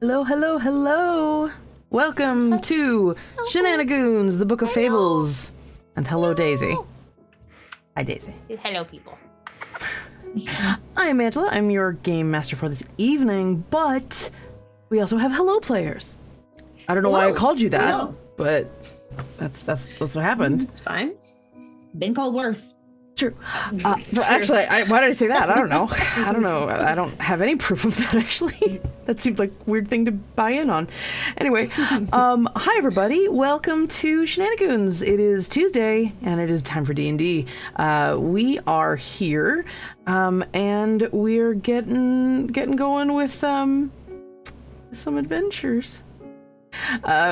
Hello, hello, hello. Welcome to Shenanigoons, the Book of Faebles. And hello, Daisy. Hi, Daisy. Hello, people. I'm Angela. I'm your game master for this evening, but we also have hello players. I don't know why I called you that, but that's what happened. It's fine. Been called worse. True. So actually, why did I say that? I don't know. I don't have any proof of that, actually. That seemed like a weird thing to buy in on. Anyway, hi, everybody. Welcome to Shenanigoons. It is Tuesday, and it is time for D&D. We are here, and we're getting going with some adventures.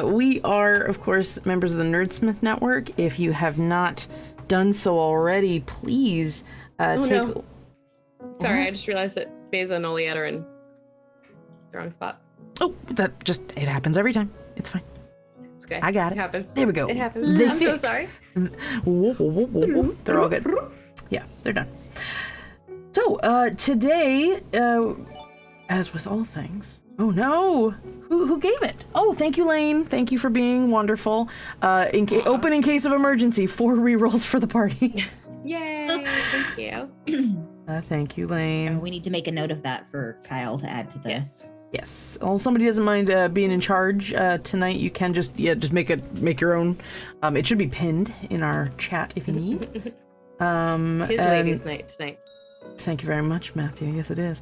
We are, of course, members of the Nerdsmith Network. If you have not done so already, please take... No. Sorry, I just realized that Beza and Oliette are in the wrong spot. Oh, it happens every time. It's fine. It's okay. I got it. It happens. There we go. It happens. I'm so sorry. They're all good. Yeah, they're done. So, today, as with all things... Oh no! Who gave it? Oh, thank you, Lane. Thank you for being wonderful. Open in case of emergency. 4 rerolls for the party. Yay! Thank you. Thank you, Lane. We need to make a note of that for Kyle to add to this. Yes. Well, somebody doesn't mind being in charge tonight. You can just make your own. It should be pinned in our chat if you need. Tis ladies' night tonight. Thank you very much, Matthew. Yes, it is.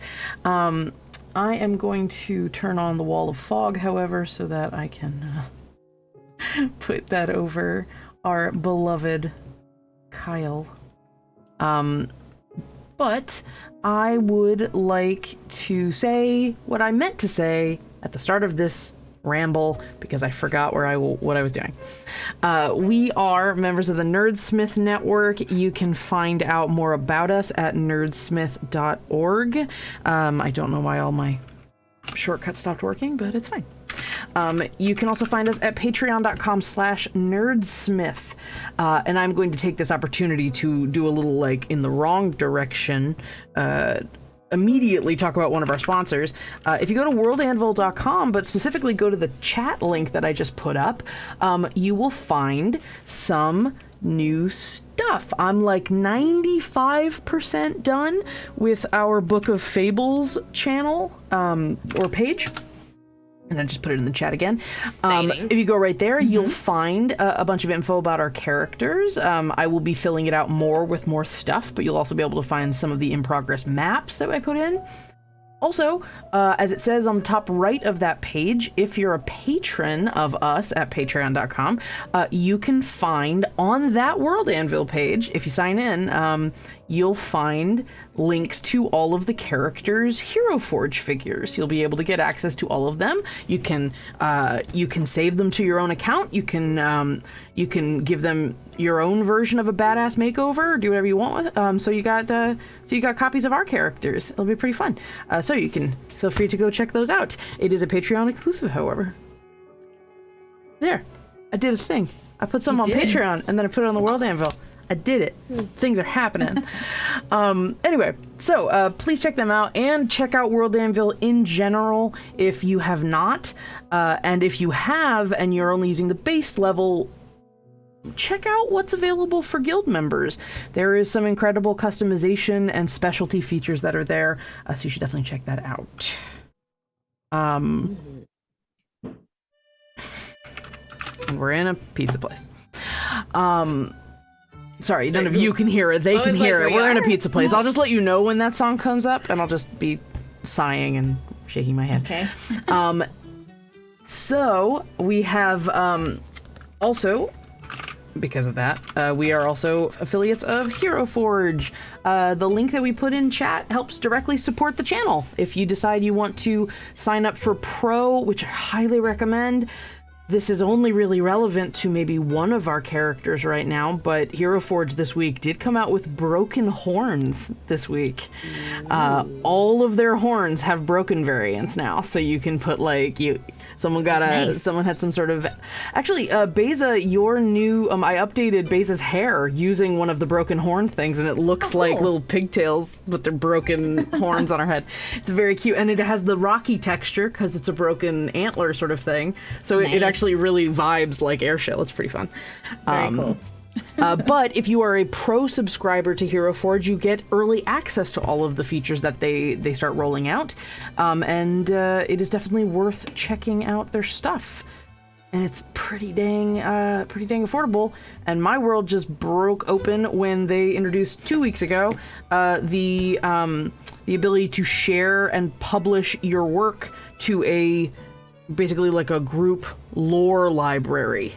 I am going to turn on the wall of fog, however, so that I can put that over our beloved Kyle. But I would like to say what I meant to say at the start of this ramble because I forgot what I was doing. We are members of the Nerdsmith Network. You can find out more about us at nerdsmith.org. I don't know why all my shortcuts stopped working, but it's fine. You can also find us at patreon.com/nerdsmith. And I'm going to take this opportunity to do a little in the wrong direction, immediately talk about one of our sponsors. If you go to worldanvil.com, but specifically go to the chat link that I just put up, you will find some new stuff. I'm 95% done with our Book of Faebles channel or page. And I just put it in the chat again. If you go right there, you'll find a bunch of info about our characters. I will be filling it out more with more stuff, but you'll also be able to find some of the in-progress maps that I put in. Also, as it says on the top right of that page, if you're a patron of us at patreon.com, you can find on that World Anvil page, if you sign in, you'll find links to all of the characters' Hero Forge figures. You'll be able to get access to all of them. You can save them to your own account. You can give them your own version of a badass makeover, or do whatever you want with. So you got copies of our characters. It'll be pretty fun. So you can feel free to go check those out. It is a Patreon exclusive, however. There, I did a thing. I put some on Patreon, and then I put it on the World Anvil. I did it. Things are happening. Anyway, so please check them out and check out World Anvil in general if you have not. And if you have and you're only using the base level, check out what's available for guild members. There is some incredible customization and specialty features that are there, so you should definitely check that out. And we're in a pizza place. Sorry, none of you can hear it. They can hear it. We're in a pizza place. I'll just let you know when that song comes up, and I'll just be sighing and shaking my head. Okay. So we have also, because of that, we are also affiliates of Hero Forge. The link that we put in chat helps directly support the channel. If you decide you want to sign up for Pro, which I highly recommend, this is only really relevant to maybe one of our characters right now, but Hero Forge this week did come out with broken horns this week. All of their horns have broken variants now, so you can put Someone got Nice. someone had some sort of, actually, Beza, your new, I updated Beza's hair using one of the broken horn things, and it looks like cool. little pigtails with their broken horns on her head. It's very cute, and it has the rocky texture because it's a broken antler sort of thing. So it Nice. actually really vibes like Airshell. It's pretty fun. Very cool. But if you are a pro subscriber to Hero Forge, you get early access to all of the features that they start rolling out, and it is definitely worth checking out their stuff. And it's pretty dang affordable. And my world just broke open when they introduced 2 weeks ago the ability to share and publish your work to basically like a group lore library.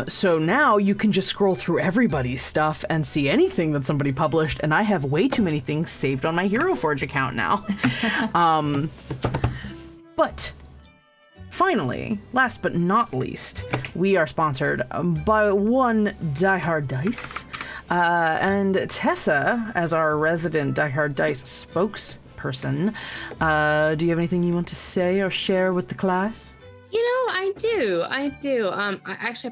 So now you can just scroll through everybody's stuff and see anything that somebody published, and I have way too many things saved on my Hero Forge account now. But finally, last but not least, we are sponsored by one Die Hard Dice, and Tessa, as our resident Die Hard Dice spokesperson, do you have anything you want to say or share with the class? You know, I do. I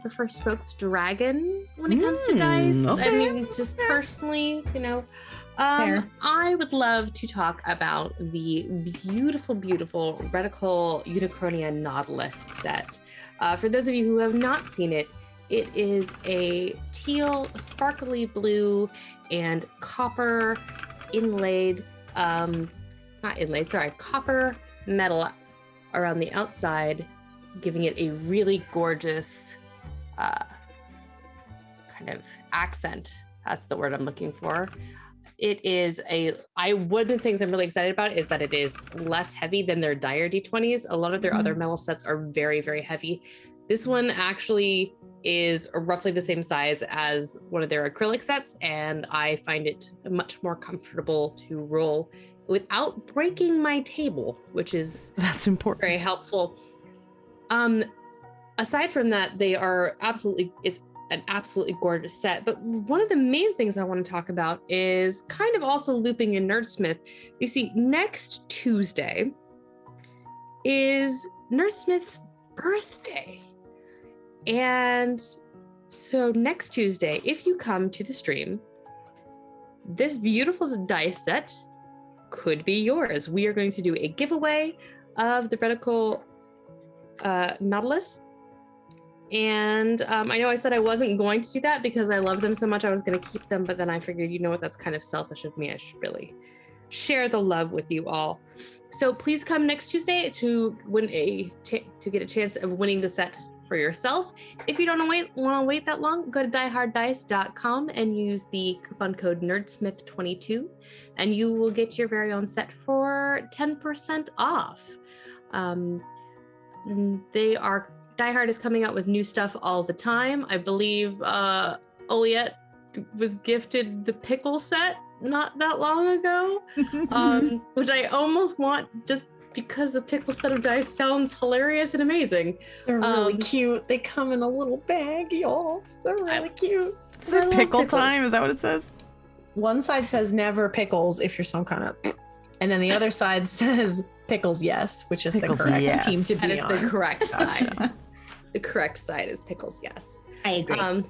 prefer Spokes Dragon when it comes to dice. Okay. I mean, just personally, you know. Fair. I would love to talk about the beautiful, beautiful Reticle Unicronia Nautilus set. For those of you who have not seen it, it is a teal, sparkly blue, and copper inlaid, copper metal around the outside, giving it a really gorgeous kind of accent. That's the word I'm looking for. It is one of the things I'm really excited about is that it is less heavy than their Dire D20s. A lot of their other metal sets are very, very heavy. This one actually is roughly the same size as one of their acrylic sets, and I find it much more comfortable to roll without breaking my table, which is That's important. very helpful. Aside from that, it's an absolutely gorgeous set. But one of the main things I want to talk about is kind of also looping in Nerdsmith. You see, next Tuesday is Nerdsmith's birthday. And so next Tuesday, if you come to the stream, this beautiful dice set could be yours. We are going to do a giveaway of the Reticle Nautilus. And I know I said I wasn't going to do that because I love them so much I was going to keep them, but then I figured, you know what, that's kind of selfish of me. I should really share the love with you all. So please come next Tuesday to get a chance of winning the set for yourself. If you don't want to wait that long, go to dieharddice.com and use the coupon code Nerdsmith22, and you will get your very own set for 10% off. Die Hard is coming out with new stuff all the time. I believe Oliette was gifted the pickle set not that long ago, which I almost want just because the pickle set of dice sounds hilarious and amazing. They're really cute. They come in a little bag, y'all. They're really cute. Is it pickle time? Is that what it says? One side says never pickles if you're some kind of, and then the other side says pickles yes, which is Pickles, the correct yes. team to That be is on. the correct side. The correct side is pickles, yes. I agree.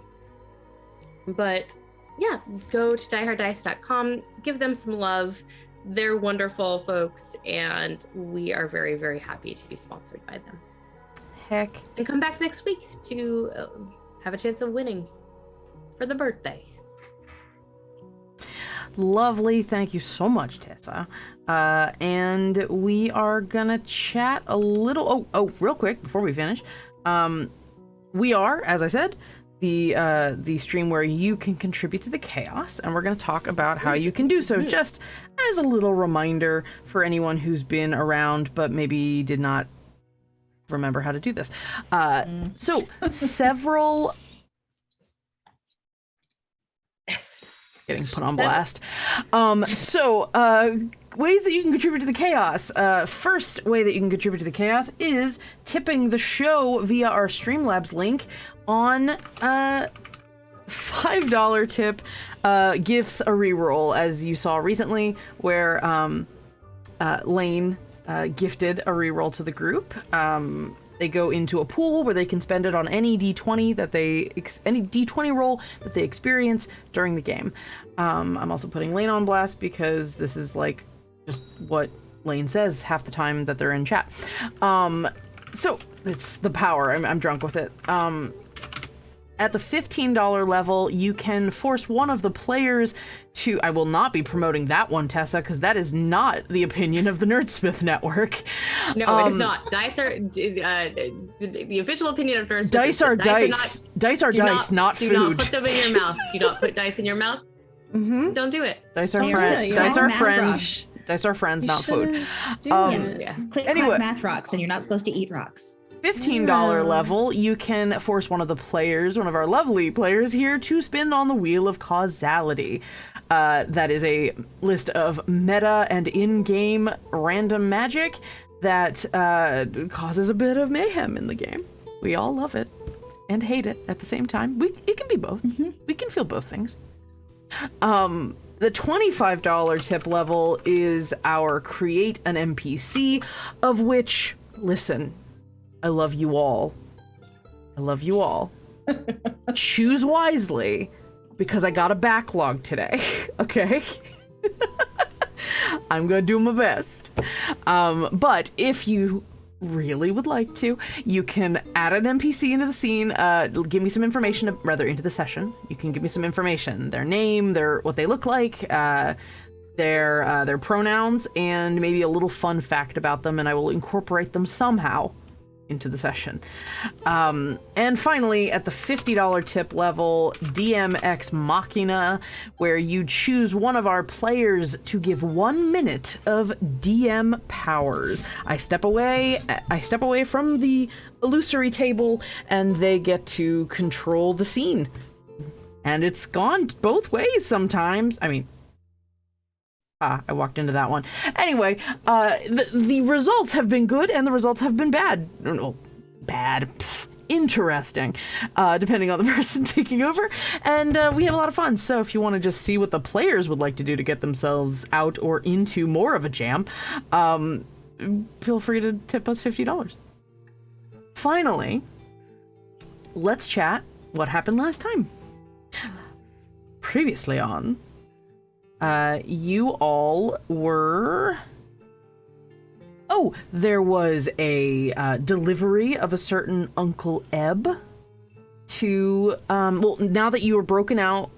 But yeah, go to dieharddice.com, give them some love. They're wonderful folks, and we are very, very happy to be sponsored by them. Heck. And come back next week to have a chance of winning for the birthday. Lovely. Thank you so much, Tessa. And we are gonna chat a little. Oh, real quick before we finish. We are, as I said, the stream where you can contribute to the chaos, and we're going to talk about how you can do so, just as a little reminder for anyone who's been around but maybe did not remember how to do this. So several getting put on blast. Ways that you can contribute to the chaos. First way that you can contribute to the chaos is tipping the show via our Streamlabs link on $5 tip gifts a reroll, as you saw recently, where Lane gifted a reroll to the group. They go into a pool where they can spend it on any d20 that any d20 roll that they experience during the game. I'm also putting Lane on blast because this is like just what Lane says half the time that they're in chat. So it's the power. I'm drunk with it. At the $15 level, you can force one of the players to... I will not be promoting that one, Tessa, because that is not the opinion of the Nerdsmith Network. No, it is not. Dice are... the official opinion of Nerdsmith dice are dice. Dice are dice, not food. Do not put them in your mouth. Do not put dice in your mouth. Mm-hmm. Don't do it. Dice are friends. Dice are friends. Dice are friends, not food. Yeah. Click, Anyway. clack, math rocks, and you're not supposed to eat rocks. $15 level, you can force one of the players, one of our lovely players here, to spin on the Wheel of Causality. That is a list of meta and in-game random magic that causes a bit of mayhem in the game. We all love it and hate it at the same time. It can be both. Mm-hmm. We can feel both things. The $25 tip level is our create an NPC, of which, listen, I love you all. I love you all. Choose wisely, because I got a backlog today, okay? I'm gonna do my best. But if you really would like to, you can add an NPC into the scene, give me some information, rather into the session. You can give me some information, their name, what they look like, their pronouns, and maybe a little fun fact about them, and I will incorporate them somehow into the session. And finally, at the $50 tip level, DM Ex Machina, where you choose one of our players to give 1 minute of DM powers. I step away from the illusory table, and they get to control the scene. And it's gone both ways sometimes. I mean, I walked into that one. Anyway, the results have been good and the results have been bad. No, bad. Interesting, depending on the person taking over. And we have a lot of fun. So if you want to just see what the players would like to do to get themselves out or into more of a jam, feel free to tip us $50. Finally, let's chat what happened last time. Previously on... you all were... Oh, there was a delivery of a certain Uncle Eb to... well, now that you were broken out,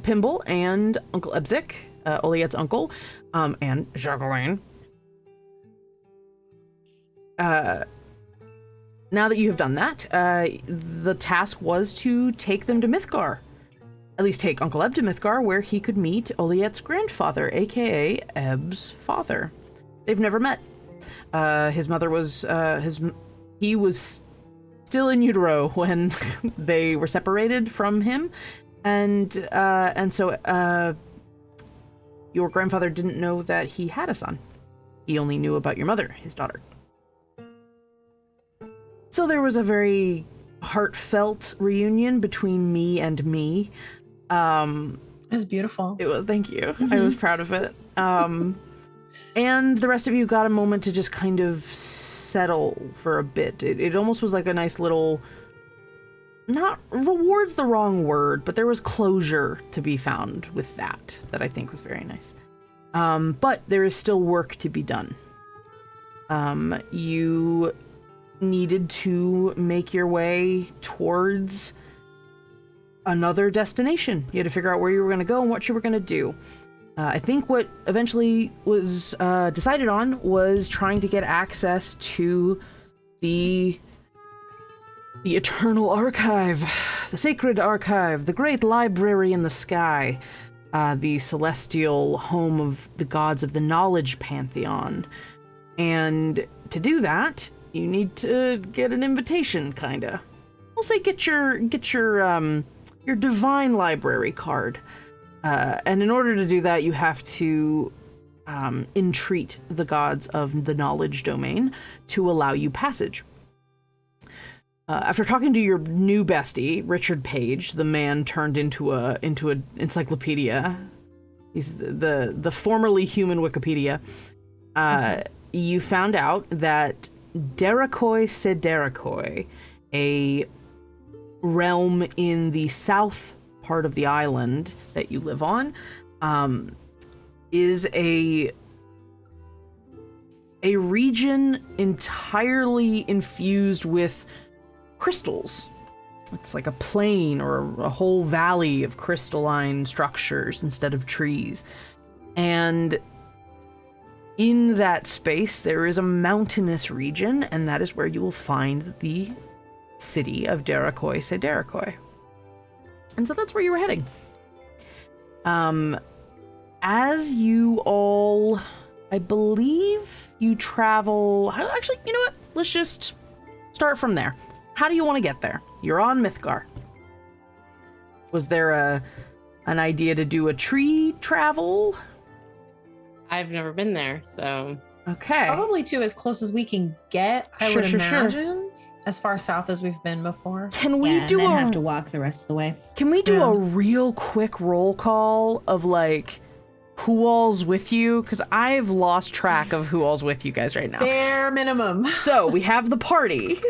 Pimble and Uncle Ebzik, Oliet's uncle, and Jacqueline. Now that you have done that, the task was to take them to Mythgar. At least take Uncle Eb to Mythgar, where he could meet Oliet's grandfather, aka Eb's father. They've never met. His mother was he was still in utero when they were separated from him, and so your grandfather didn't know that he had a son. He only knew about your mother, his daughter. So there was a very heartfelt reunion between me and me. It was beautiful. It was, thank you. I was proud of it. And the rest of you got a moment to just kind of settle for a bit. It almost was like a nice little, not reward's the wrong word, but there was closure to be found with that I think was very nice. But there is still work to be done. You needed to make your way towards another destination. You had to figure out where you were going to go and what you were going to do. I think what eventually was decided on was trying to get access to the Eternal Archive, the Sacred Archive, the Great Library in the Sky, the celestial home of the gods of the Knowledge Pantheon. And to do that, you need to get an invitation, kinda. We'll say get your divine library card. And in order to do that, you have to entreat the gods of the knowledge domain to allow you passage. After talking to your new bestie, Richard Page, the man turned into an encyclopedia. He's the formerly human Wikipedia. you found out that Derekoy Derekoy, a realm in the south part of the island that you live on, is a region entirely infused with crystals. It's like a plain or a whole valley of crystalline structures instead of trees. And in that space, there is a mountainous region, and that is where you will find the city of Derekoy Derekoy. And so that's where you were heading. As you all, I believe you travel... Actually, you know what? Let's just start from there. How do you want to get there? You're on Mythgar. Was there an idea to do a tree travel? I've never been there, so... Okay. Probably to as close as we can get, I would imagine. As far south as we've been before. Can we and then have to walk the rest of the way. Can we do a real quick roll call of like who all's with you? Because I've lost track of who all's with you guys right now. Bare minimum. So we have the party.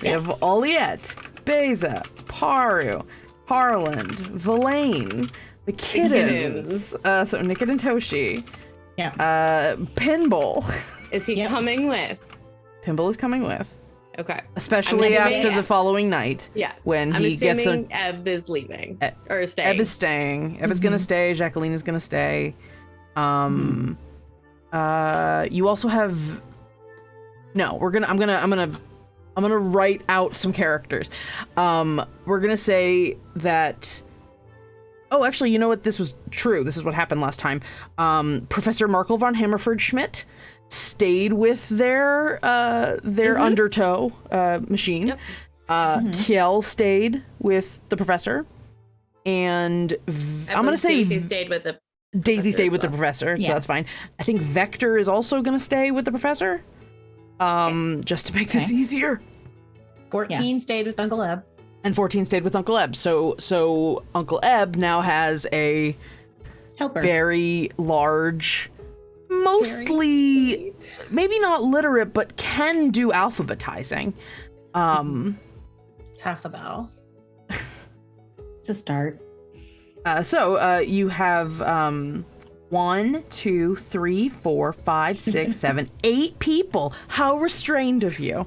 We have Oliette, Beza, Paru, Harland, Villain, the kittens. So Nickit and Toshi. Yeah. Pinball. Is he coming with? Pinball is coming with. Okay. Especially after the following night. Yeah. When I'm he gets a... Eb is leaving. Or staying. Eb is staying. Eb is gonna stay. Jacqueline is gonna stay. You also have... No, I'm gonna write out some characters. We're gonna say that... Oh, actually, you know what? This was true. This is what happened last time. Professor Markle von Hammerford Schmidt stayed with their undertow machine. Yep. Kiel stayed with the professor, and I'm gonna say Daisy stayed with the professor, so that's fine. I think Vector is also gonna stay with the professor, just to make this easier. 14 stayed with Uncle Eb. And 14 stayed with Uncle Eb. So Uncle Eb now has a helper, very large, mostly maybe not literate, but can do alphabetizing. It's half the battle. It's a start. So you have 1, 2, 3, 4, 5, 6, 7, 8 people. How restrained of you.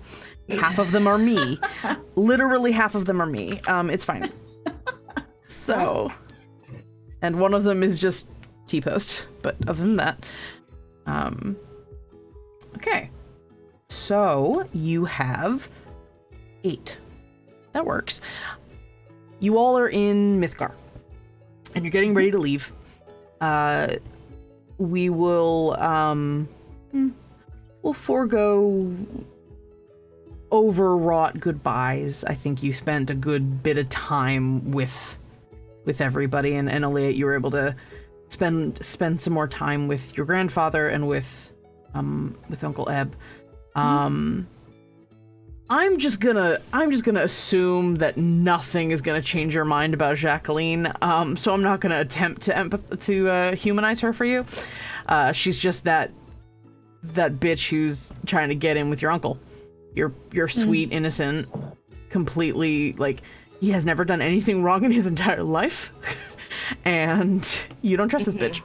Half of them are me. Literally half of them are me. It's fine. So, and one of them is just T-Post, but other than that, okay. So you have 8. That works. You all are in Mythgar, and you're getting ready to leave. We will, we'll forego overwrought goodbyes. I think you spent a good bit of time with everybody, and Elliot, you were able to spend some more time with your grandfather and with Uncle Eb. I'm just gonna assume that nothing is gonna change your mind about Jacqueline. So I'm not gonna attempt to humanize her for you. She's just that bitch who's trying to get in with your uncle. Your sweet, innocent, completely, like, he has never done anything wrong in his entire life. And you don't trust this bitch.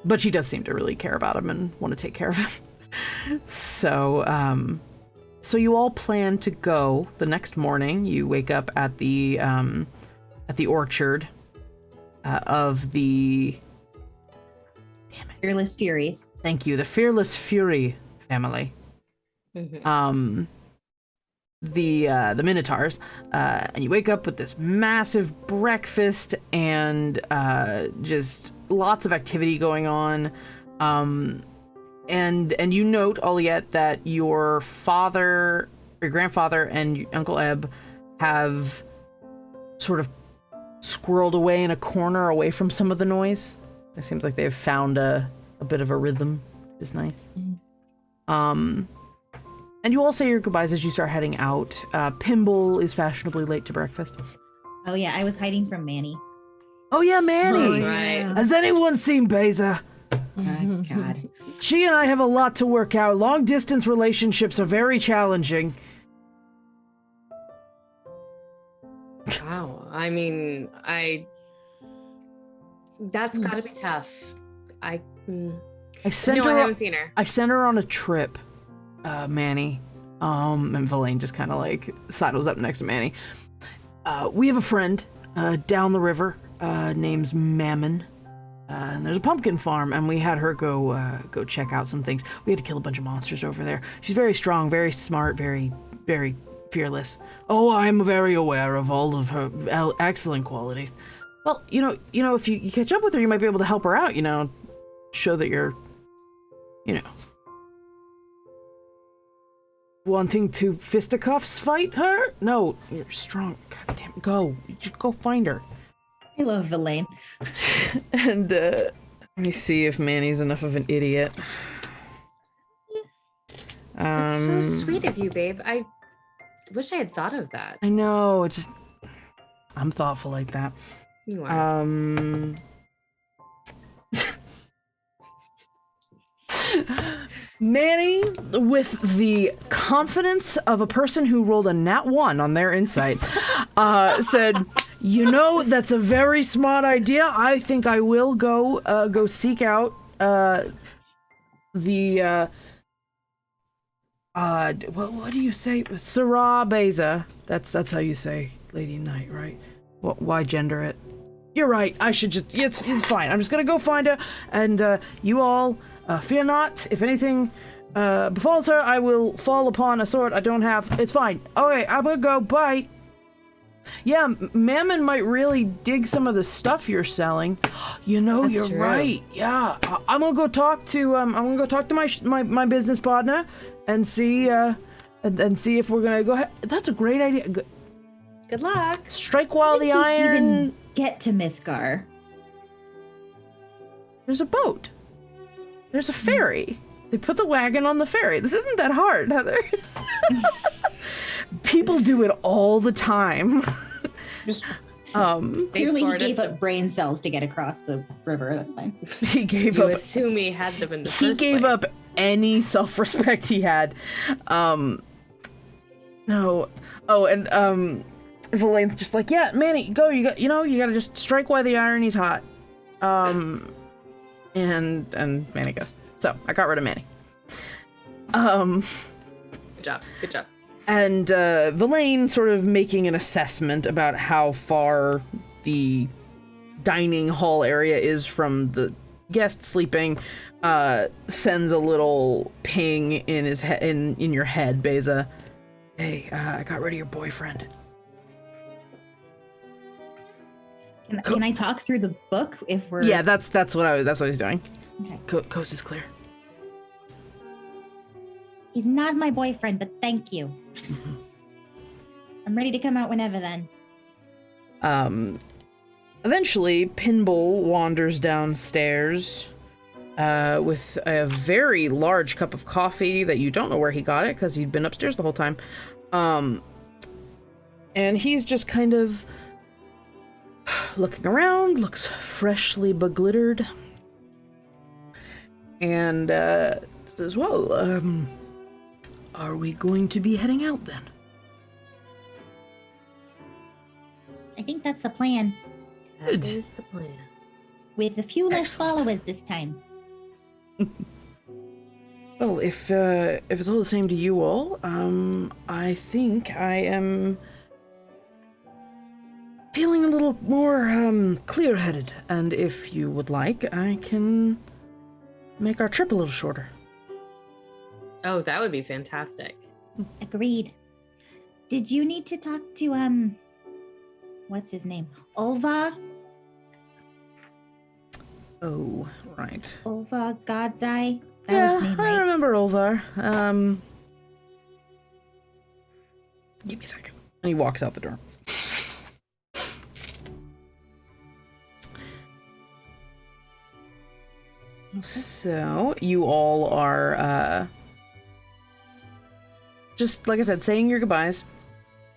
But she does seem to really care about him and want to take care of him. So you all plan to go the next morning. You wake up at the orchard of the... Damn it. Fearless Furies. Thank you. The Fearless Fury family. The Minotaurs, and you wake up with this massive breakfast and just lots of activity going on, and you note, Oliette, that your grandfather and Uncle Eb have sort of squirreled away in a corner away from some of the noise. It seems like they've found a bit of a rhythm, which is nice. And you all say your goodbyes as you start heading out. Pimble is fashionably late to breakfast. Oh yeah, I was hiding from Manny. Oh yeah, Manny. Right. Has anyone seen Beza? Oh, God. She and I have a lot to work out. Long distance relationships are very challenging. Wow. I mean, that's gotta be tough. I sent I her. haven't seen her. I sent her on a trip, Manny. And Villain just kind of like sidles up next to Manny. We have a friend down the river, name's Mammon. And there's a pumpkin farm, and we had her go check out some things. We had to kill a bunch of monsters over there. She's very strong, very smart, very, very fearless. Oh, I'm very aware of all of her excellent qualities. Well, you know, if you catch up with her, you might be able to help her out. Show that you're, wanting to fisticuffs fight her. No, you're strong. God damn, go. You just go find her. I love Villain. And let me see if Manny's enough of an idiot. That's so sweet of you, babe. I wish I had thought of that. I know. I'm thoughtful like that. You are. Manny, with the confidence of a person who rolled a nat 1 on their insight, said, that's a very smart idea. I think I will go seek out the what do you say? Sarah Beza. That's how you say Lady Knight, right? Why gender it? You're right. I should just. It's fine. I'm just gonna go find her, and you all fear not. If anything befalls her, I will fall upon a sword I don't have. It's fine. Okay, I'm gonna go. Bye. Yeah, Mammon might really dig some of the stuff you're selling. That's you're true. right. Yeah, I'm gonna go talk to my business partner and see and see if we're gonna go ahead. That's a great idea. Good luck. Strike while the How did he iron. even get to Mythgar? There's a boat. There's a ferry. They put the wagon on the ferry. This isn't that hard, Heather. People do it all the time. Clearly, he boarded gave the- up brain cells to get across the river. That's fine. He gave You up. assume he had them in the He first gave place. up any self-respect he had. No. Oh, and Villain's just like, yeah, Manny, go. You gotta just strike while the iron is hot. And Manny goes. So I got rid of Manny. Good job. And Villain sort of making an assessment about how far the dining hall area is from the guest sleeping, sends a little ping in his in your head, Beza. Hey, I got rid of your boyfriend. Can I talk through the book if we're? Yeah, that's what he's doing. Okay. Coast is clear. He's not my boyfriend, but thank you. I'm ready to come out whenever then. Eventually, Pinball wanders downstairs with a very large cup of coffee that you don't know where he got it because he'd been upstairs the whole time. And he's just kind of looking around, looks freshly beglittered, and says, well, are we going to be heading out then? I think that's the plan. Good. That is the plan. With a few less Excellent. followers this time. Well, if it's all the same to you all, I think I am feeling a little more clear-headed, and if you would like, I can make our trip a little shorter. Oh, that would be fantastic. Agreed. Did you need to talk to what's his name? Ulva? Oh, right. Ulva God's Eye? That Yeah, was his name, I right? remember Ulvar. Give me a second. And he walks out the door. So, you all are, just, like I said, saying your goodbyes.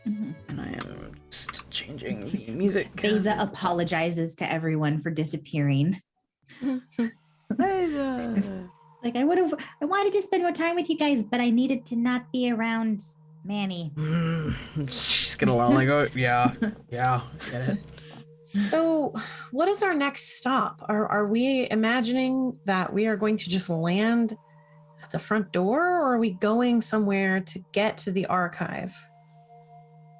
Mhm. And I am just changing the music. 'cause Beza it's- apologizes to everyone for disappearing. It's Like I wanted to spend more time with you guys, but I needed to not be around Manny. She's gonna laugh like, oh, yeah, get it. So, what is our next stop? Are we imagining that we are going to just land at the front door, or are we going somewhere to get to the archive?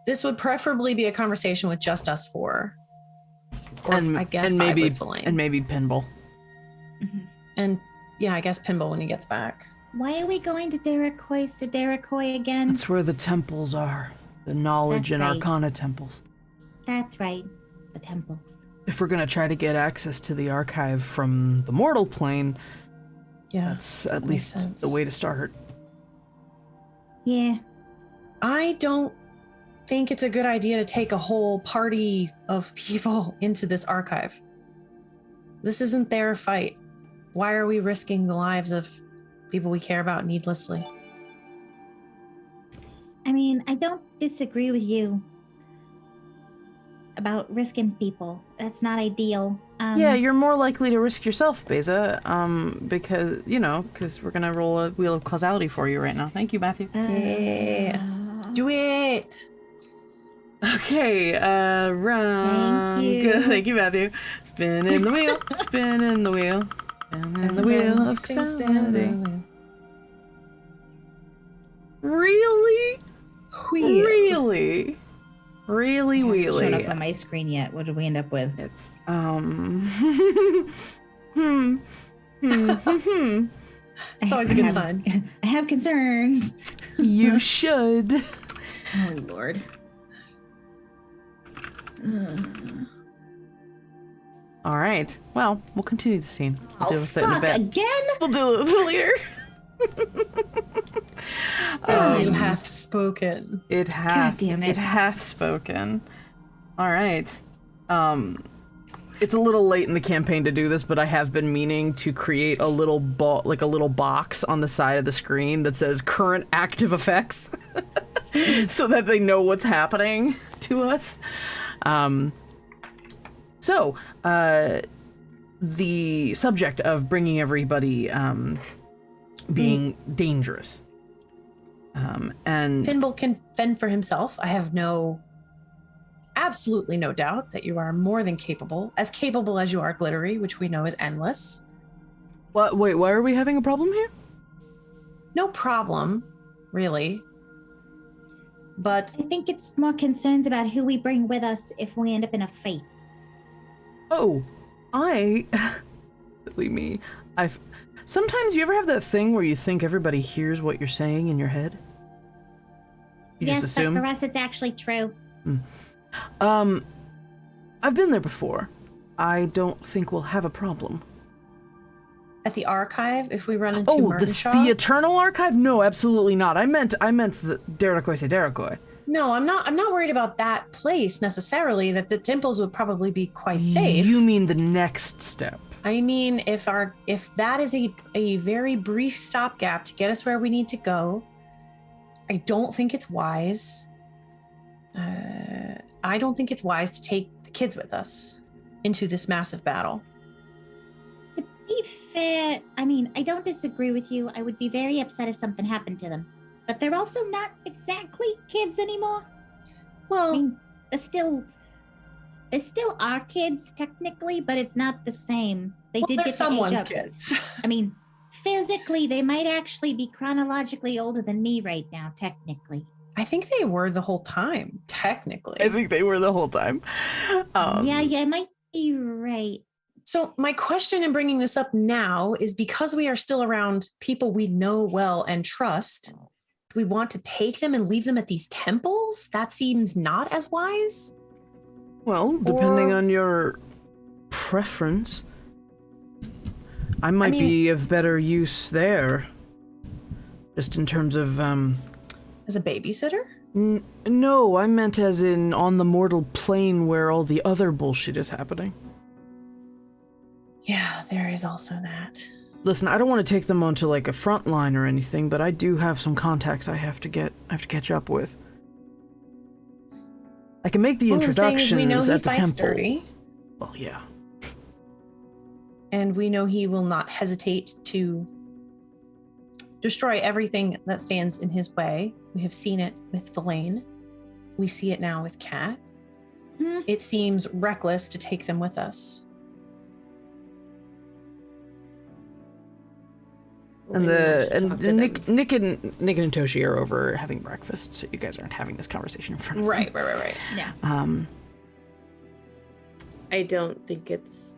This would preferably be a conversation with just us four. Or I guess maybe with Fellaini. and maybe Pinball. Mm-hmm. And yeah, I guess Pinball when he gets back. Why are we going to Derekoy again? That's where the temples are. The knowledge and That's right. arcana temples. That's right, the temples. If we're gonna try to get access to the archive from the mortal plane, Yeah, that's at makes least sense. the way to start. Yeah. I don't think it's a good idea to take a whole party of people into this archive. This isn't their fight. Why are we risking the lives of people we care about needlessly? I mean, I don't disagree with you about risking people. That's not ideal. Yeah, you're more likely to risk yourself, Beza, because we're gonna roll a wheel of causality for you right now. Thank you, Matthew. Yeah. Do it. Okay, run. Thank you. Good. Thank you, Matthew. Spinning the wheel, spinning the wheel, spinning the wheel of causality. Really? Really? Really, Showing up wheelie. on my screen yet. What did we end up with? It's, It's always a good sign. I have concerns. You should. Oh, Lord. All right. Well, we'll continue the scene. We'll deal with it in a Fuck, bit. again? We'll deal with it later. It hath spoken. It hath. God damn it. It hath spoken. All right. It's a little late in the campaign to do this, but I have been meaning to create a little like a little box on the side of the screen that says current active effects, so that they know what's happening to us. The subject of bringing everybody being dangerous. And Pinball can fend for himself. I have absolutely no doubt that you are more than capable as you are Glittery, which we know is endless. what? Wait, why are we having a problem here? No problem, really. But I think it's more concerns about who we bring with us if we end up in a fight. Oh, silly me. Sometimes you ever have that thing where you think everybody hears what you're saying in your head? You Yes, just assume? but for us, it's actually true. I've been there before. I don't think we'll have a problem. at the archive, if we run into Oh, Mertenshaw. the Eternal Archive? No, absolutely not. I meant the Derekoy say Derekoy. No, I'm not worried about that place necessarily. That the temples would probably be quite safe. You mean the next step? I mean, if that is a very brief stopgap to get us where we need to go, I don't think it's wise. I don't think it's wise to take the kids with us into this massive battle. To be fair, I mean, I don't disagree with you. I would be very upset if something happened to them. But they're also not exactly kids anymore. Well, I mean, they still are kids technically, but it's not the same. They did they're get to age someone's up. kids. I mean, physically, they might actually be chronologically older than me right now, technically. I think they were the whole time, technically. I think they were the whole time. Yeah, it might be right. So my question in bringing this up now is because we are still around people we know well and trust, do we want to take them and leave them at these temples? That seems not as wise. Well, depending Or- on your preference, I might be of better use there. Just in terms of, As a babysitter? no, I meant as in on the mortal plane where all the other bullshit is happening. Yeah, there is also that. Listen, I don't want to take them onto like a front line or anything, but I do have some contacts I have to catch up with. I can make the All I'm saying is introductions we know he at the fights temple. dirty. Well, yeah. And we know he will not hesitate to destroy everything that stands in his way. We have seen it with Verlaine. We see it now with Kat. It seems reckless to take them with us. And Nick and Toshi are over having breakfast, so you guys aren't having this conversation in front of them. Right. Yeah. I don't think it's...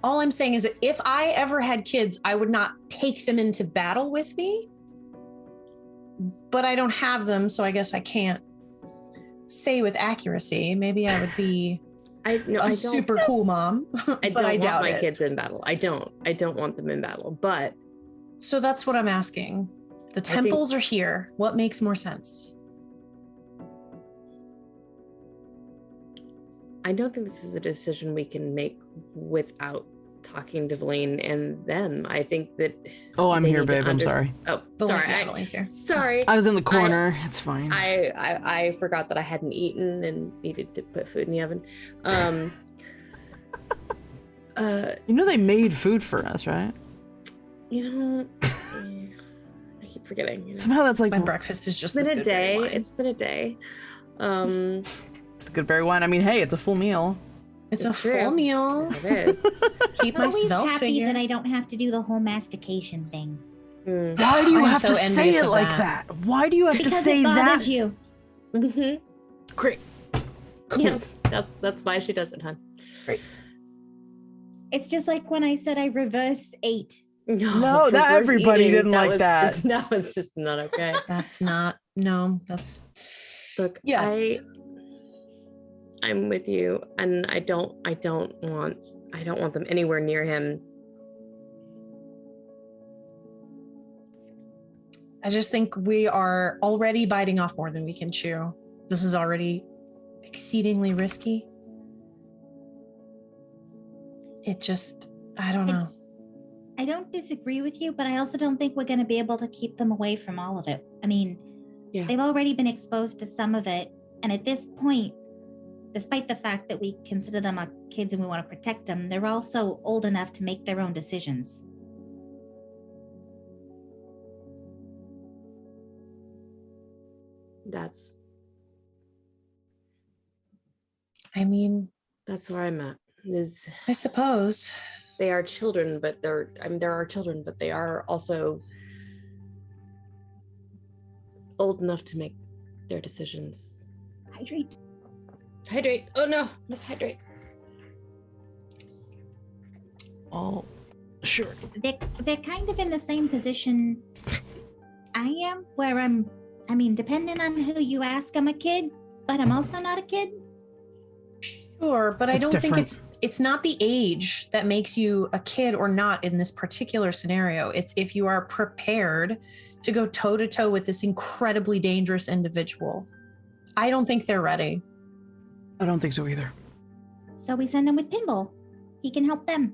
All I'm saying is that if I ever had kids, I would not take them into battle with me. But I don't have them, so I guess I can't say with accuracy. Maybe I would be a super cool mom. I don't want my kids in battle. I don't want them in battle. But so that's what I'm asking. The temples are here. What makes more sense? I don't think this is a decision we can make without talking to Verlaine and them. I think that... Oh, I'm here, babe. I'm sorry. Oh, sorry. Sorry. I was in the corner. It's fine. I forgot that I hadn't eaten and needed to put food in the oven. You know they made food for us, right? I keep forgetting. Somehow that's like... My breakfast is just... It's been a day. It's been a day. It's the good berry wine. I mean, hey, it's a full meal. It's a full meal. It is. Keep my always spell happy figure. that I don't have to do the whole mastication thing. Why do you have to say it like that? Why do you have to say that? Because it bothers you. Mm-hmm. Great. Cool. Yeah, that's why she does it, huh? Great. It's just like when I said I reverse 8. No, that everybody didn't like that. No, it's just not okay. That's not. No, that's. Look, yes. I'm with you, and I don't want them anywhere near him. I just think we are already biting off more than we can chew. This is already exceedingly risky. It just, I don't know. I don't disagree with you, but I also don't think we're going to be able to keep them away from all of it. I mean, they've already been exposed to some of it, and at this point, despite the fact that we consider them our kids and we want to protect them, they're also old enough to make their own decisions. That's where I'm at. I suppose they are children, but there are children, but they are also old enough to make their decisions. Hydrate. Oh no, must hydrate. Oh, sure. They're kind of in the same position I am, where depending on who you ask, I'm a kid, but I'm also not a kid. Sure, but I don't think it's not the age that makes you a kid or not in this particular scenario. It's if you are prepared to go toe to toe with this incredibly dangerous individual. I don't think they're ready. I don't think so either. So we send them with Pinball. He can help them.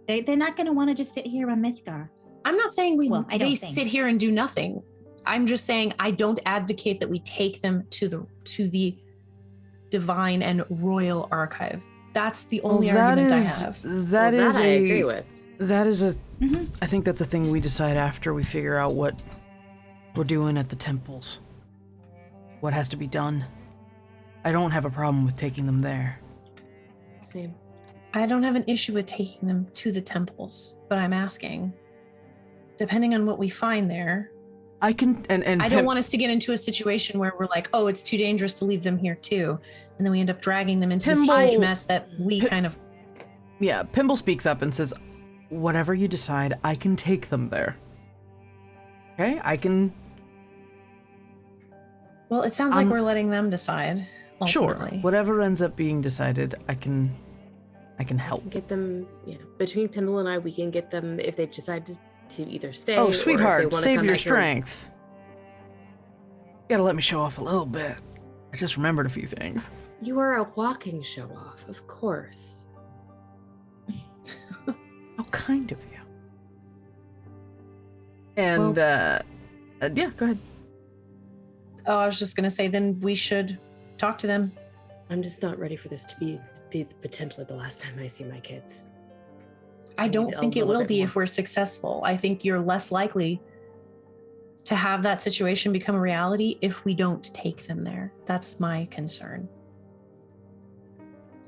They're not going to want to just sit here on Mythgar. I'm not saying they sit here and do nothing. I'm just saying I don't advocate that we take them to the divine and royal archive. That's the only argument I have. That I agree with. That is I think that's a thing we decide after we figure out what we're doing at the temples. What has to be done. I don't have a problem with taking them there. Same. I don't have an issue with taking them to the temples, but I'm asking, depending on what we find there, I can and I don't want us to get into a situation where we're like, oh, it's too dangerous to leave them here too, and then we end up dragging them into this huge mess that we kind of. Yeah, Pimble speaks up and says, "Whatever you decide, I can take them there. Okay, I can." Well, it sounds like we're letting them decide. Ultimately. Sure, whatever ends up being decided, I can help. Get them, between Pimble and I, we can get them if they decide to either stay. Oh, sweetheart, save your back strength. You gotta let me show off a little bit. I just remembered a few things. You are a walking show off, of course. How kind of you. And, yeah, go ahead. Oh, I was just gonna say, then we should talk to them I'm just not ready for this to be potentially the last time I see my kids. I don't think it will be more. if we're successful. I think you're less likely to have that situation become a reality if we don't take them there. That's my concern.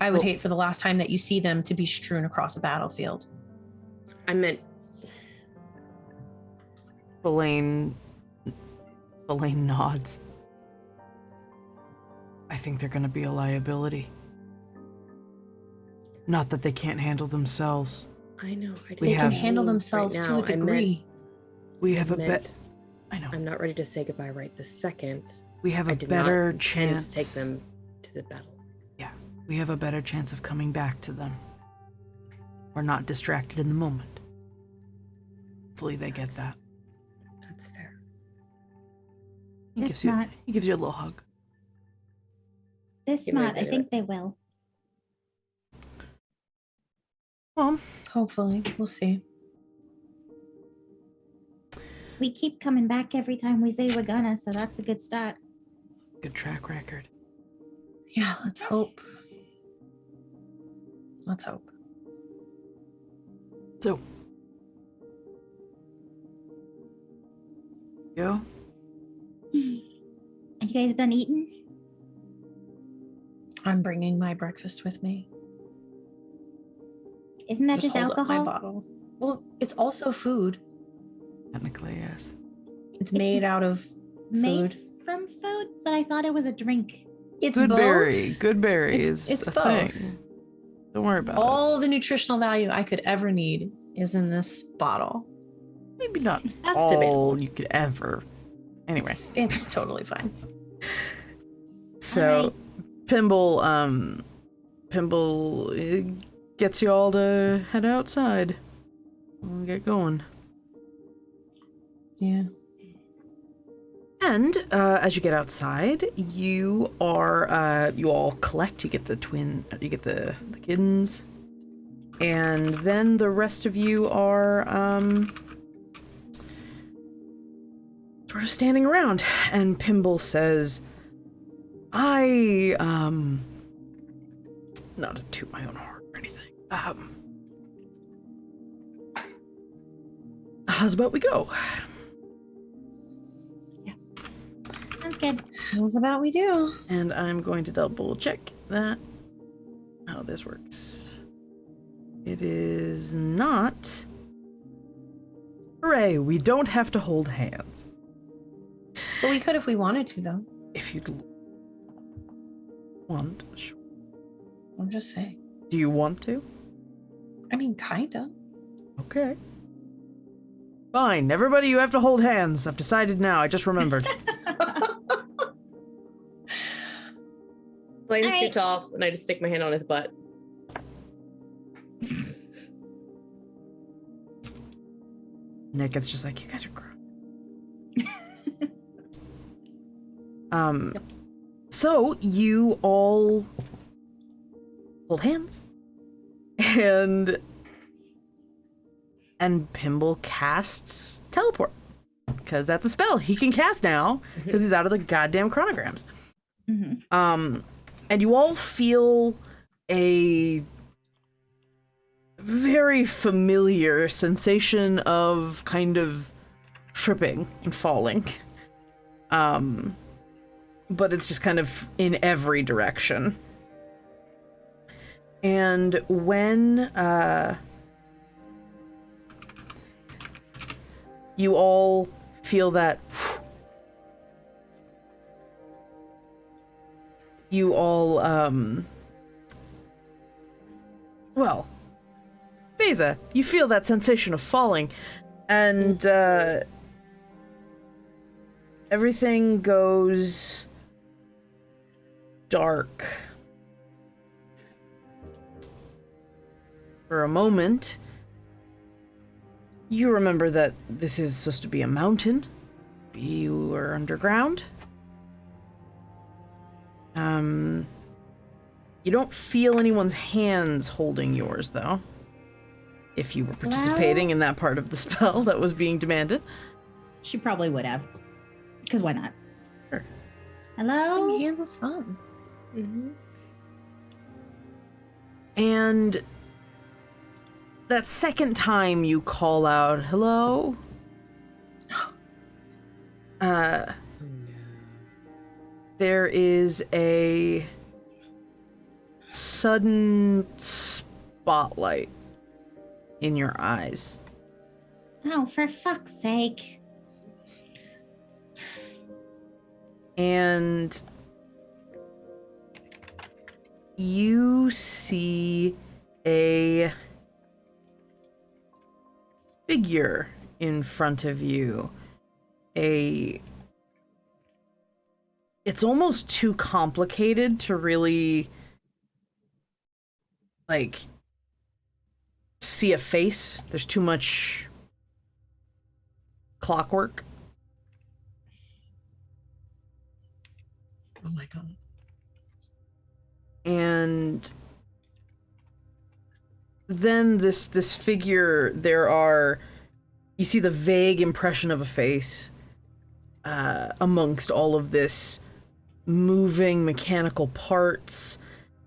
I would hate for the last time that you see them to be strewn across a battlefield. I meant... Belaine nods. I think they're going to be a liability. Not that they can't handle themselves. I know. They can handle themselves to a degree. We have a bet. I know. I'm not ready to say goodbye right this second. We have a better chance to take them to the battle. Yeah, we have a better chance of coming back to them. We're not distracted in the moment. Hopefully they get that. That's fair. He gives you a little hug. This smart, I think they will. Well, hopefully, we'll see. We keep coming back every time we say we're gonna, so that's a good start. Good track record. Yeah, let's hope. Let's hope. So, yo. Are you guys done eating? I'm bringing my breakfast with me. Isn't that just hold up alcohol? my bottle. Well, it's also food. Technically, yes. It's made out of Made food. from food, but I thought it was a drink. It's Good both. berry. Good berry It's is a both. thing. Don't worry about it. All the nutritional value I could ever need is in this bottle. Maybe not That's all debatable. you could ever. Anyway. It's totally fine. So, Pimble gets you all to head outside. We'll get going. Yeah. And as you get outside, you all collect. You get the kittens, and then the rest of you are sort of standing around. And Pimble says, "I not to toot my own horn or anything. How's about we go?" Sounds good. How's about we do? And I'm going to double check that how this works. It is not. Hooray, we don't have to hold hands. But we could if we wanted to, though. If you'd want. Sure. I'm just saying. Do you want to? I mean, kinda. Okay. Fine, everybody, you have to hold hands. I've decided now, I just remembered. Blaine's too tall, and I just stick my hand on his butt. Nick, it's just like, you guys are gross. So you all hold hands, and Pimble casts teleport, because that's a spell he can cast now, because he's out of the goddamn chronograms. Mm-hmm. And you all feel a very familiar sensation of kind of tripping and falling. But it's just kind of in every direction. And when you all feel that, you all, well, Beza, you feel that sensation of falling, and everything goes dark. For a moment, you remember that this is supposed to be a mountain. You are underground. You don't feel anyone's hands holding yours, though. If you were participating in that part of the spell that was being demanded. She probably would have. Because why not? Sure. Hello? Hands is fun. Mm-hmm. And that second time you call out, hello? There is a sudden spotlight in your eyes. Oh, for fuck's sake. And you see a figure in front of you. It's almost too complicated to really, like, see a face. There's too much clockwork. Oh my god. And then this figure, you see the vague impression of a face amongst all of this moving mechanical parts,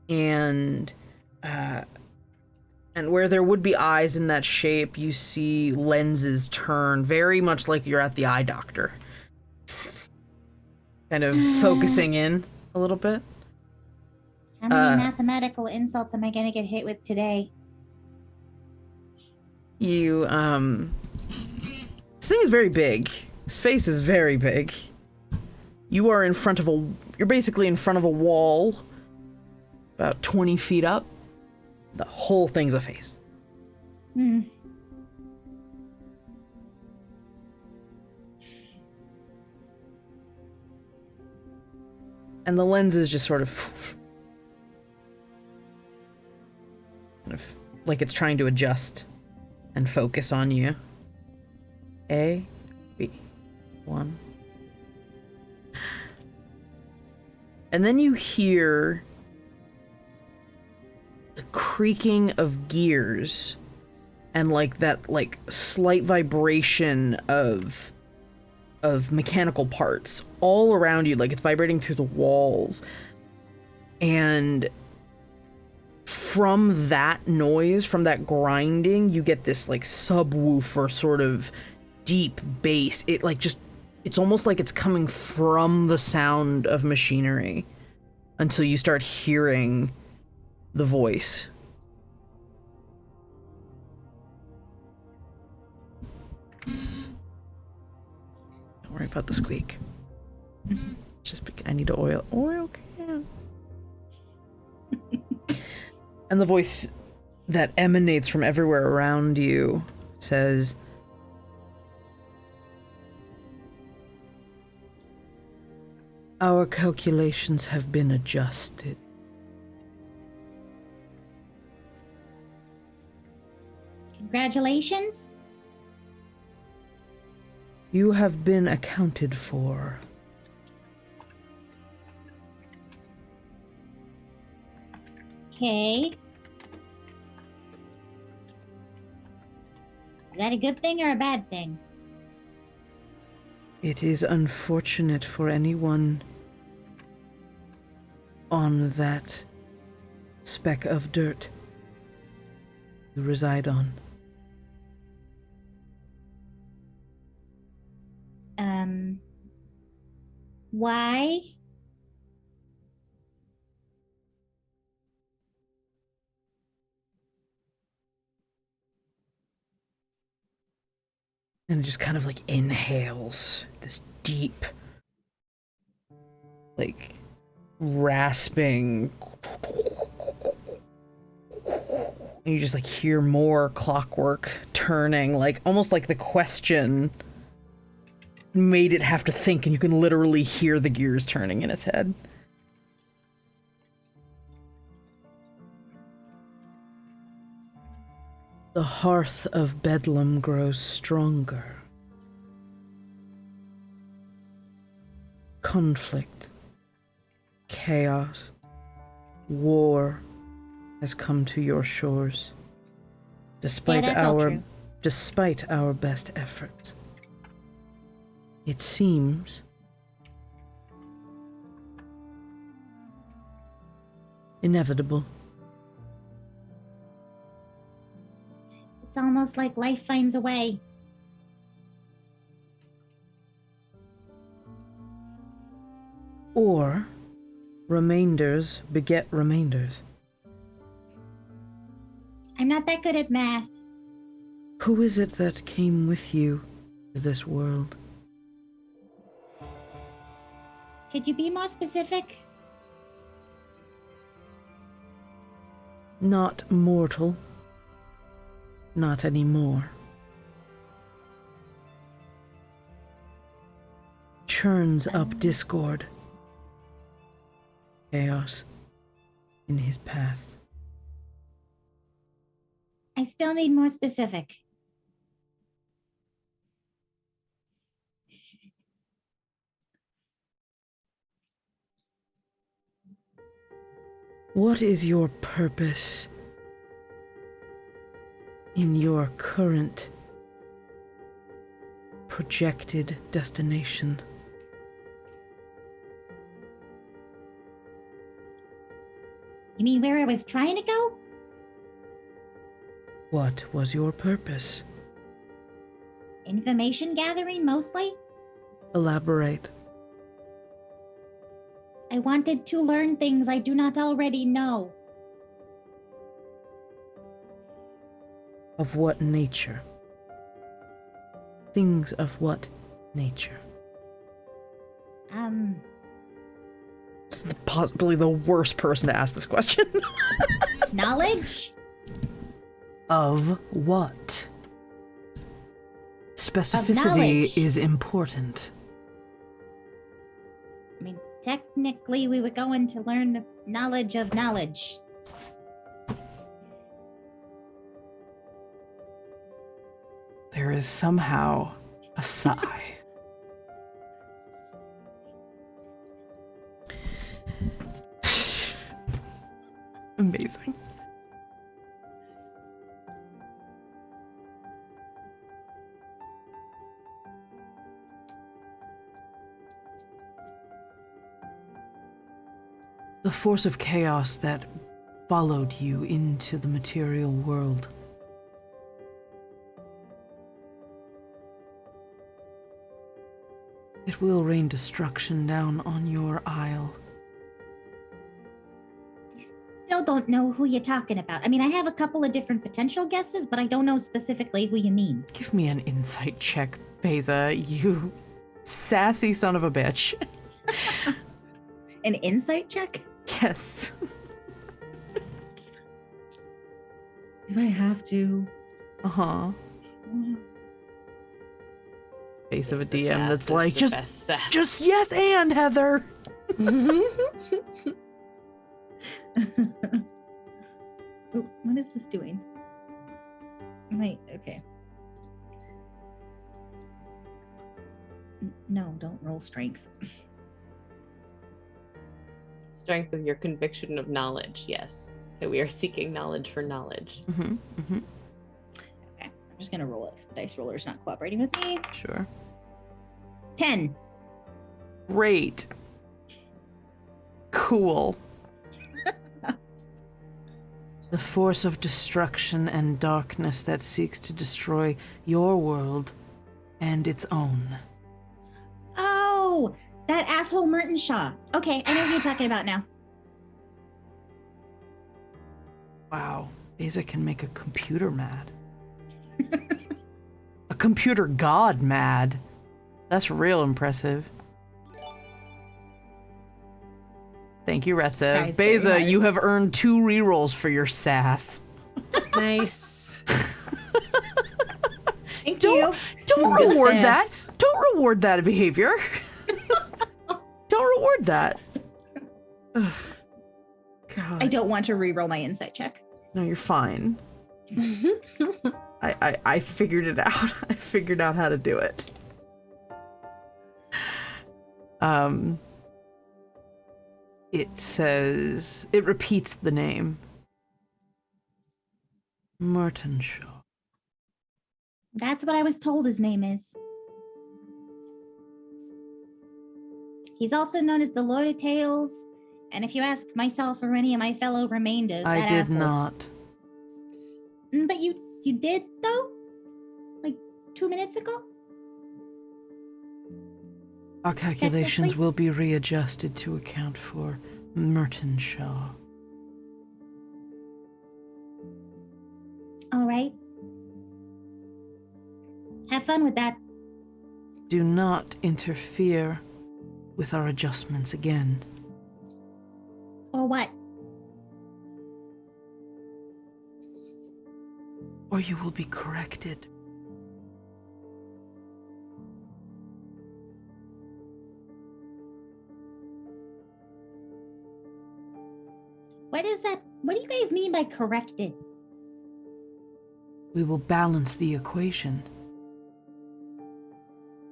and where there would be eyes in that shape, you see lenses turn, very much like you're at the eye doctor. Kind of focusing in a little bit. How many mathematical insults am I gonna get hit with today? You, this thing is very big. This face is very big. You're basically in front of a wall, about 20 feet up. The whole thing's a face. Hmm. And the lens is just sort of like it's trying to adjust and focus on you. A, B, 1. And then you hear the creaking of gears and like that like slight vibration of mechanical parts all around you, like it's vibrating through the walls. And from that noise, from that grinding, you get this like subwoofer sort of deep bass. It like just, it's almost like it's coming from the sound of machinery until you start hearing the voice. Don't worry about the squeak. Just I need to oil can. And the voice that emanates from everywhere around you says, "Our calculations have been adjusted. Congratulations. You have been accounted for." Okay. Is that a good thing or a bad thing? It is unfortunate for anyone on that speck of dirt you reside on. Why? And it just kind of like inhales this deep, like rasping, and you just like hear more clockwork turning, like almost like the question made it have to think, and you can literally hear the gears turning in its head. The hearth of Bedlam grows stronger. Conflict, chaos, war has come to your shores. Despite our best efforts. It seems inevitable. It's almost like life finds a way. Or remainders beget remainders. I'm not that good at math. Who is it that came with you to this world? Could you be more specific? Not mortal. Not anymore. Churns up discord. Chaos in his path. I still need more specific. What is your purpose in your current projected destination? You mean where I was trying to go? What was your purpose? Information gathering, mostly. Elaborate. I wanted to learn things I do not already know. Of what nature? Things of what nature? This is possibly the worst person to ask this question. Knowledge? Of what? Specificity is important. I mean, technically we were going to learn the knowledge of knowledge. There is somehow a sigh. Amazing. The force of chaos that followed you into the material world. It will rain destruction down on your isle. Still don't know who you're talking about. I mean, I have a couple of different potential guesses, but I don't know specifically who you mean. Give me an insight check, Beza, you sassy son of a bitch. An insight check? Yes. If I have to. Uh-huh. Face of a DM that's Sass like, is the best sass. just yes and, Heather. Ooh, what is this doing? Wait, okay. No, don't roll strength. Strength of your conviction of knowledge, yes. So we are seeking knowledge for knowledge. Mm-hmm, mm-hmm. Okay, I'm just gonna roll it because the dice roller's not cooperating with me. Sure. 10. Great. Cool. The force of destruction and darkness that seeks to destroy your world and its own. Oh, that asshole Merton Shaw. Okay, I know who you're talking about now. Wow, Beza can make a computer mad. A computer god mad. That's real impressive. Thank you, Retzev. Tries very Beza, hard. you have earned 2 rerolls for your sass. Nice. Thank Don't- you. Don't Some good reward sass. that. Don't reward that behavior. Don't reward that. Ugh. God. I don't want to re-roll my insight check. No, you're fine. I figured it out. I figured out how to do it. It says, it repeats the name. Martin Shaw. That's what I was told his name is. He's also known as the Lord of Tales, and if you ask myself or any of my fellow remainders, I that did asshole. not. But you You did, though? Like 2 minutes ago? Our calculations will be readjusted to account for Merton Shaw. All right. Have fun with that. Do not interfere with our adjustments again. Or what? Or you will be corrected. What is that? What do you guys mean by corrected? We will balance the equation.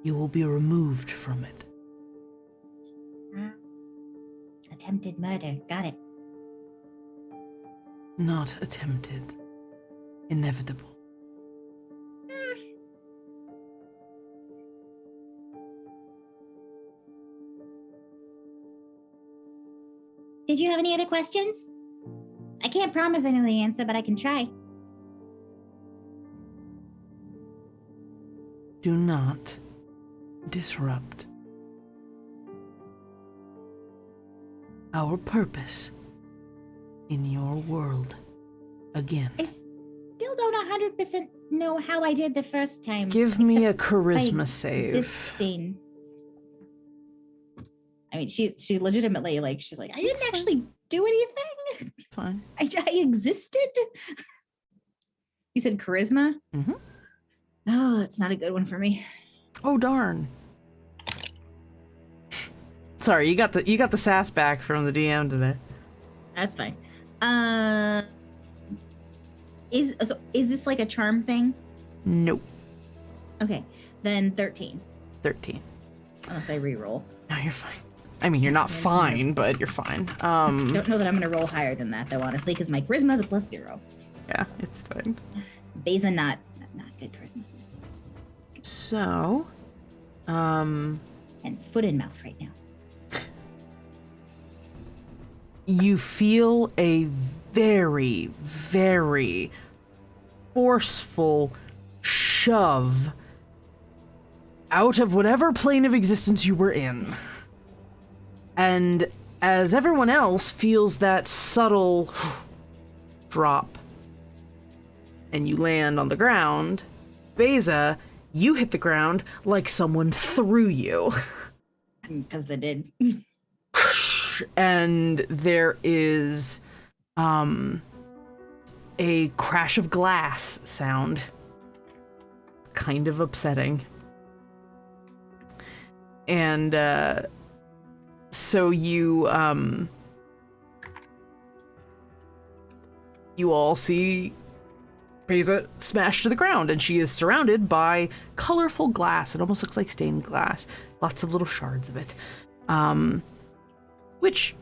You will be removed from it. Attempted murder. Got it. Not attempted. Inevitable. Did you have any other questions? I can't promise I know the answer, but I can try. Do not disrupt our purpose in your world again. I still don't 100% know how I did the first time. Give me a charisma save. Existing. I mean, she legitimately, like, she's like, I didn't actually do anything. Fine. I existed. You said charisma? Mm-hmm. Oh, that's not a good one for me. Oh darn. Sorry, you got the sass back from the DM today. That's fine. Is this like a charm thing? Nope. Okay, then 13. 13. Unless I re-roll. No, you're fine. I mean, you're not fine, but you're fine. Don't know that I'm gonna roll higher than that though, honestly, because my charisma is a +0. Yeah, it's fine. Beza not good charisma. So, And it's foot in mouth right now. you feel a very, very forceful shove out of whatever plane of existence you were in. And as everyone else feels that subtle drop and you land on the ground, Beza, you hit the ground like someone threw you. Because they did. And there is a crash of glass sound. Kind of upsetting. And so you all see Beza smashed to the ground, and she is surrounded by colorful glass. It almost looks like stained glass. Lots of little shards of it. Which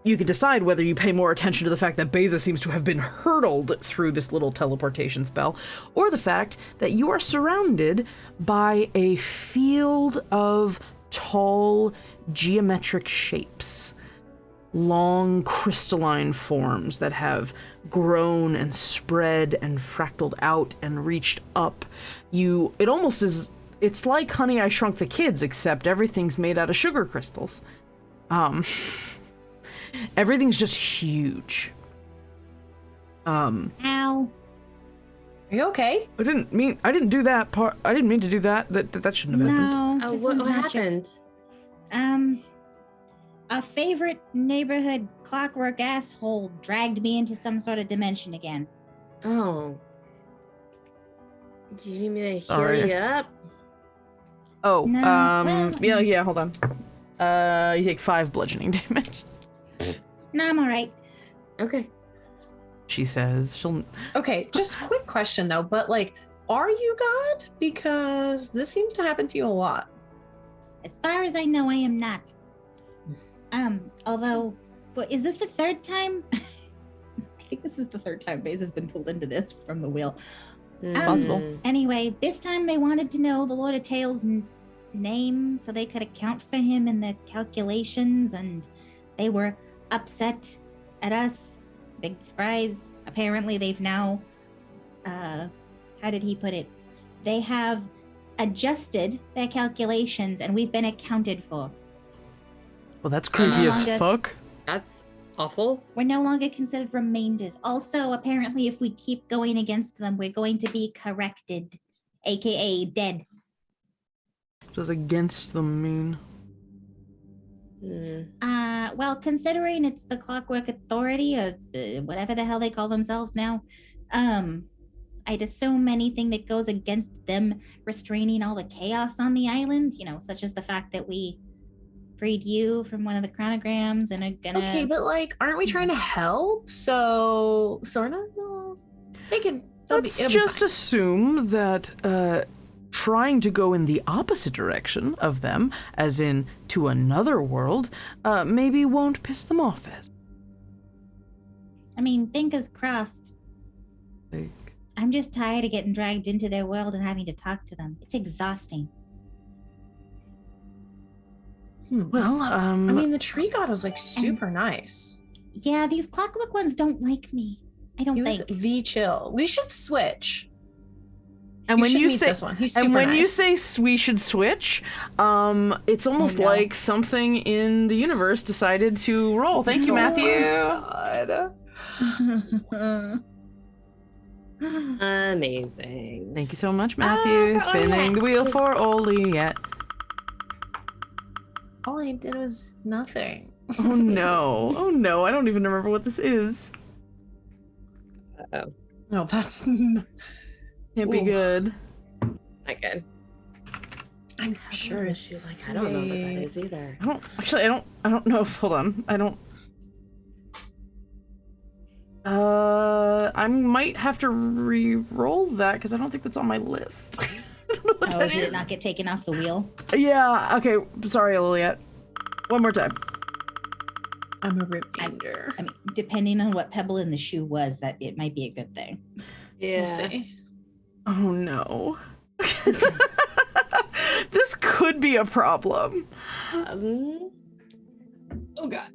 you can decide whether you pay more attention to the fact that Beza seems to have been hurtled through this little teleportation spell, or the fact that you are surrounded by a field of tall geometric shapes. Long crystalline forms that have grown and spread and fractaled out and reached up. It almost is, it's like Honey, I Shrunk the Kids, except everything's made out of sugar crystals. Everything's just huge. Ow. Are you okay? I didn't mean to do that part. I didn't mean to do that. That shouldn't have happened. No. Oh, what happened? A favorite neighborhood clockwork asshole dragged me into some sort of dimension again. Oh. Do you need me to heal Sorry. you up? Oh, No, well- yeah, hold on. You take 5 bludgeoning damage. No, I'm all right. Okay. She says she'll. Okay, just quick question though, but like, are you God? Because this seems to happen to you a lot. As far as I know, I am not. Although, is this the third time? I think this is the third time Beza's been pulled into this from the wheel. It's possible. Anyway, this time they wanted to know the Lord of Tales' name so they could account for him in the calculations, and they were upset at us. Big surprise. Apparently, they've now how did he put it? They have adjusted their calculations and we've been accounted for. Well, that's creepy as fuck. That's awful. We're no longer considered remainders. Also, apparently, if we keep going against them, we're going to be corrected, aka dead. What does against them mean? Well, considering it's the Clockwork Authority, or whatever the hell they call themselves now, I'd assume anything that goes against them restraining all the chaos on the island, such as the fact that we freed you from one of the chronograms and are gonna... Okay, but aren't we trying to help? So, sort of? No. Let's just assume that trying to go in the opposite direction of them, as in to another world, maybe won't piss them off as. I mean, fingers crossed. I'm just tired of getting dragged into their world and having to talk to them. It's exhausting. Well, I mean, the tree god was super nice. Yeah, these clockwork ones don't like me. I don't think. He was V-chill. We should switch. And when you say this one. He's super you nice. say we should switch, it's almost like something in the universe decided to roll. Thank you, Matthew. God. Amazing. Thank you so much, Matthew. Spinning the wheel for Oliet. All I did was nothing. Oh no. Oh no, I don't even remember what this is. Uh-oh. No, that's... Can't be good. It's not good. I'm sure She's like, I don't know what that is either. I don't know if, hold on. I might have to re-roll that because I don't think that's on my list. I don't know what that did is. it not get taken off the wheel? Yeah, okay. Sorry, Liliet. One more time. I'm a remainder. I mean, depending on what pebble in the shoe was, that it might be a good thing. Yeah. We'll see. Oh no. This could be a problem. Oh god.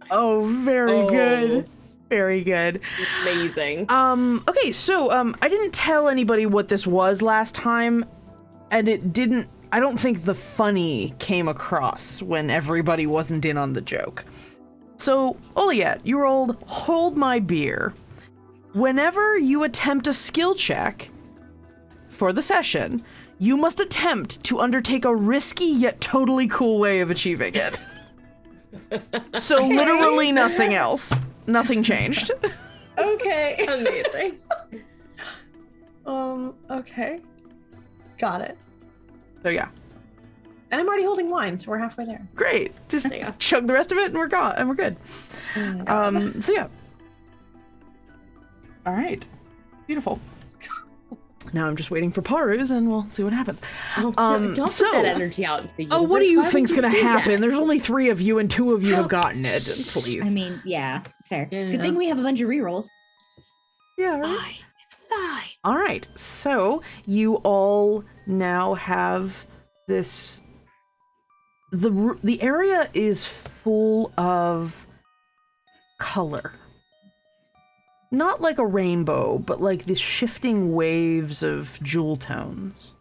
Oh, very good. Very good. Amazing. Okay, so I didn't tell anybody what this was last time, and I don't think the funny came across when everybody wasn't in on the joke. So, Oliet, you rolled Hold My Beer. Whenever you attempt a skill check for the session, you must attempt to undertake a risky yet totally cool way of achieving it. So literally nothing else. Nothing changed. Okay. Amazing. Okay. Got it. So yeah. And I'm already holding wine, so we're halfway there. Great. Just chug the rest of it and we're gone and we're good. So yeah. All right. Beautiful. Now I'm just waiting for Parus and we'll see what happens. Don't put that energy out into the universe. Oh, what do you Why think's would gonna do happen? that? There's only 3 of you and 2 of you have gotten it. Please. I mean, yeah, it's fair. Yeah. Good thing we have a bunch of rerolls. Yeah, right? Fine. It's fine. All right, so you all now have this. The area is full of color. Not like a rainbow, but like these shifting waves of jewel tones.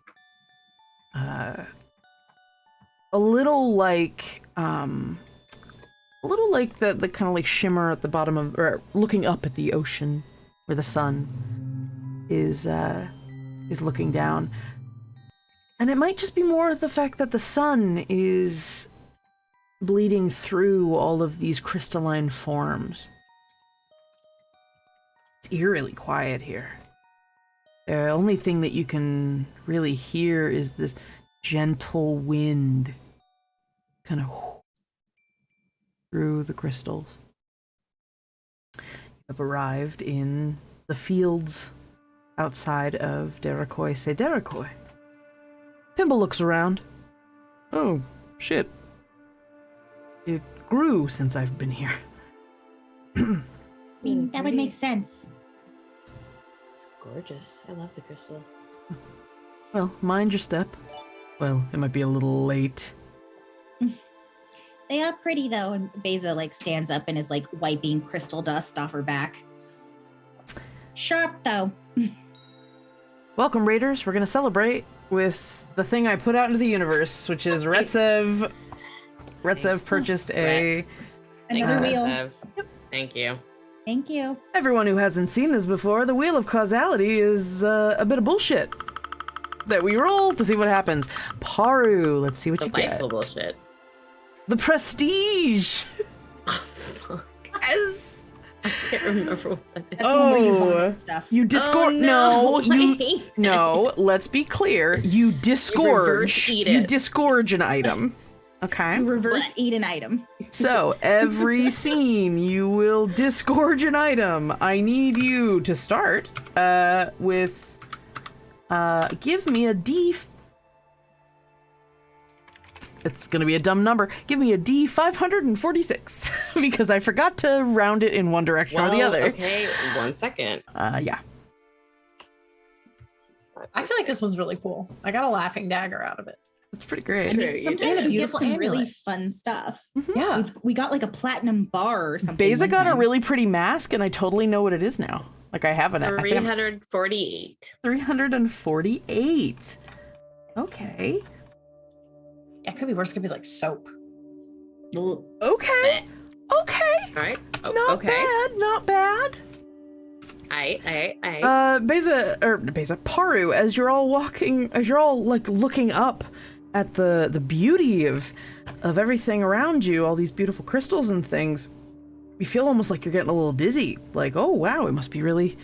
A little like the kind of like shimmer at the bottom of, or looking up at the ocean where the sun is looking down. And it might just be more the fact that the sun is bleeding through all of these crystalline forms. It's eerily quiet here. The only thing that you can really hear is this gentle wind kind of through the crystals. You have arrived in the fields outside of Derekoy. Say Derekoy. Pimble looks around. Oh, shit. It grew since I've been here. That would make sense. It's gorgeous. I love the crystal. Well, mind your step. Well, it might be a little late. They are pretty though, and Beza stands up and is wiping crystal dust off her back. Sharp though. Welcome, Raiders. We're going to celebrate with the thing I put out into the universe, which is Retsev. Retsev purchased another wheel. Yep. Thank you. Thank you. Everyone who hasn't seen this before, the Wheel of Causality is a bit of bullshit that we roll to see what happens. Paru, let's see what you get. Delightful bullshit. The Prestige. Yes. I can't remember what that is. That's the one where you vomit stuff. You disgorge. Oh, no, no. Let's be clear. You disgorge. You disgorge an item. Okay. You reverse eat an item. So every scene, you will disgorge an item. I need you to start with. Give me a D. It's gonna be a dumb number. Give me a D 546 because I forgot to round it in one direction or the other. Okay, 1 second. Yeah. I feel like this one's really cool. I got a laughing dagger out of it. It's pretty great. I mean, sometimes you get beautiful some really amulet. fun stuff. Yeah. We got like a platinum bar or something. Beza one got a time. really pretty mask, and I totally know what it is now. Like I have it. 348. 348. Okay. Yeah, it could be worse. It could be like soap. Okay. Okay. All right. Oh, Not okay. bad. Not bad. Beza. Paru, as you're all walking, as you're all like looking up at the beauty of everything around you, all these beautiful crystals and things, you feel almost like you're getting a little dizzy. Like, oh wow, it must be really.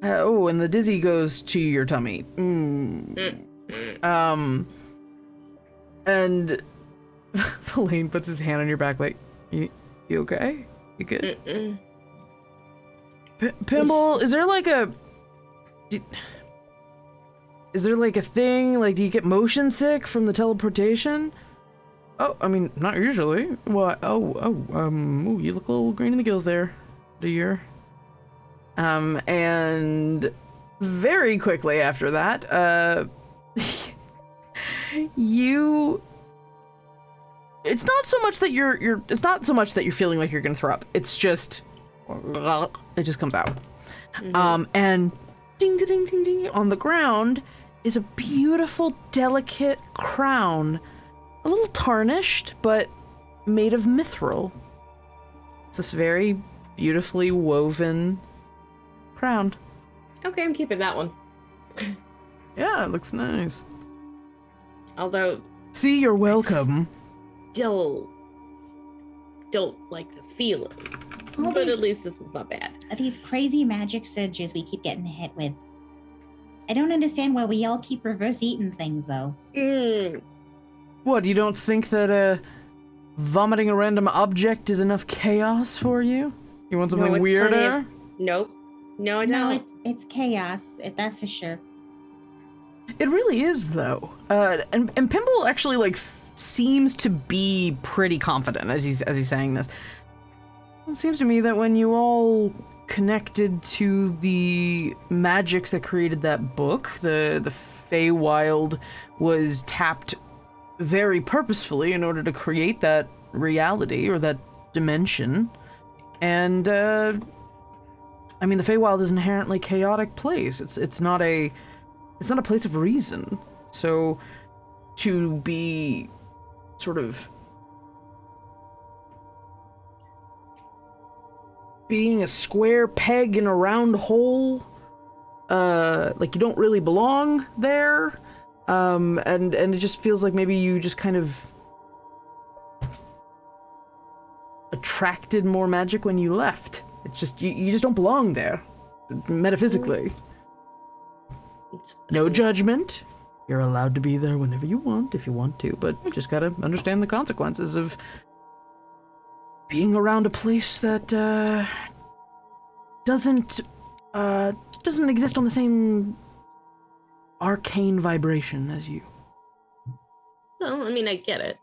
And the dizzy goes to your tummy. And Elaine puts his hand on your back, like, you okay? You good? Pimble, is there like a thing? Like, do you get motion sick from the teleportation? Oh, I mean, not usually. What? Ooh, you look a little green in the gills there, dear. And very quickly after that, it's not so much that you're feeling like you're gonna throw up. It's just it just comes out. And ding ding ding ding on the ground is a beautiful delicate crown, a little tarnished but made of mithril. It's this very beautifully woven crown. Okay, I'm keeping that one. Yeah, it looks nice. Although, See, you're welcome. still don't like the feeling. All But these- at least this was not bad. These crazy magic surges we keep getting hit with. I don't understand why we all keep reverse eating things though. What, you don't think that vomiting a random object is enough chaos for you? You want something it's weirder? plenty of- Nope. No, I No, don't. it's chaos. That's for sure. It really is, though. And Pimble actually like seems to be pretty confident as he's saying this. It seems to me that when you all connected to the magics that created that book, the Feywild was tapped very purposefully in order to create that reality or that dimension. And I mean, the Feywild is an inherently chaotic place. It's not a place of reason. So to be sort of being a square peg in a round hole, like you don't really belong there, and it just feels like maybe you just kind of attracted more magic when you left. It's just you just don't belong there, metaphysically. No judgment. You're allowed to be there whenever you want, if you want to, but you just gotta understand the consequences of being around a place that doesn't exist on the same arcane vibration as you. No, I mean, I get it.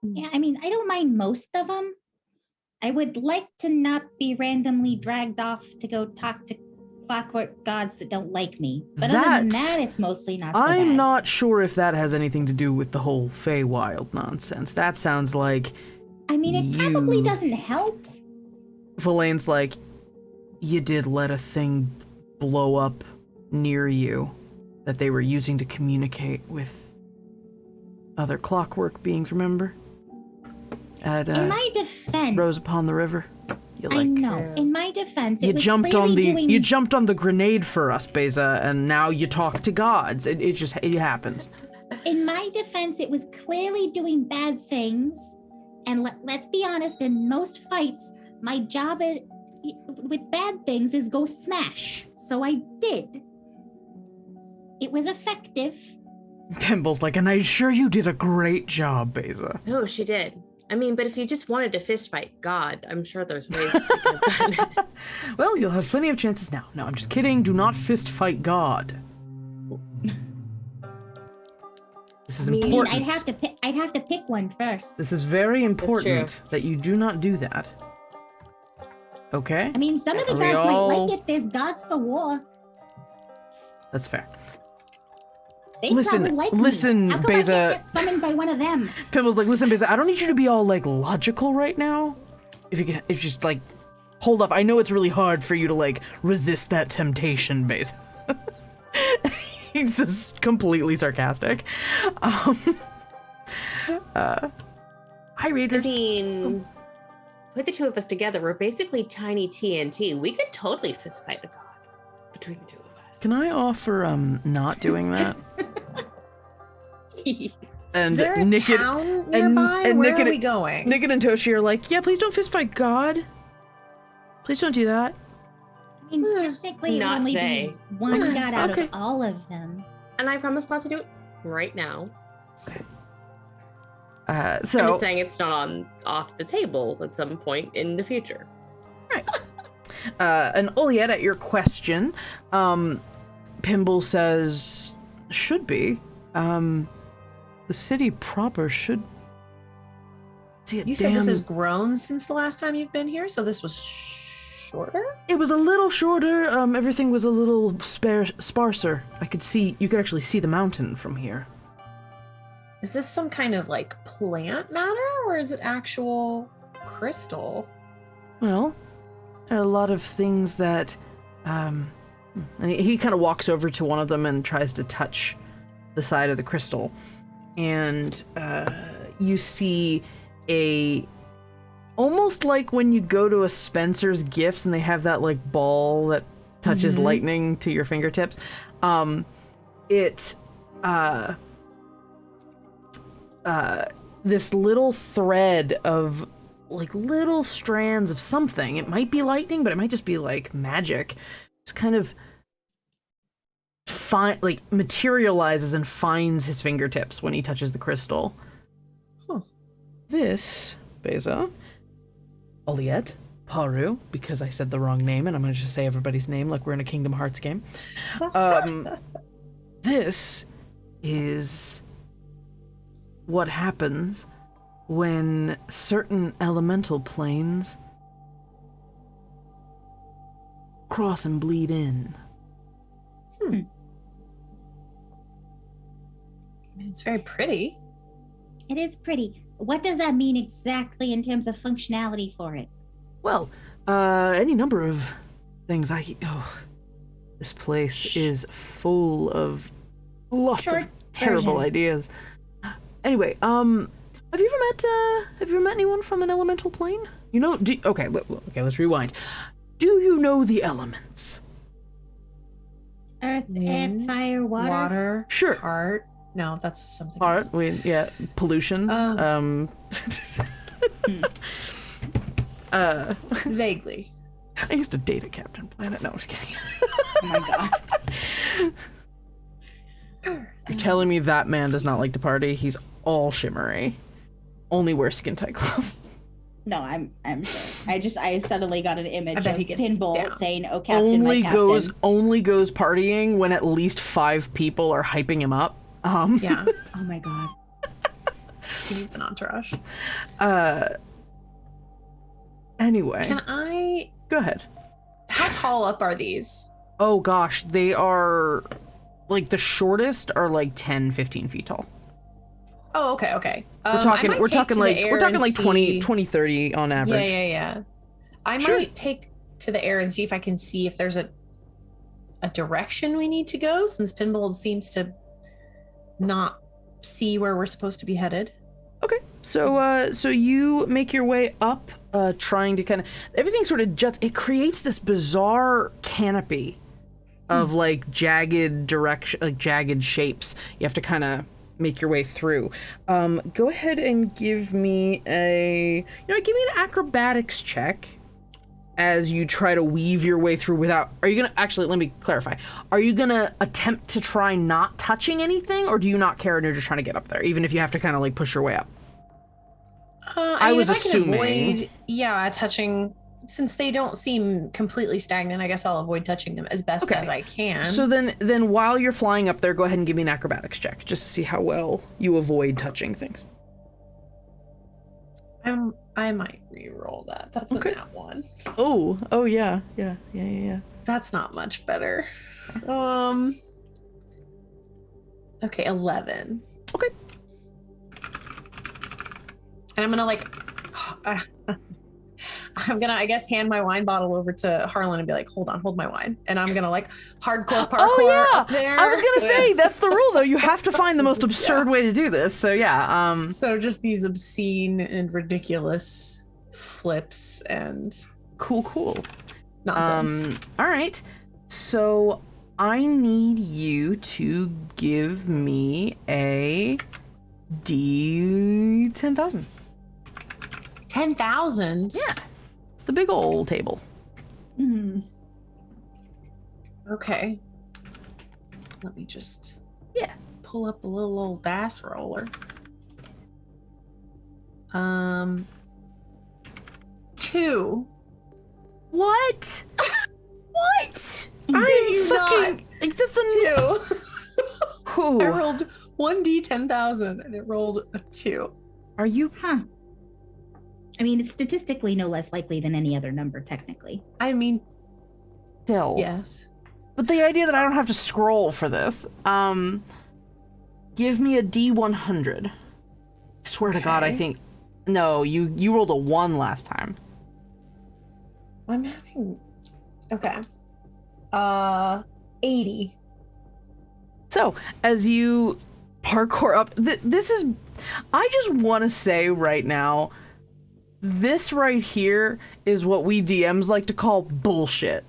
Yeah, I mean, I don't mind most of them. I would like to not be randomly dragged off to go talk to clockwork gods that don't like me. But other than that, it's mostly not so I'm bad. not sure if that has anything to do with the whole Feywild nonsense. That sounds like I mean, it probably doesn't help. Verlaine's like, you did let a thing blow up near you that they were using to communicate with other clockwork beings, remember? At, in my defense, Rose Upon the River. I know. In my defense, you jumped on the grenade for us, Beza, and now you talk to gods. It happens. In my defense, it was clearly doing bad things, and let's be honest. In most fights, my job with bad things is go smash. So I did. It was effective. Kimball's like, and I'm sure you did a great job, Beza. No, she did. I mean, but if you just wanted to fist fight God, I'm sure there's ways we could have done it. Well, you'll have plenty of chances now. No, I'm just kidding. Do not fist fight God. This is important. I'd have to pick one first. This is very important that you do not do that. Okay? I mean, some of the gods might like it. There's gods for war. That's fair. They listen, listen, How come Beza. I get summoned by one of them? Pimble's like, listen, Beza, I don't need you to be all, like, logical right now. If just, like, hold up. I know it's really hard for you to, like, resist that temptation, Beza. He's just completely sarcastic. Hi, readers. I mean, put the two of us together. We're basically tiny TNT. We could totally fist fight a god between the two of us. Can I offer, not doing that? And is there a town nearby? Where are we going? Nickit and Toshi are like, yeah, please don't fist fight God. Please don't do that. I mean, technically, it would only be one god out of all of them. And I promise not to do it right now. Okay. So I'm just saying it's not off the table at some point in the future. Right. And Oliette, at your question, Pimble says, should be. The city proper should. You said this has grown since the last time you've been here, so this was shorter? It was a little shorter. Everything was a little sparser. You could actually see the mountain from here. Is this some kind of like plant matter, or is it actual crystal? Well, there are a lot of things that, and he kind of walks over to one of them and tries to touch the side of the crystal. And you see almost like when you go to a Spencer's Gifts and they have that like ball that touches lightning to your fingertips. This little thread of like little strands of something. It might be lightning, but it might just be like magic. It's kind of materializes and finds his fingertips when he touches the crystal. Huh. This, Beza, Oliette, Paru, because I said the wrong name and I'm going to just say everybody's name like we're in a Kingdom Hearts game. This is what happens when certain elemental planes cross and bleed in. It's very pretty. It is pretty. What does that mean exactly in terms of functionality for it? Well, any number of things. This place is full of lots of terrible ideas. Anyway, have you ever met anyone from an elemental plane? You know, okay, let's rewind. Do you know the elements? Earth, air, fire, water. Sure. Heart. No, that's something else. Pollution. Vaguely. I used to date a Captain Planet. No, I was kidding. Oh my god. You're telling me that man does not like to party? He's all shimmery. Only wears skin tight clothes. No, I'm sure. I suddenly got an image of Pinball down. Saying, "Oh, Captain, my Captain." Only goes partying when at least 5 people are hyping him up. Yeah. Oh my god. He needs an entourage. Anyway. Can I... Go ahead. How tall up are these? Oh gosh, they are... Like, the shortest are like 10, 15 feet tall. Oh, okay. We're talking like 20, 30 on average. Yeah. I might take to the air and see if I can see if there's a direction we need to go, since Pinball seems to not see where we're supposed to be headed? Okay, so you make your way up, trying to kind of, everything sort of juts. It creates this bizarre canopy of like jagged direction, like jagged shapes. You have to kind of make your way through. Go ahead and give me an acrobatics check as you try to weave your way through without, are you gonna, actually, let me clarify. Are you gonna attempt to try not touching anything, or do you not care and you're just trying to get up there, even if you have to kind of like push your way up? I was assuming. Touching, since they don't seem completely stagnant, I guess I'll avoid touching them as best as I can. So then while you're flying up there, go ahead and give me an acrobatics check, just to see how well you avoid touching things. I might re-roll that. That's a nat 1. Oh yeah. That's not much better. Okay, 11. Okay. And I'm gonna I guess hand my wine bottle over to Harlan and be like, hold my wine. And I'm gonna like hardcore parkour up there. I was gonna say, that's the rule though. You have to find the most absurd way to do this. So yeah. So just these obscene and ridiculous flips and cool nonsense. All right. So I need you to give me a D 10,000. 10,000? Yeah. It's the big old table. Okay. Let me just pull up a little old dice roller. 2. What? What? I'm fucking. It's just a 2. I rolled 1d 10,000 and it rolled a 2. Are you? I mean, it's statistically no less likely than any other number, technically. I mean, still. Yes. But the idea that I don't have to scroll for this, give me a D100. I swear to God, I think. No, you rolled a 1 last time. I'm having. Okay. 80. So, as you parkour up, this is. I just want to say right now, this right here is what we DMs like to call bullshit.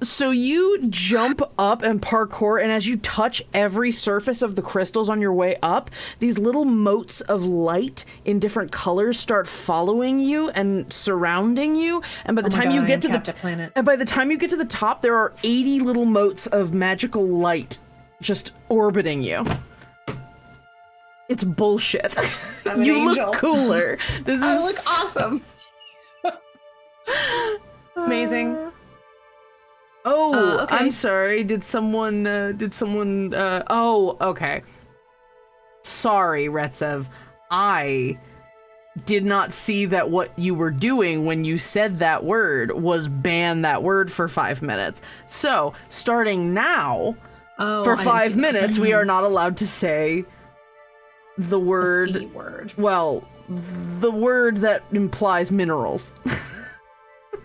So you jump up and parkour, and as you touch every surface of the crystals on your way up, these little motes of light in different colors start following you and surrounding you. And by the time you get to the planet, and by the time you get to the top, there are 80 little motes of magical light just orbiting you. It's bullshit. You look cooler. I look awesome. Amazing. Okay. I'm sorry. Did someone, oh, okay. Sorry, Retsev. I did not see that what you were doing when you said that word was ban that word for 5 minutes. So, starting now, for 5 minutes, we are not allowed to say the word. The C word. Well, the word that implies minerals.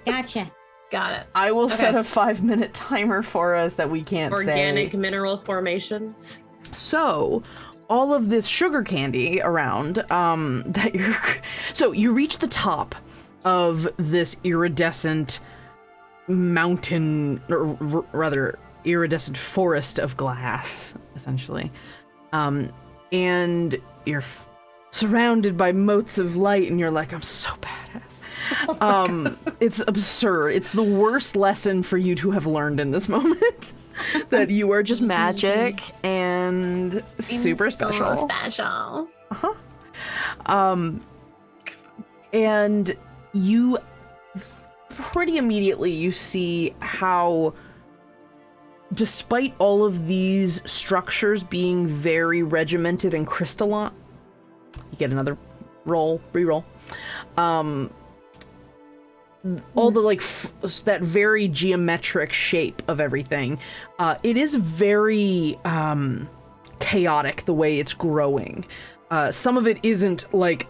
Gotcha. Got it. I will set a 5-minute timer for us that we can't say. Organic mineral formations. So, all of this sugar candy around, so you reach the top of this iridescent mountain, or rather iridescent forest of glass, essentially. And you're surrounded by motes of light, and you're like, I'm so badass. It's absurd. It's the worst lesson for you to have learned in this moment. That you are just magic and super special. So special. And you pretty immediately you see how, despite all of these structures being very regimented and crystalline, you get another re-roll. All the that very geometric shape of everything. It is very chaotic the way it's growing. Some of it isn't like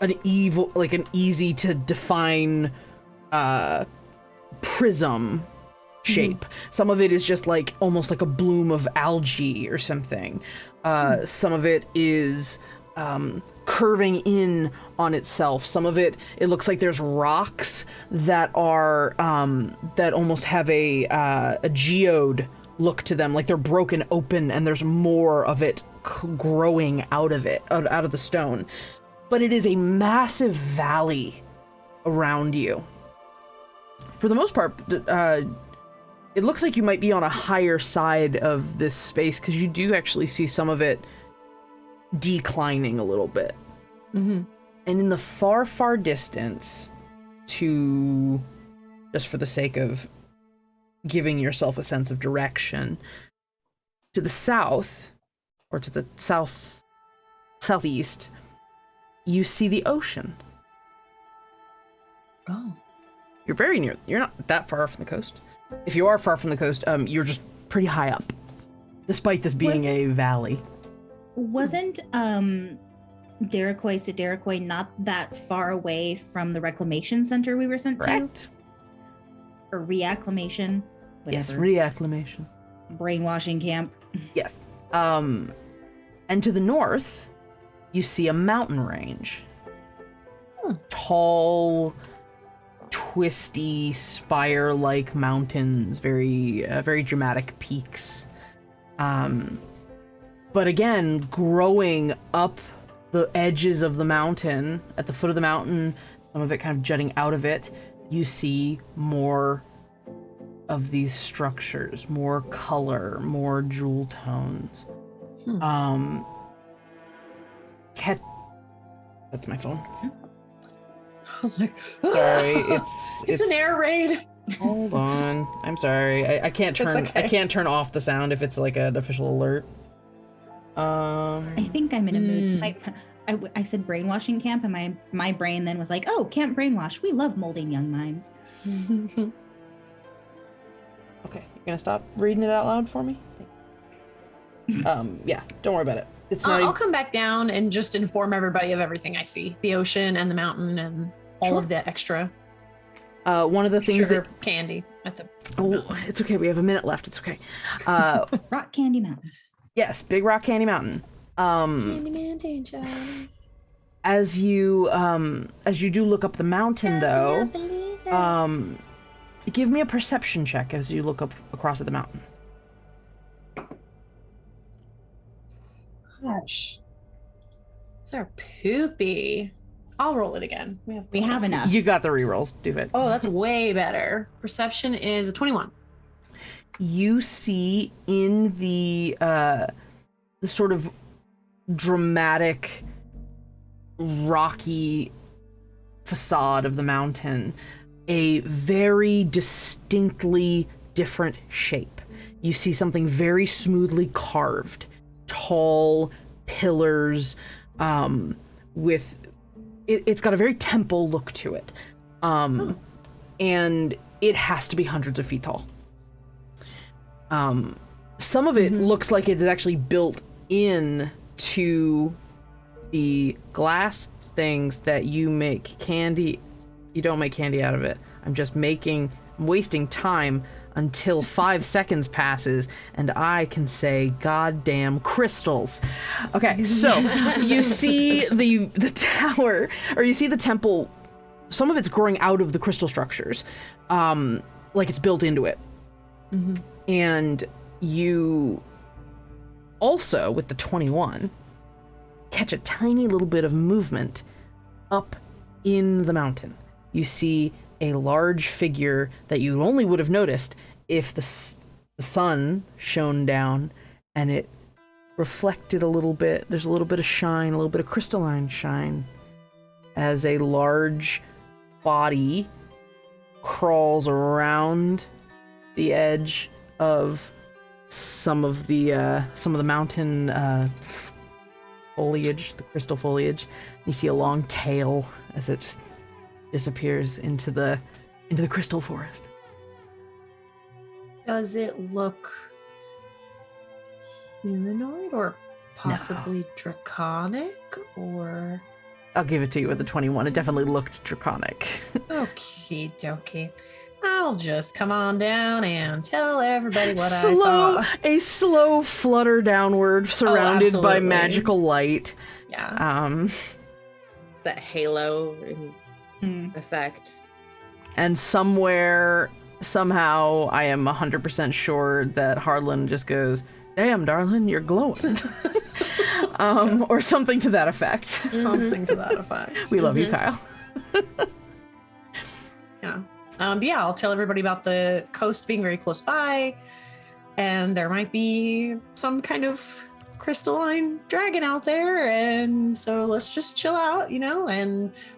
an easy to define prism shape. Some of it is just like almost like a bloom of algae or something. Some of it is curving in on itself. Some of it looks like there's rocks that are that almost have a geode look to them, like they're broken open and there's more of it growing out of it, out of the stone. But it is a massive valley around you. For the most part, it looks like you might be on a higher side of this space because you do actually see some of it declining a little bit. And in the far, far distance, to, just for the sake of giving yourself a sense of direction, to the south, or to the southeast, you see the ocean. Oh. You're very near. You're not that far from the coast. If you are far from the coast, you're just pretty high up, despite this being a valley. Wasn't Derekoy not that far away from the reclamation center we were sent Correct. to? Or reacclimation? Whatever. Yes, reacclimation. Brainwashing camp. Yes. And to the north, you see a mountain range. Tall, twisty, spire-like mountains, very dramatic peaks. But again, growing up the edges of the mountain, at the foot of the mountain, some of it kind of jutting out of it, you see more of these structures, more color, more jewel tones. That's my phone. I was like, Sorry, it's an air raid. Hold on. I'm sorry. I can't turn okay. I can't turn off the sound if it's like an official alert. I think I'm in a mood. I said brainwashing camp, and my brain then was like, oh, Camp Brainwash. We love molding young minds. Okay, you're gonna stop reading it out loud for me? Yeah, don't worry about it. It's not. I'll come back down and just inform everybody of everything I see: the ocean and the mountain and all of the extra. One of the things sugar candy at the. Oh, it's okay. We have a minute left. It's okay. Rock Candy Mountain. Yes, Big Rock Candy Mountain. Candyman danger. As you do look up the mountain, though, give me a perception check as you look up across at the mountain. Gosh, these are poopy. I'll roll it again. We have enough. You got the rerolls. Do it. Oh, that's way better. Perception is a 21. You see in the sort of dramatic, rocky facade of the mountain a very distinctly different shape. You see something very smoothly carved, tall pillars with it's got a very temple look to it, and it has to be hundreds of feet tall. Some of it looks like it's actually built in to the glass things that you make candy. You don't make candy out of it. I'm just wasting time until 5 seconds passes and I can say goddamn crystals. Okay, so you see the tower, or you see the temple, some of it's growing out of the crystal structures, like it's built into it. And you also, with the 21, catch a tiny little bit of movement up in the mountain. You see a large figure that you only would have noticed if the sun shone down and it reflected a little bit. There's a little bit of shine, a little bit of crystalline shine, as a large body crawls around the edge of some of the mountain foliage, the crystal foliage. You see a long tail as it just disappears into the crystal forest. Does it look humanoid or possibly draconic, or? I'll give it to you with the 21. It definitely looked draconic. Okie dokie. I'll just come on down and tell everybody what I saw. A slow flutter downward, surrounded by magical light. Yeah. That halo effect. And somewhere, somehow, I am 100% sure that Harlan just goes, "Damn, darling, you're glowing." Or something to that effect. Something to that effect. We love you, Kyle. Yeah. Yeah, I'll tell everybody about the coast being very close by, and there might be some kind of crystalline dragon out there, and so let's just chill out,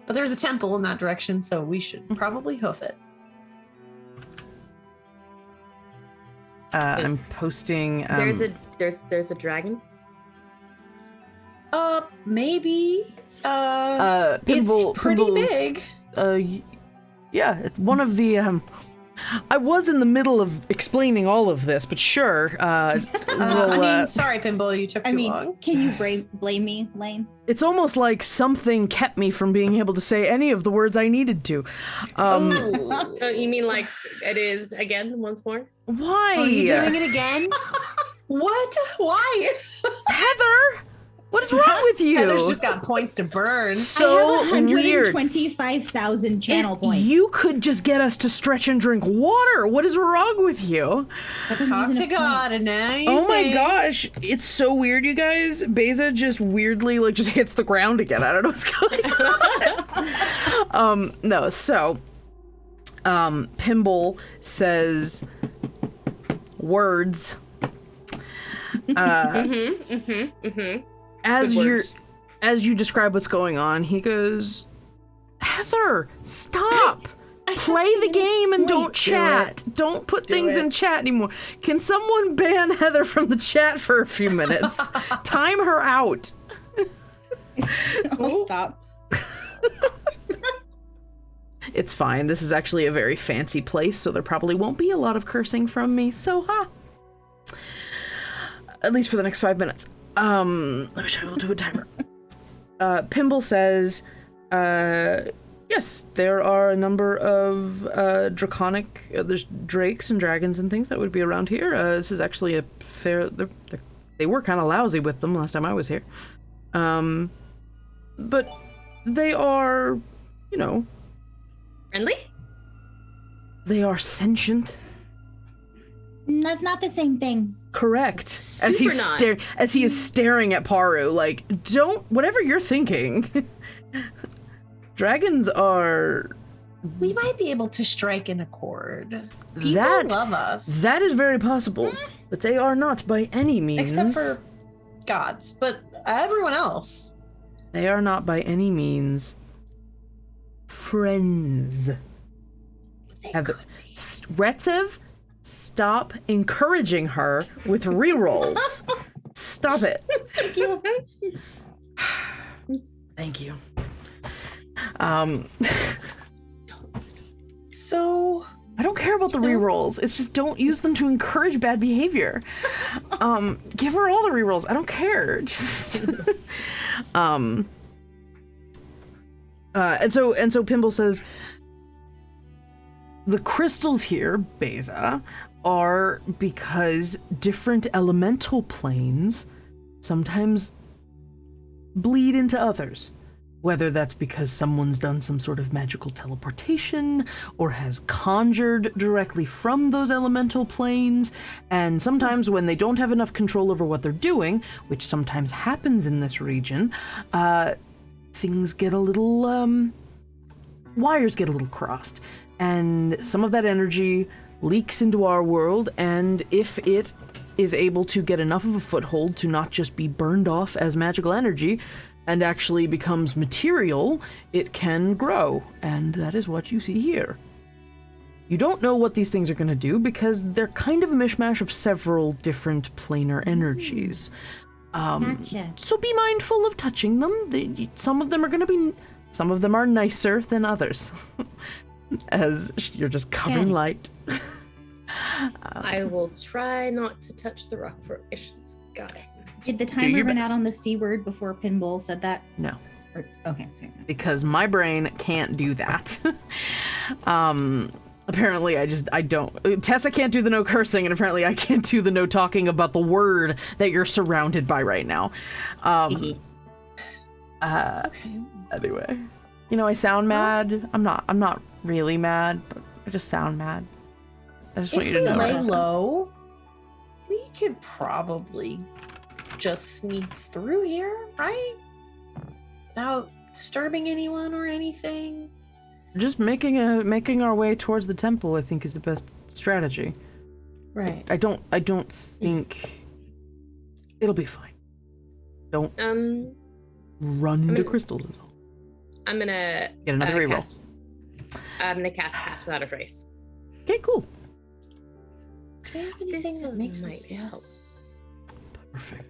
but there's a temple in that direction, so we should probably hoof it. I'm posting. There's a dragon. Maybe. Pinball, it's pretty big. Yeah, it's one of the. I was in the middle of explaining all of this, but sure. Sorry, Pinball, you took too long. Can you blame me, Lane? It's almost like something kept me from being able to say any of the words I needed to. You mean like it is again once more? Why? Are you doing it again? What? Why? Heather! What is wrong with you? Heather's just got points to burn. So I have weird. 125,000 channel points. You could just get us to stretch and drink water. What is wrong with you? Talk to God and now you Oh my think. gosh. It's so weird, you guys. Beza just weirdly just hits the ground again. I don't know what's going on. Pimble says words. As you describe what's going on, he goes, "Heather, stop. Play the game and don't chat. Don't put things in chat anymore. Can someone ban Heather from the chat for a few minutes? Time her out." I'll stop. It's fine. This is actually a very fancy place, so there probably won't be a lot of cursing from me. So, at least for the next 5 minutes. Let me try. We'll do a timer. Pimble says, yes, there are a number of draconic, there's drakes and dragons and things that would be around here. This is actually a fair, they were kind of lousy with them last time I was here. But they are, friendly? They are sentient. That's not the same thing. Correct. As he is staring at Paru, like, whatever you're thinking. Dragons are. We might be able to strike an accord. People love us. That is very possible, but they are not by any means. Except for gods, but everyone else. They are not by any means friends. Retsev, stop encouraging her with rerolls. Stop it. Thank you. Thank you. So I don't care about the rerolls. It's just don't use them to encourage bad behavior. Give her all the rerolls. I don't care. Just and so Pimble says the crystals here, Beza, are because different elemental planes sometimes bleed into others. Whether that's because someone's done some sort of magical teleportation or has conjured directly from those elemental planes, and sometimes when they don't have enough control over what they're doing, which sometimes happens in this region, things get a little, wires get a little crossed, and some of that energy leaks into our world, and if it is able to get enough of a foothold to not just be burned off as magical energy, and actually becomes material, it can grow, and that is what you see here. You don't know what these things are going to do because they're kind of a mishmash of several different planar energies. Gotcha. So be mindful of touching them. Some of them are nicer than others. As you're just covering light. I will try not to touch the rock formations. Got it. Did the timer run out best. on the C word before Pinball said that? No. Okay. Sorry. Because my brain can't do that. Apparently, I don't. Tessa can't do the no cursing, and apparently I can't do the no talking about the word that you're surrounded by right now. Okay. Anyway, you know, I sound mad. I'm not really mad, but I just sound mad. I just want you to know. If we lay that. low, we could probably just sneak through here, right? Without disturbing anyone or anything. Just making our way towards the temple, I think, is the best strategy. Right. I don't think it'll be fine. Don't run into crystals is all. I'm gonna Get another reroll. I'm gonna cast Pass Without a Trace. Okay, cool. Do we have anything that makes us might help. yes? Perfect.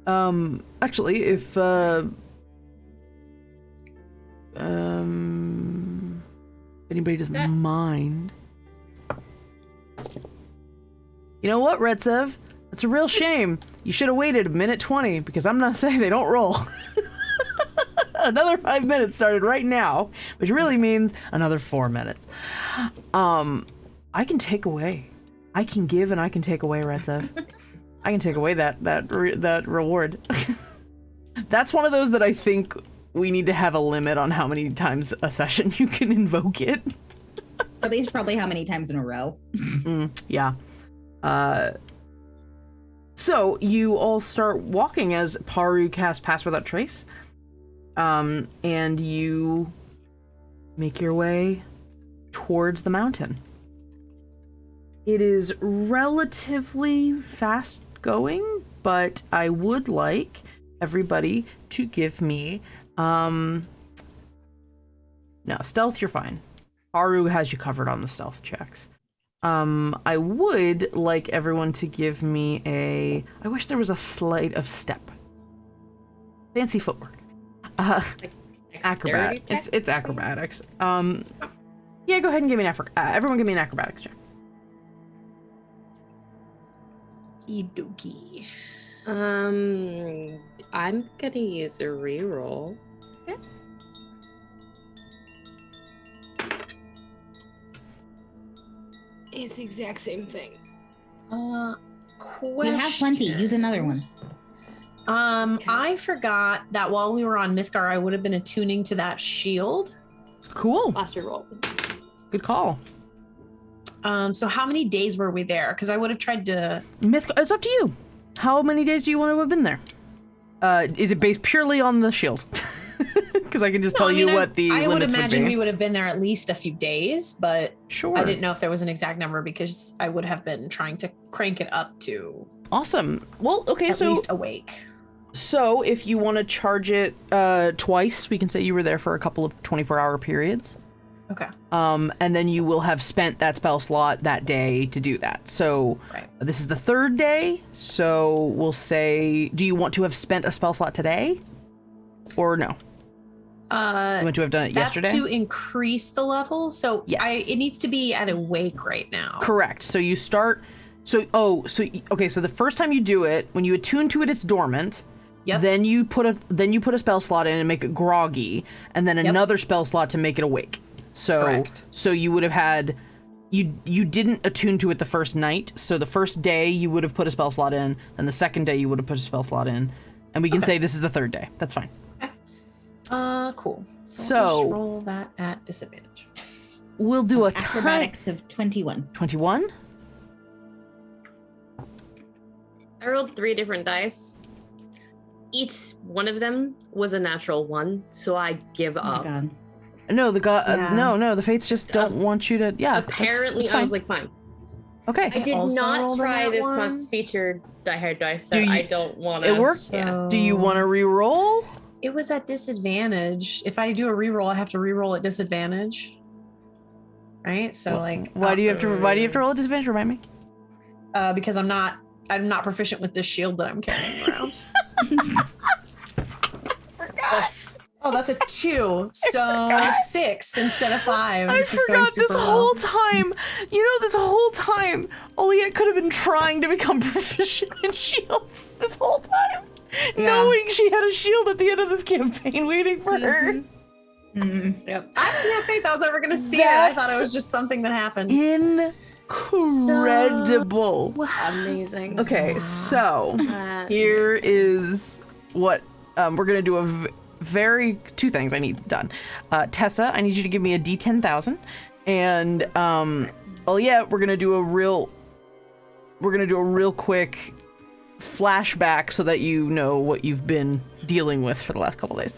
Actually, if anybody doesn't mind. You know what, Retsev? It's a real shame. You should have waited a minute 20 because I'm not saying they don't roll. Another 5 minutes started right now, which really means another 4 minutes. I can take away. I can give and I can take away, Retsev. I can take away that reward. That's one of those that I think we need to have a limit on how many times a session you can invoke it. At least probably how many times in a row. Yeah. So you all start walking as Paru casts Pass Without Trace. And you make your way towards the mountain. It is relatively fast going, but I would like everybody to give me no, stealth you're fine. Haru has you covered on the stealth checks. I would like everyone to give me I wish there was a sleight of step. Fancy footwork. Acrobat. It's acrobatics. Yeah, go ahead and give me an everyone give me an acrobatics check. Idoki. I'm gonna use a reroll. Okay. It's the exact same thing. Question. You have plenty. Use another one. I forgot that while we were on Mythgar, I would have been attuning to that shield. Cool. Last reroll. Good call. So how many days were we there? Because I would have tried to. It's up to you. How many days do you want to have been there? Is it based purely on the shield? Because I can just tell you what the limits would be. I would imagine we would have been there at least a few days, but sure. I didn't know if there was an exact number because I would have been trying to crank it up to. Awesome. Well, okay, at least awake. So if you want to charge it twice, we can say you were there for a couple of 24-hour periods. Okay. And then you will have spent that spell slot that day to do that. So This is the third day. So we'll say, do you want to have spent a spell slot today? Or no? You want to have done it yesterday? That's to increase the level. So yes. It needs to be at awake right now. Correct. So you start. Okay. So the first time you do it, when you attune to it, it's dormant. Yep. Then you put a spell slot in and make it groggy, and then another spell slot to make it awake. So correct. So you would have had. You didn't attune to it the first night. So the first day you would have put a spell slot in, and the second day you would have put a spell slot in, and we can say this is the third day. That's fine. Cool. So So- just roll that at disadvantage. We'll do a Acrobatics of 21. 21. I rolled 3 different dice. Each one of them was a natural 1, so I give Oh my up. god. No, the god. Yeah. No, the fates just don't want you to. Yeah. Apparently, that's I was fine. like, fine. Okay. I did also not rolled a try nat this one. month's featured Die Hard dice, so Do you- I don't want to. It worked? Yeah. Do you want to re-roll? It was at disadvantage. If I do a reroll, I have to reroll at disadvantage. Right? So Why do you have to roll a disadvantage? Remind me. because I'm not proficient with this shield that I'm carrying around. Oh, that's a 2. So 6 instead of 5. I This is going forgot this super whole well. time. You know, this whole time, Oliette could have been trying to become proficient in shields this whole time, Yeah. knowing she had a shield at the end of this campaign waiting for her. Yep. I didn't have faith I was ever going to see it. I thought it was just something that happened. Incredible. Amazing. Okay, so here is what we're going to do two things I need done. Tessa, I need you to give me a D10,000. And, we're going to do a real quick flashback so that you know what you've been dealing with for the last couple days.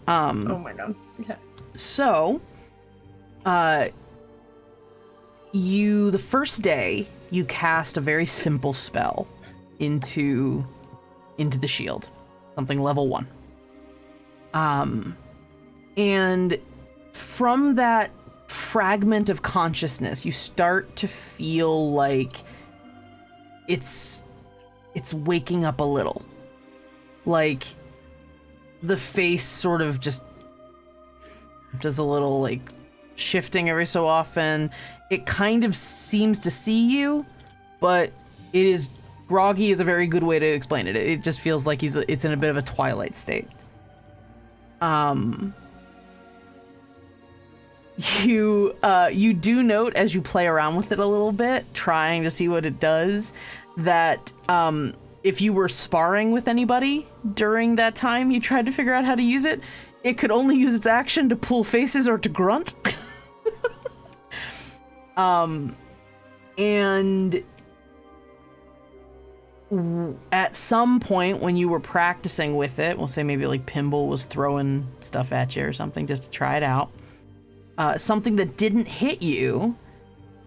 Oh my god. Okay. So, the first day, you cast a very simple spell into the shield, something level 1. And from that fragment of consciousness, you start to feel like it's waking up a little. Like the face sort of just does a little like shifting every so often. It kind of seems to see you, but it is groggy is a very good way to explain it. It just feels like it's in a bit of a twilight state. You do note as you play around with it a little bit, trying to see what it does, that if you were sparring with anybody during that time you tried to figure out how to use it, it could only use its action to pull faces or to grunt. And at some point when you were practicing with it, we'll say maybe like Pimble was throwing stuff at you or something just to try it out, something that didn't hit you,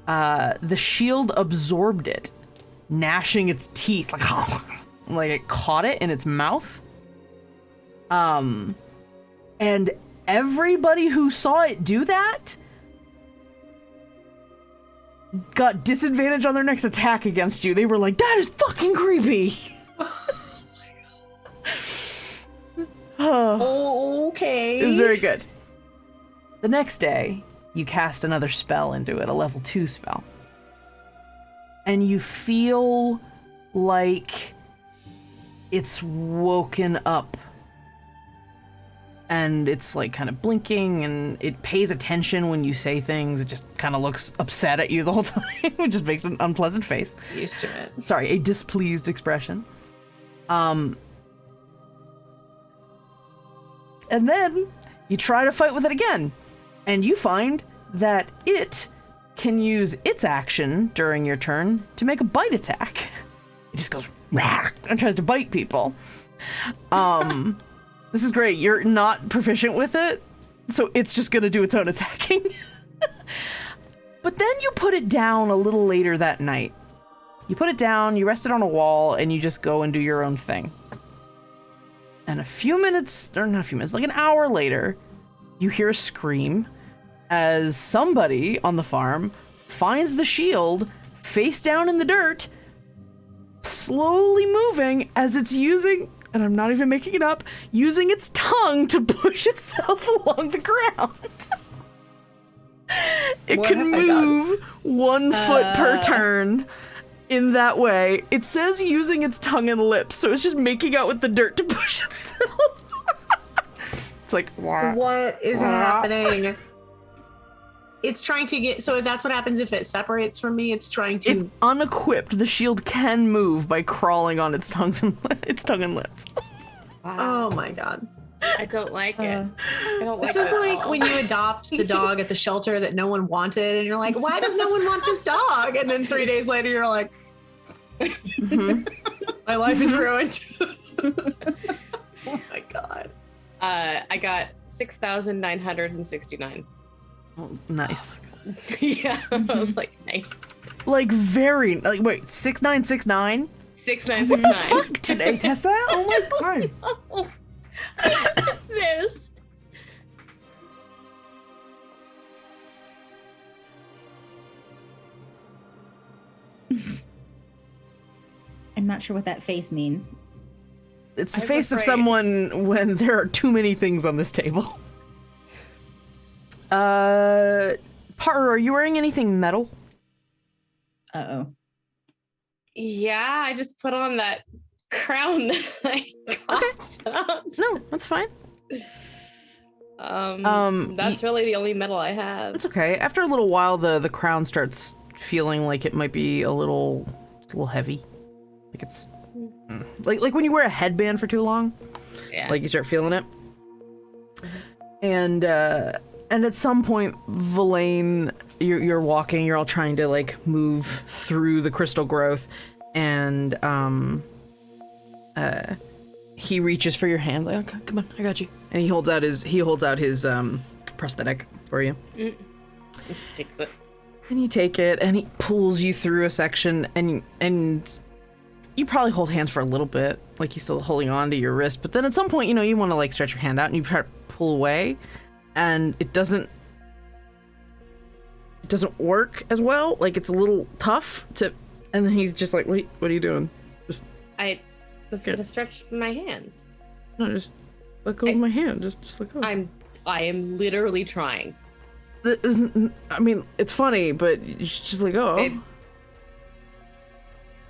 the shield absorbed it, gnashing its teeth like it caught it in its mouth. And everybody who saw it do that got disadvantage on their next attack against you. They were like, that is fucking creepy. Okay. It was very good. The next day, you cast another spell into it, a level 2 spell. And you feel like it's woken up. And it's like kind of blinking, and it pays attention when you say things. It just kind of looks upset at you the whole time. It just makes an unpleasant face. Used to it. Sorry, a displeased expression. And then you try to fight with it again, and you find that it can use its action during your turn to make a bite attack. It just goes and tries to bite people. This is great. You're not proficient with it, so it's just gonna do its own attacking. But then you put it down a little later that night. You put it down, you rest it on a wall, and you just go and do your own thing. And like an hour later, you hear a scream as somebody on the farm finds the shield face down in the dirt, slowly moving as it's using, and I'm not even making it up, using its tongue to push itself along the ground. It can move 1 foot per turn in that way. It says using its tongue and lips, so it's just making out with the dirt to push itself. It's like, what is happening? It's trying to get, so that's what happens if it separates from me. It's trying to. If unequipped, the shield can move by crawling on its tongue and lips. Wow. Oh my god. I don't like it. This is like when you adopt the dog at the shelter that no one wanted, and you're like, why does no one want this dog? And then 3 days later, you're like, my life is ruined. Oh my god. I got 6,969. Oh, nice. Yeah, I was like, nice. Like very, like wait, 6969? 6,969. What the fuck today, Tessa? Oh my god. I just exist. I'm not sure what that face means. It's the face of someone when there are too many things on this table. Paru, are you wearing anything metal? Uh-oh. Yeah, I just put on that crown that I got. Okay. No, that's fine. That's really the only medal I have. It's okay. After a little while, the crown starts feeling like it might be it's a little heavy. Like it's like when you wear a headband for too long. Yeah. Like you start feeling it. And at some point, Verlaine, you're walking. You're all trying to like move through the crystal growth, and he reaches for your hand. Like, okay, come on, I got you. And he holds out his prosthetic for you. He takes it. And you take it, and he pulls you through a section, and you probably hold hands for a little bit, like he's still holding on to your wrist. But then at some point, you want to like stretch your hand out, and you try to pull away, and it doesn't work as well. Like it's a little tough to. And then he's just like, "What are you doing?" I was gonna stretch my hand. No, just let go of my hand. Just let go. I am literally trying. I mean, it's funny, but you should just let go.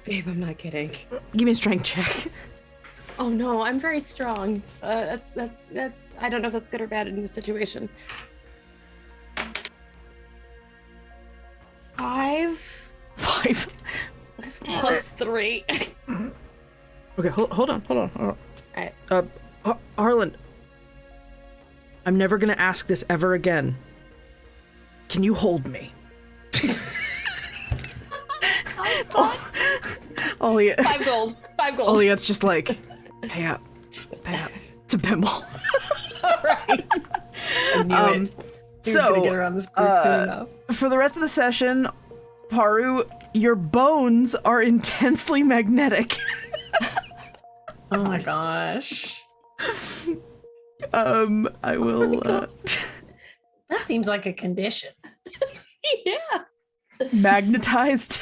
Babe, I'm not kidding. Give me a strength check. Oh no, I'm very strong. That's. I don't know if that's good or bad in this situation. 5 plus 3. Okay, hold on. Alright. Harlan, I'm never gonna ask this ever again. Can you hold me? Ollie, 5 goals. Oliette's just like, pay up to Pimble. Alright. I knew it. He was gonna get around this group soon enough. For the rest of the session, Paru, your bones are intensely magnetic. Oh my gosh. I will, That seems like a condition. Yeah. magnetized.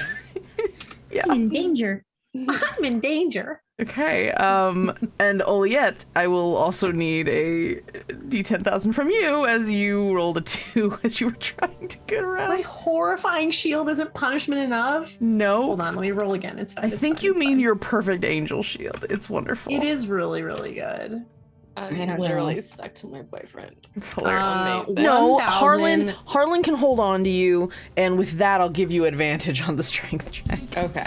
Yeah. I'm in danger. I'm in danger. Okay, and Oliette, I will also need a D10,000 from you as you rolled a 2 as you were trying to get around. My horrifying shield isn't punishment enough. No. Hold on, let me roll again. It's fine. I think you mean your perfect angel shield. It's wonderful. It is really, really good. I'm I don't literally know. stuck to my boyfriend. It's hilarious. Amazing. No, 1,000. Harlan can hold on to you, and with that, I'll give you advantage on the strength check. Okay.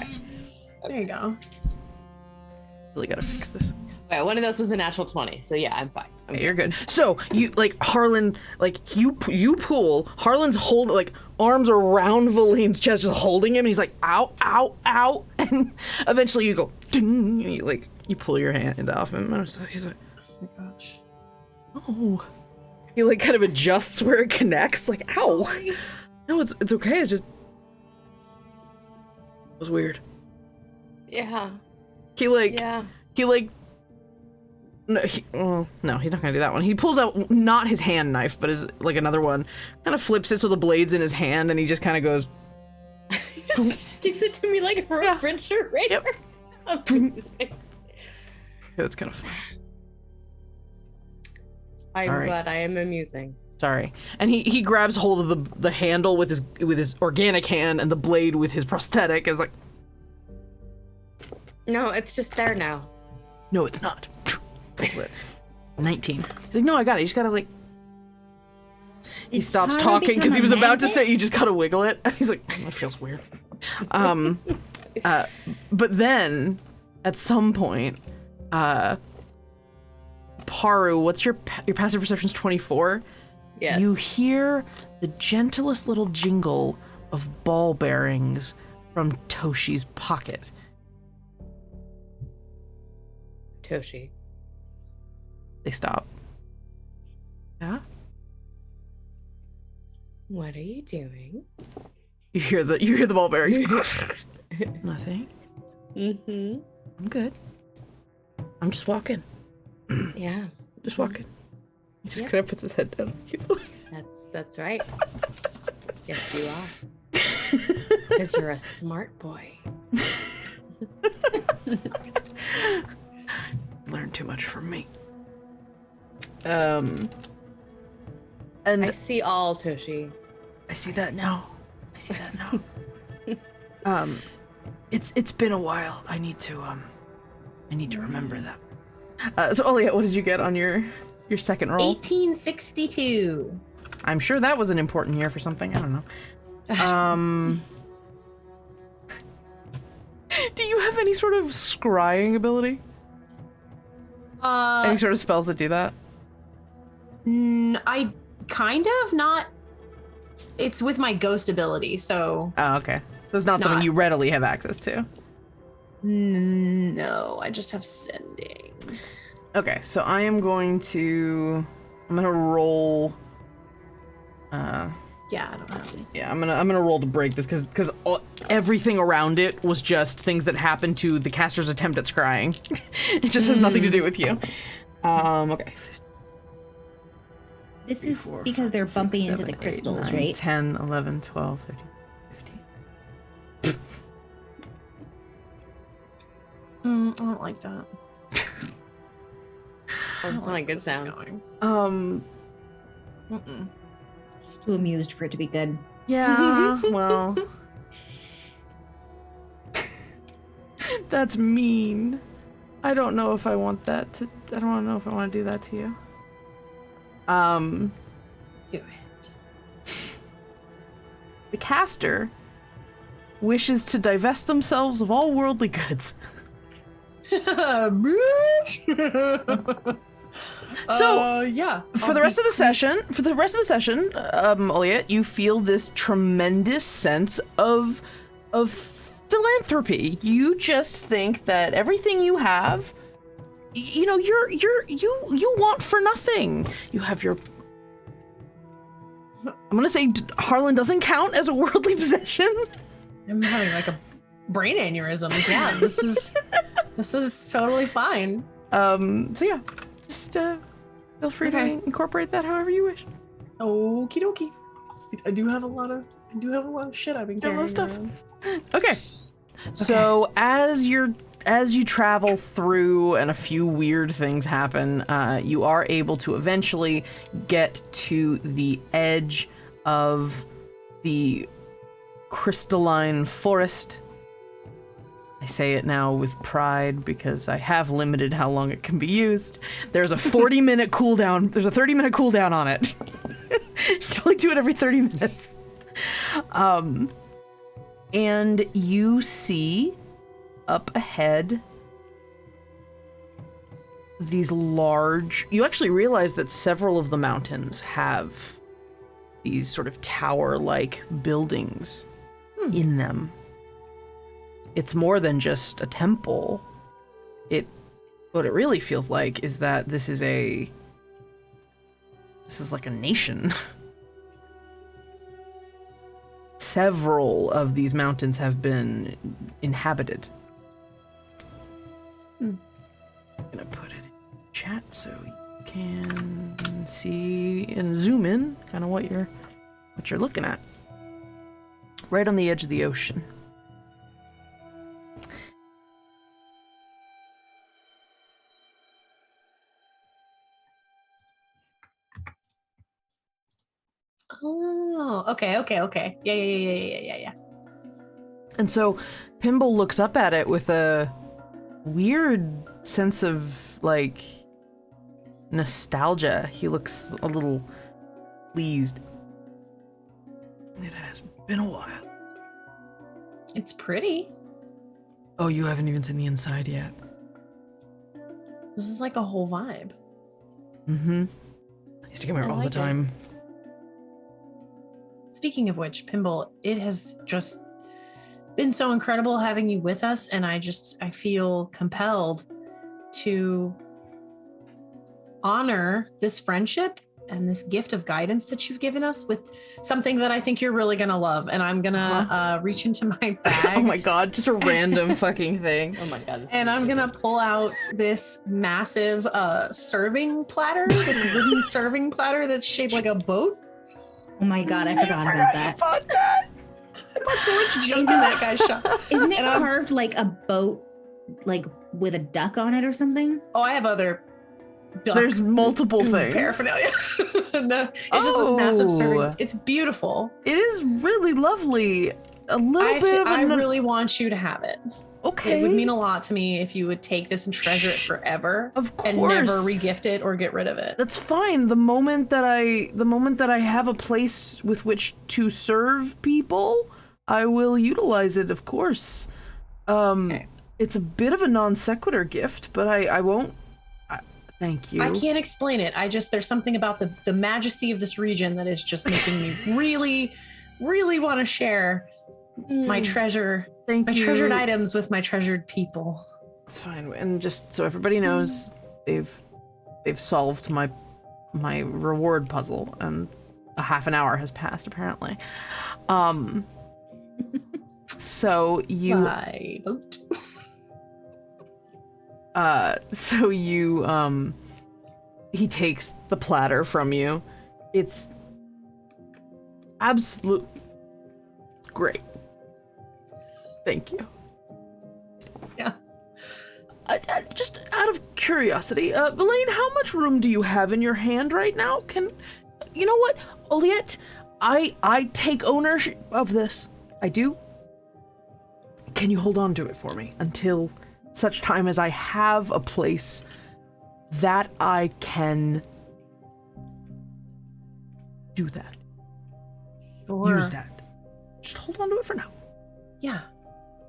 There you go. Really gotta fix this. Wait, one of those was a natural 20, so yeah, I'm fine. You're good. So you Harlan, you pull. Harlan's arms around Valeen's chest, just holding him, and he's like, ow, ow, ow, and eventually you go, ding, and you pull your hand off him. And he's like, Oh my gosh. oh. He kind of adjusts where it connects, like, ow. No, it's okay. It was weird. Yeah. No, he's not gonna do that one. He pulls out not his hand knife, but his another one. Kind of flips it so the blade's in his hand, and he just kind of goes. He just sticks it to me like a refrigerator. Yep. Amazing. That's kind of fun. I'm All right. glad I am amusing. Sorry. And he grabs hold of the handle with his organic hand, and the blade with his prosthetic is like. No, it's just there now. No, it's not. Pulls it. 19. He's like, no, I got it. You just gotta He stops talking because he was about to say you just gotta wiggle it. And he's like, that feels weird. But then, at some point, Paru, what's your passive perception's 24? Yes. You hear the gentlest little jingle of ball bearings from Toshi's pocket. Toshi. They stop. Yeah? What are you doing? You hear the ball bearings. Nothing. Mm-hmm. I'm good. I'm just walking. Yeah. Just walking. He just kind of puts his head down. He's like, That's right. Yes, you are. Because you're a smart boy. learned too much from me. And I see all, Toshi. I see that now. It's been a while. I need to remember that. So Oliette, what did you get on your Your second roll. 1862. I'm sure that was an important year for something. I don't know. Do you have any sort of scrying ability? Any sort of spells that do that? I kind of not. It's with my ghost ability, so. Oh, okay. So it's not something you readily have access to. No, I just have sending. Okay, so I'm gonna roll. Yeah, I don't have any. Yeah, I'm gonna roll to break this because everything around it was just things that happened to the caster's attempt at scrying. It just has nothing to do with you. Okay. This 3, is 4, because 5, they're 6, bumping 7, into the 8, crystals, 9, right? 10, 11, 12, 13, 15. I don't like that. That's not a good This is sound. going. Too amused for it to be good. Yeah, well. That's mean. I don't know if I want that to. I don't know if I want to do that to you. Do it. The caster wishes to divest themselves of all worldly goods. So yeah. For the rest of the session, Elliot, you feel this tremendous sense of philanthropy. You just think that everything you have, you know, you want for nothing. You have your. I'm gonna say Harlan doesn't count as a worldly possession. I'm having like a brain aneurysm. Yeah, this is totally fine. So yeah, just feel free to incorporate that however you wish. Okie dokie. I do have a lot of shit I've been carrying. A lot of stuff. around. Okay. So as you travel through and a few weird things happen, you are able to eventually get to the edge of the crystalline forest. I say it now with pride because I have limited how long it can be used. There's a 40-minute cooldown. There's a 30-minute cooldown on it. You can only do it every 30 minutes. And you see up ahead these large. You actually realize that several of the mountains have these sort of tower-like buildings in them. It's more than just a temple. What it really feels like is that this is like a nation. Several of these mountains have been inhabited. I'm gonna put it in chat so you can see and zoom in kind of what you're looking at. Right on the edge of the ocean. Oh, okay. Yeah. And so Pimble looks up at it with a weird sense of, like, nostalgia. He looks a little pleased. It has been a while. It's pretty. Oh, you haven't even seen the inside yet. This is like a whole vibe. Mm-hmm. I used to come here all the time. Speaking of which, Pimble, it has just been so incredible having you with us, and I feel compelled to honor this friendship and this gift of guidance that you've given us with something that I think you're really gonna love. And I'm gonna reach into my bag. Oh my god, just a random fucking thing. Oh my god. And I'm gonna pull out this massive serving platter, this wooden serving platter that's shaped like a boat. Oh my god, I forgot about that. I put so much junk in that guy's shop. Isn't it carved like a boat, like with a duck on it or something? Oh, I have other duck. There's multiple things. Paraphernalia. No, it's just this massive serving. It's beautiful. It is really lovely. A little bit of I really want you to have it. Okay. It would mean a lot to me if you would take this and treasure it forever. Of course. And never re-gift it or get rid of it. That's fine. The moment that I have a place with which to serve people, I will utilize it, of course. Okay. It's a bit of a non sequitur gift, but I won't. Thank you. I can't explain it. There's something about the majesty of this region that is just making me really, really want to share my treasure. Thank you. Treasured items with my treasured people. It's fine, and just so everybody knows, they've solved my reward puzzle, and a half an hour has passed apparently. So you. By boat. So you he takes the platter from you. It's absolute great. Thank you. Yeah. Just out of curiosity, Villain, how much room do you have in your hand right now? You know what, Oliette? I take ownership of this. I do. Can you hold on to it for me until such time as I have a place that I can do that? Sure. Use that. Just hold on to it for now. Yeah.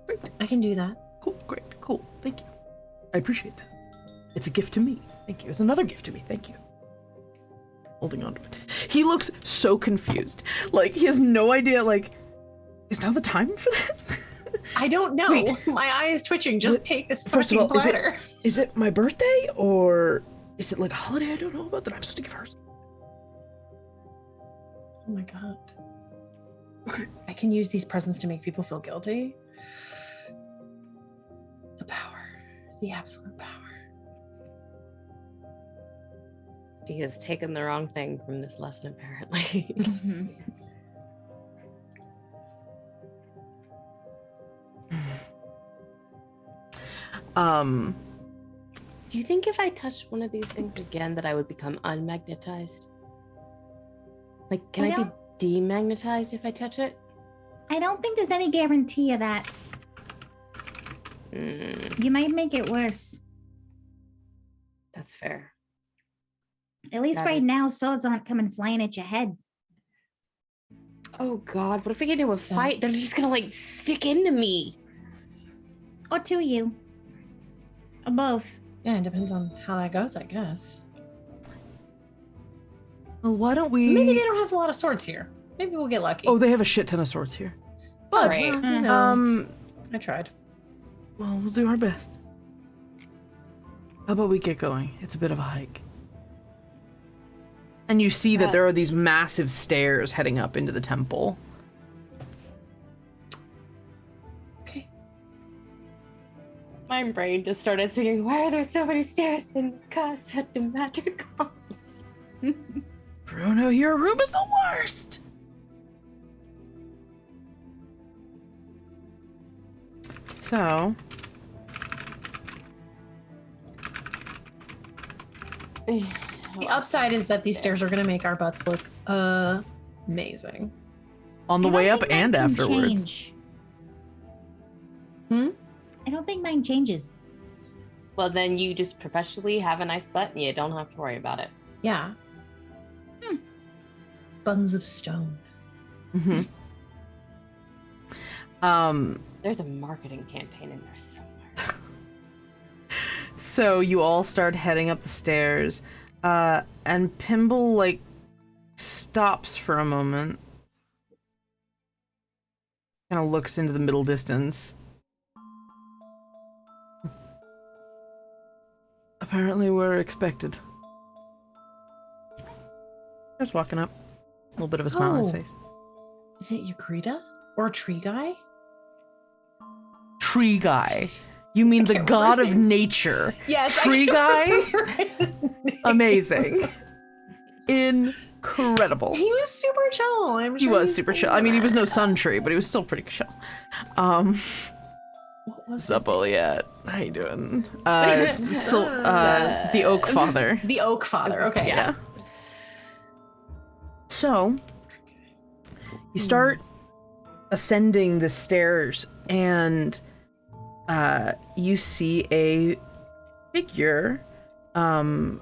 Great. I can do that. Cool, great, cool. Thank you. I appreciate that. It's a gift to me. Thank you. It's another gift to me. Thank you. Holding on to it. He looks so confused. Like, he has no idea, like, is now the time for this? I don't know. Wait. My eye is twitching. Just take this First of fucking all, platter. is it my birthday, or is it like a holiday I don't know about that I'm supposed to give her? Oh my god. Okay. I can use these presents to make people feel guilty. The power. The absolute power. He has taken the wrong thing from this lesson, apparently. Do you think if I touched one of these things again that I would become unmagnetized? Like, can I be demagnetized if I touch it? I don't think there's any guarantee of that. You might make it worse. That's fair. At least That right is- now, swords aren't coming flying at your head. Oh God, what if we get into a fight? They're just gonna like stick into me. Or to you. Or both. Yeah, it depends on how that goes, I guess. Well, why don't we... Maybe they don't have a lot of swords here. Maybe we'll get lucky. Oh, they have a shit ton of swords here. But, Right. you know, I tried. well, we'll do our best. How about we get going? It's a bit of a hike. And you see that there are these massive stairs heading up into the temple. Okay. My brain just started singing, why are there so many stairs in Casa de Madrigal? Bruno, your room is the worst! So... The upside is that these stairs are going to make our butts look amazing. on the I way don't up think mine and can afterwards. change. Hmm? I don't think mine changes. Well, then you just perpetually have a nice butt and you don't have to worry about it. Yeah. Buns of stone. Mm-hmm. There's a marketing campaign in there somewhere. So you all start heading up the stairs, and Pimble, like, stops for a moment. Kind of looks into the middle distance. Apparently we're expected. Starts walking up. A little bit of a smile on his Oh. face. Is it Eucrita? Or Tree Guy? Tree Guy. You mean the can't remember his god of name. nature. Yes. Tree Guy? His name. Amazing. Incredible. He was super chill. I'm sure He was he's super saying chill. I mean, he was no that. sun tree, but he was still pretty chill. What was Sup, Oliette? How you doing? The Oak Father. the Oak Father? Okay. Yeah. So, you start ascending the stairs, and you see a figure, goddamn,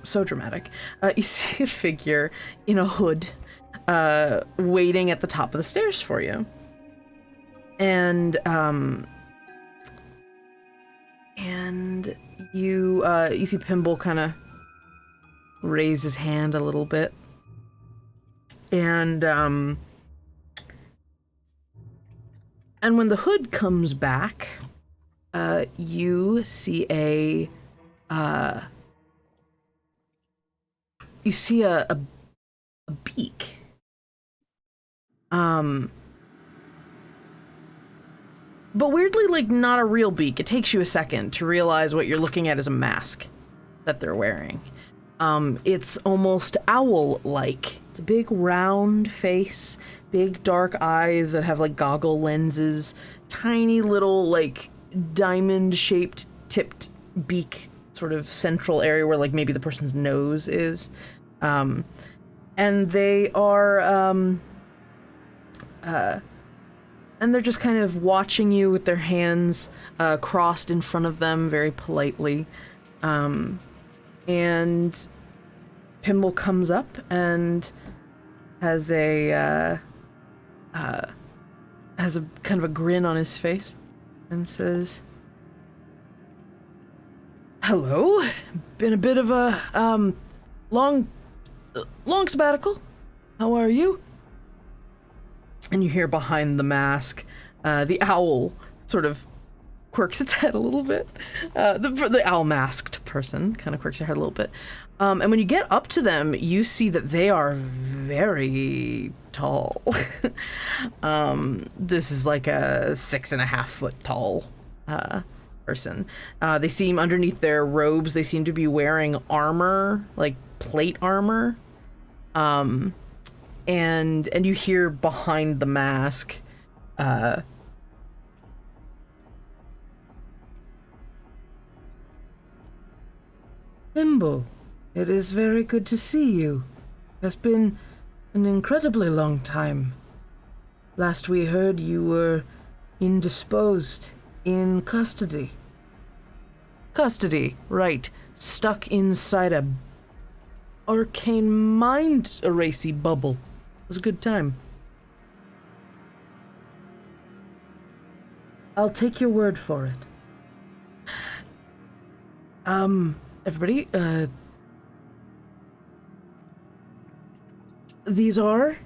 so dramatic. You see a figure in a hood, waiting at the top of the stairs for you. And you see Pimble kind of raise his hand a little bit. And when the hood comes back, you see a beak. But weirdly, like, not a real beak. It takes you a second to realize what you're looking at is a mask that they're wearing. It's almost owl-like. It's a big round face, big dark eyes that have like goggle lenses, tiny little like diamond-shaped tipped beak, sort of central area where like maybe the person's nose is. And they are, and they're just kind of watching you with their hands crossed in front of them very politely. And Pimble comes up and has a kind of a grin on his face and says, "Hello, been a bit of a long sabbatical. How are you?" And you hear behind the mask, the owl sort of quirks its head a little bit. The owl-masked person kind of quirks their head a little bit. And when you get up to them, you see that they are very tall. This is like a 6.5 foot tall person. They seem, underneath their robes, they seem to be wearing armor, like plate armor. And you hear behind the mask, "Pimble, it is very good to see you. It's been an incredibly long time. Last we heard, you were indisposed, in custody." "Custody, right. Stuck inside a arcane mind erasy bubble. It was a good time." "I'll take your word for it." Everybody, these are,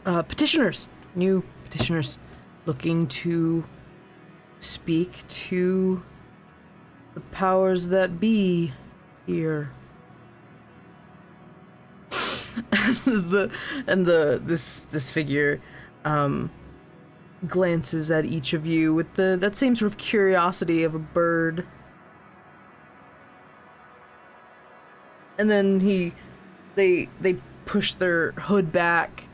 petitioners. New petitioners looking to speak to the powers that be here. This figure glances at each of you with that same sort of curiosity of a bird. And then they push their hood back,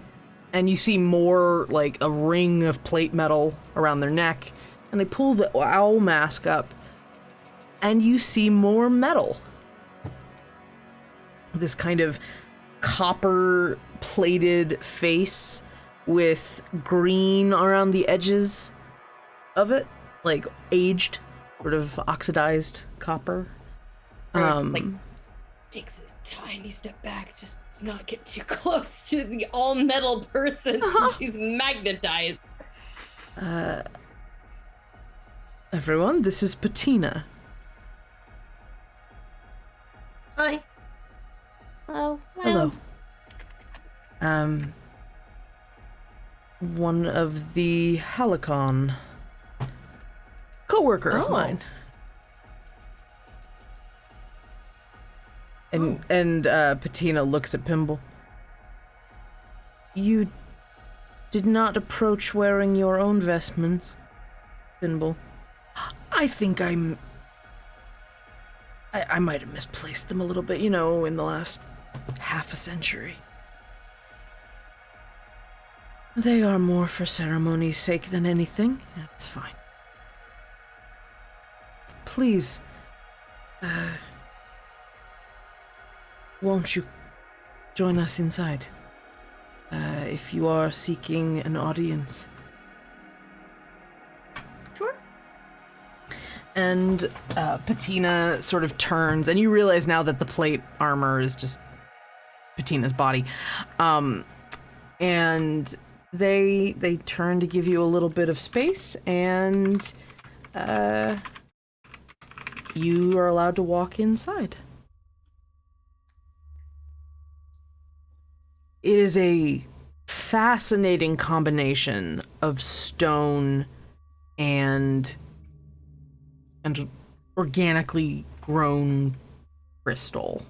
and you see more like a ring of plate metal around their neck, and they pull the owl mask up, and you see more metal. This kind of copper plated face with green around the edges of it, like aged, sort of oxidized copper. Just like takes a tiny step back, just to not get too close to the all metal person since she's magnetized. Everyone, this is Patina. Hi. Oh, Hello. One of the Halicon, co-worker of mine. And Patina looks at Pimble. "You did not approach wearing your own vestments, Pimble. I think I might have misplaced them a little bit, in the last half a century. They are more for ceremony's sake than anything. That's fine. Please, won't you join us inside? If you are seeking an audience." And Patina sort of turns, and you realize now that the plate armor is just Patina's body. And they turn to give you a little bit of space, and you are allowed to walk inside. It is a fascinating combination of stone and organically grown crystal.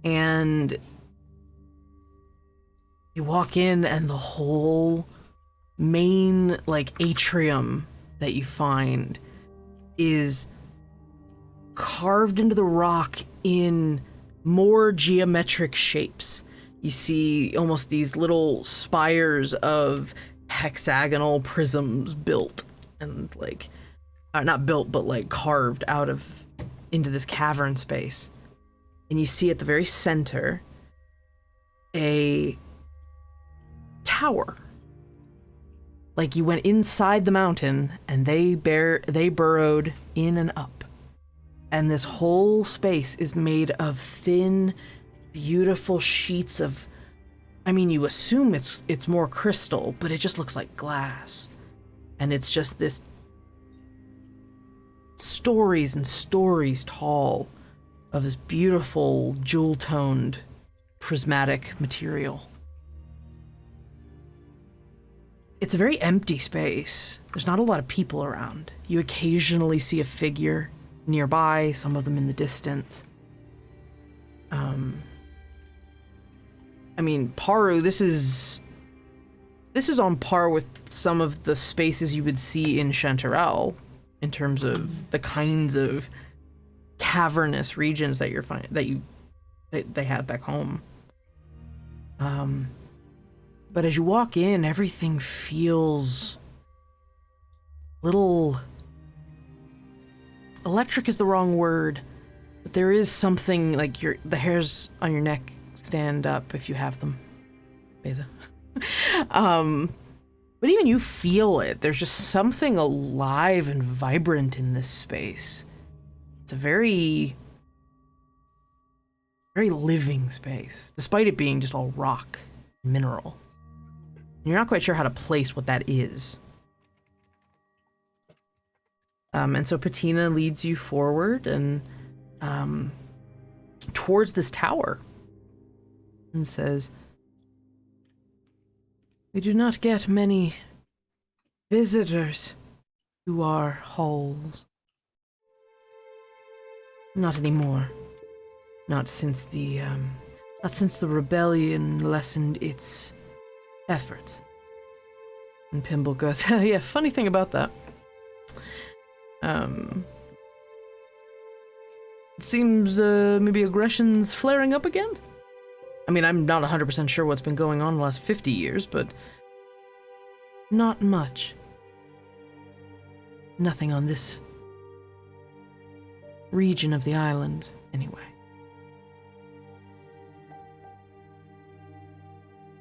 And you walk in, and the whole main, like, atrium that you find is carved into the rock in more geometric shapes. You see almost these little spires of hexagonal prisms built and, like, not built, but, like, carved out of into this cavern space. And you see at the very center a tower. Like you went inside the mountain and they burrowed in and up. And this whole space is made of thin, beautiful sheets of, I mean, you assume it's more crystal, but it just looks like glass. And it's just this stories and stories tall of this beautiful jewel-toned prismatic material. It's a very empty space. There's not a lot of people around. You occasionally see a figure nearby, some of them in the distance. I mean, Paru, this is on par with some of the spaces you would see in Chanterelle in terms of the kinds of cavernous regions that they had back home. But as you walk in, everything feels little electric is the wrong word, but there is something like the hairs on your neck stand up if you have them. Beta. But even you feel it. There's just something alive and vibrant in this space. It's a very, very living space, despite it being just all rock and mineral. And you're not quite sure how to place what that is. And so Patina leads you forward and towards this tower and says, "We do not get many visitors to our halls. Not anymore. Not since the rebellion lessened its efforts." And Pimble goes, "Yeah, funny thing about that. It seems maybe aggression's flaring up again. I mean, I'm not 100% sure what's been going on the last 50 years, but not much. Nothing on this region of the island, anyway."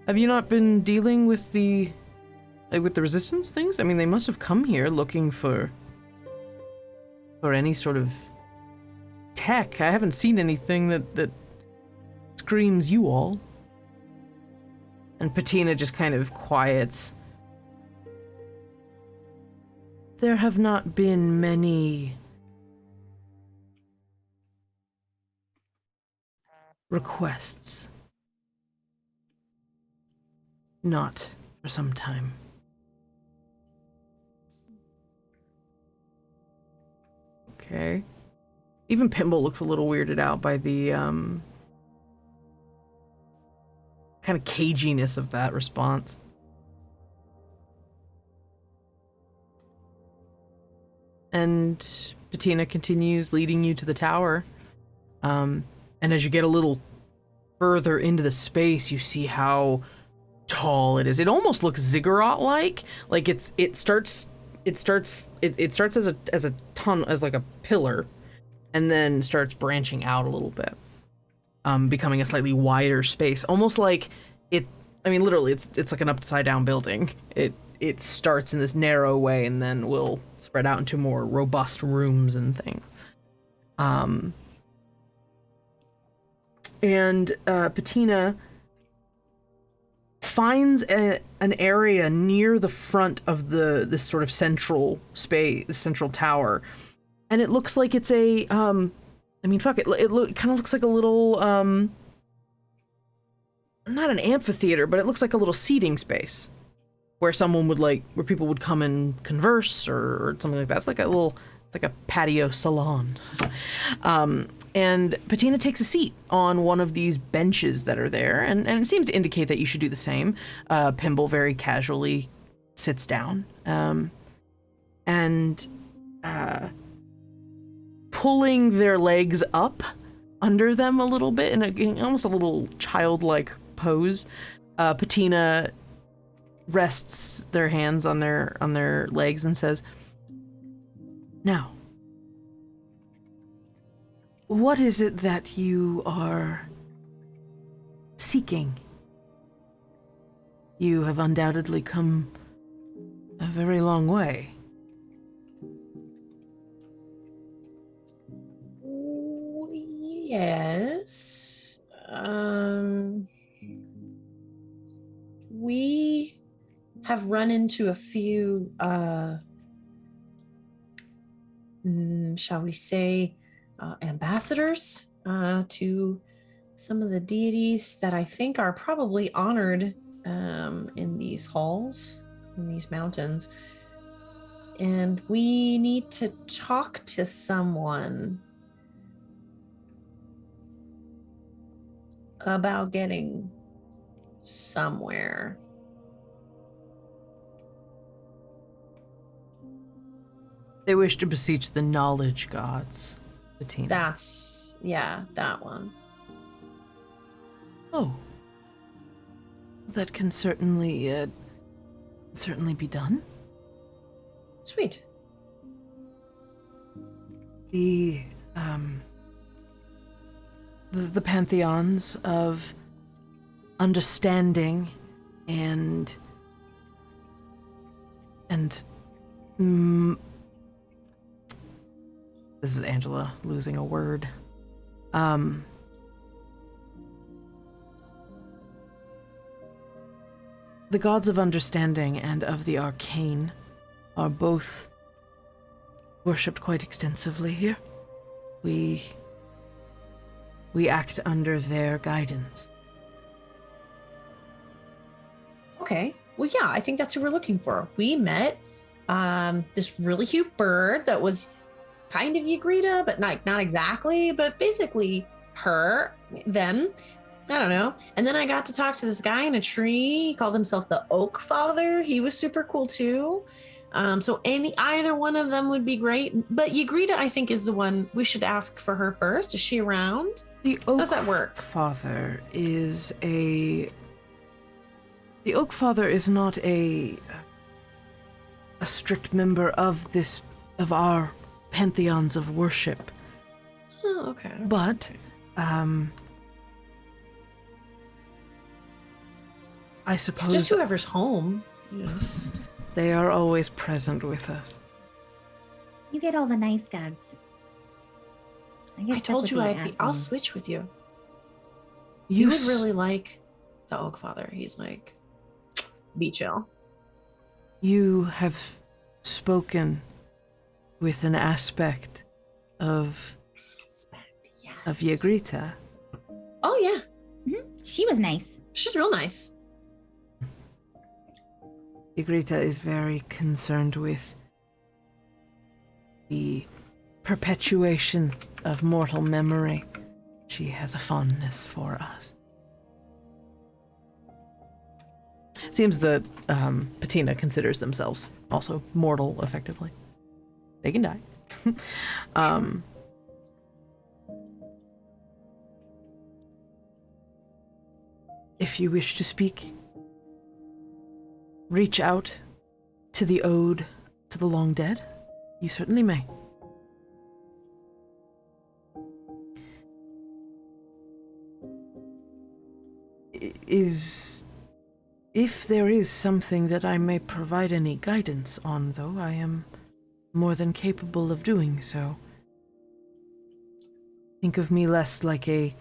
Have you not been dealing with the resistance things? I mean, they must have come here looking for any sort of tech. I haven't seen anything that screams you all. And Patina just kind of quiets. There have not been many requests. Not for some time. Okay. Even Pimble looks a little weirded out by the kind of caginess of that response. And Patina continues leading you to the tower. And as you get a little further into the space, you see how tall it is. It almost looks ziggurat-like. Like it starts as like a pillar, and then starts branching out a little bit, becoming a slightly wider space, almost like it. I mean, literally, it's like an upside down building. it starts in this narrow way and then will spread out into more robust rooms and things. And Patina finds an area near the front of this sort of central space, the central tower, and it looks like it's a kind of looks like a little not an amphitheater, but it looks like a little seating space where where people would come and converse or something like that. It's like a patio salon. And Patina takes a seat on one of these benches that are there, and it seems to indicate that you should do the same. Pimble very casually sits down, and pulling their legs up under them a little bit in almost a little childlike pose, Patina rests their hands on their legs and says, "Now, what is it that you are seeking? You have undoubtedly come a very long way." Yes. We have run into a few, shall we say, ambassadors to some of the deities that I think are probably honored in these halls, in these mountains. And we need to talk to someone about getting somewhere. They wish to beseech the knowledge gods, Patina. That one. Oh. That can certainly be done. Sweet. The pantheons of understanding and this is Angela losing a word. The gods of understanding and of the arcane are both worshipped quite extensively here. We act under their guidance. Okay. Well, yeah, I think that's who we're looking for. We met this really cute bird that was kind of Ygritta, but not exactly, but basically them. I don't know. And then I got to talk to this guy in a tree. He called himself the Oak Father. He was super cool too. So either one of them would be great. But Ygritta, I think, is the one we should ask for her first. Is she around? The Oak How does that work? Father is The Oak Father is not a strict member of our pantheons of worship. Oh, okay. But, I suppose just whoever's home. Yeah. They are always present with us. You get all the nice gods. I told you I'll switch with you. You would really like the Oak Father. He's like, be chill. You have spoken with an aspect of Ygritta. Oh yeah. Mm-hmm. She was nice. She's real nice. Ygritta is very concerned with the perpetuation of mortal memory. She has a fondness for us. Seems that Patina considers themselves also mortal, effectively. They can die. Sure. If you wish to speak, reach out to the ode to the long dead. You certainly may. Is If there is something that I may provide any guidance on, though, I am more than capable of doing so. Think of me less like a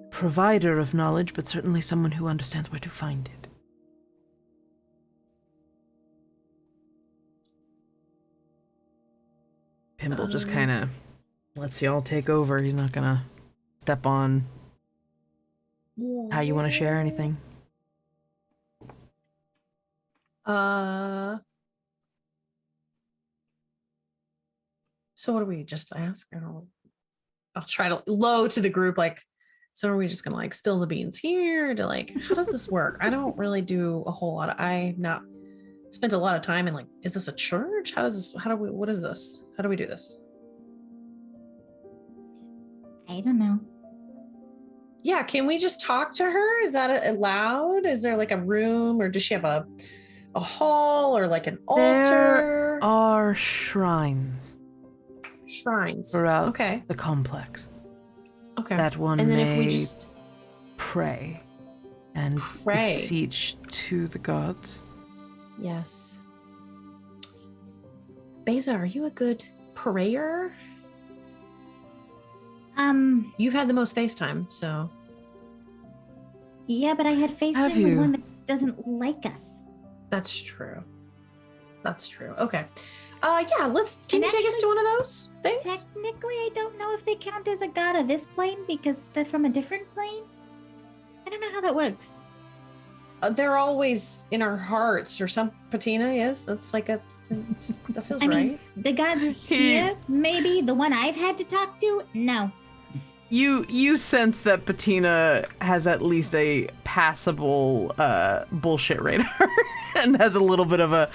provider of knowledge, but certainly someone who understands where to find it. Pimble just kind of lets y'all take over. He's not gonna step on how you want to share anything. So what do we just ask? I'll try to low to the group, like, so are we just gonna like spill the beans here to like, how does this work? I don't really do a whole lot. I not spent a lot of time in like, is this a church? What is this? How do we do this? I don't know. Yeah, can we just talk to her? Is that allowed? Is there like a room, or does she have a hall or like an altar? There are shrines. Shrines. Throughout the complex. Okay. That one and then may if we just pray and beseech to the gods. Yes. Beza, are you a good prayer? You've had the most FaceTime, so. Yeah, but I had FaceTime with one that doesn't like us. That's true. Okay. Yeah, can you take us to one of those things? Technically, I don't know if they count as a god of this plane because they're from a different plane. I don't know how that works. They're always in our hearts, or some patina is. That's like that feels right. Mean, the gods here, maybe. The one I've had to talk to, no. You sense that Patina has at least a passable bullshit radar and has a little bit of a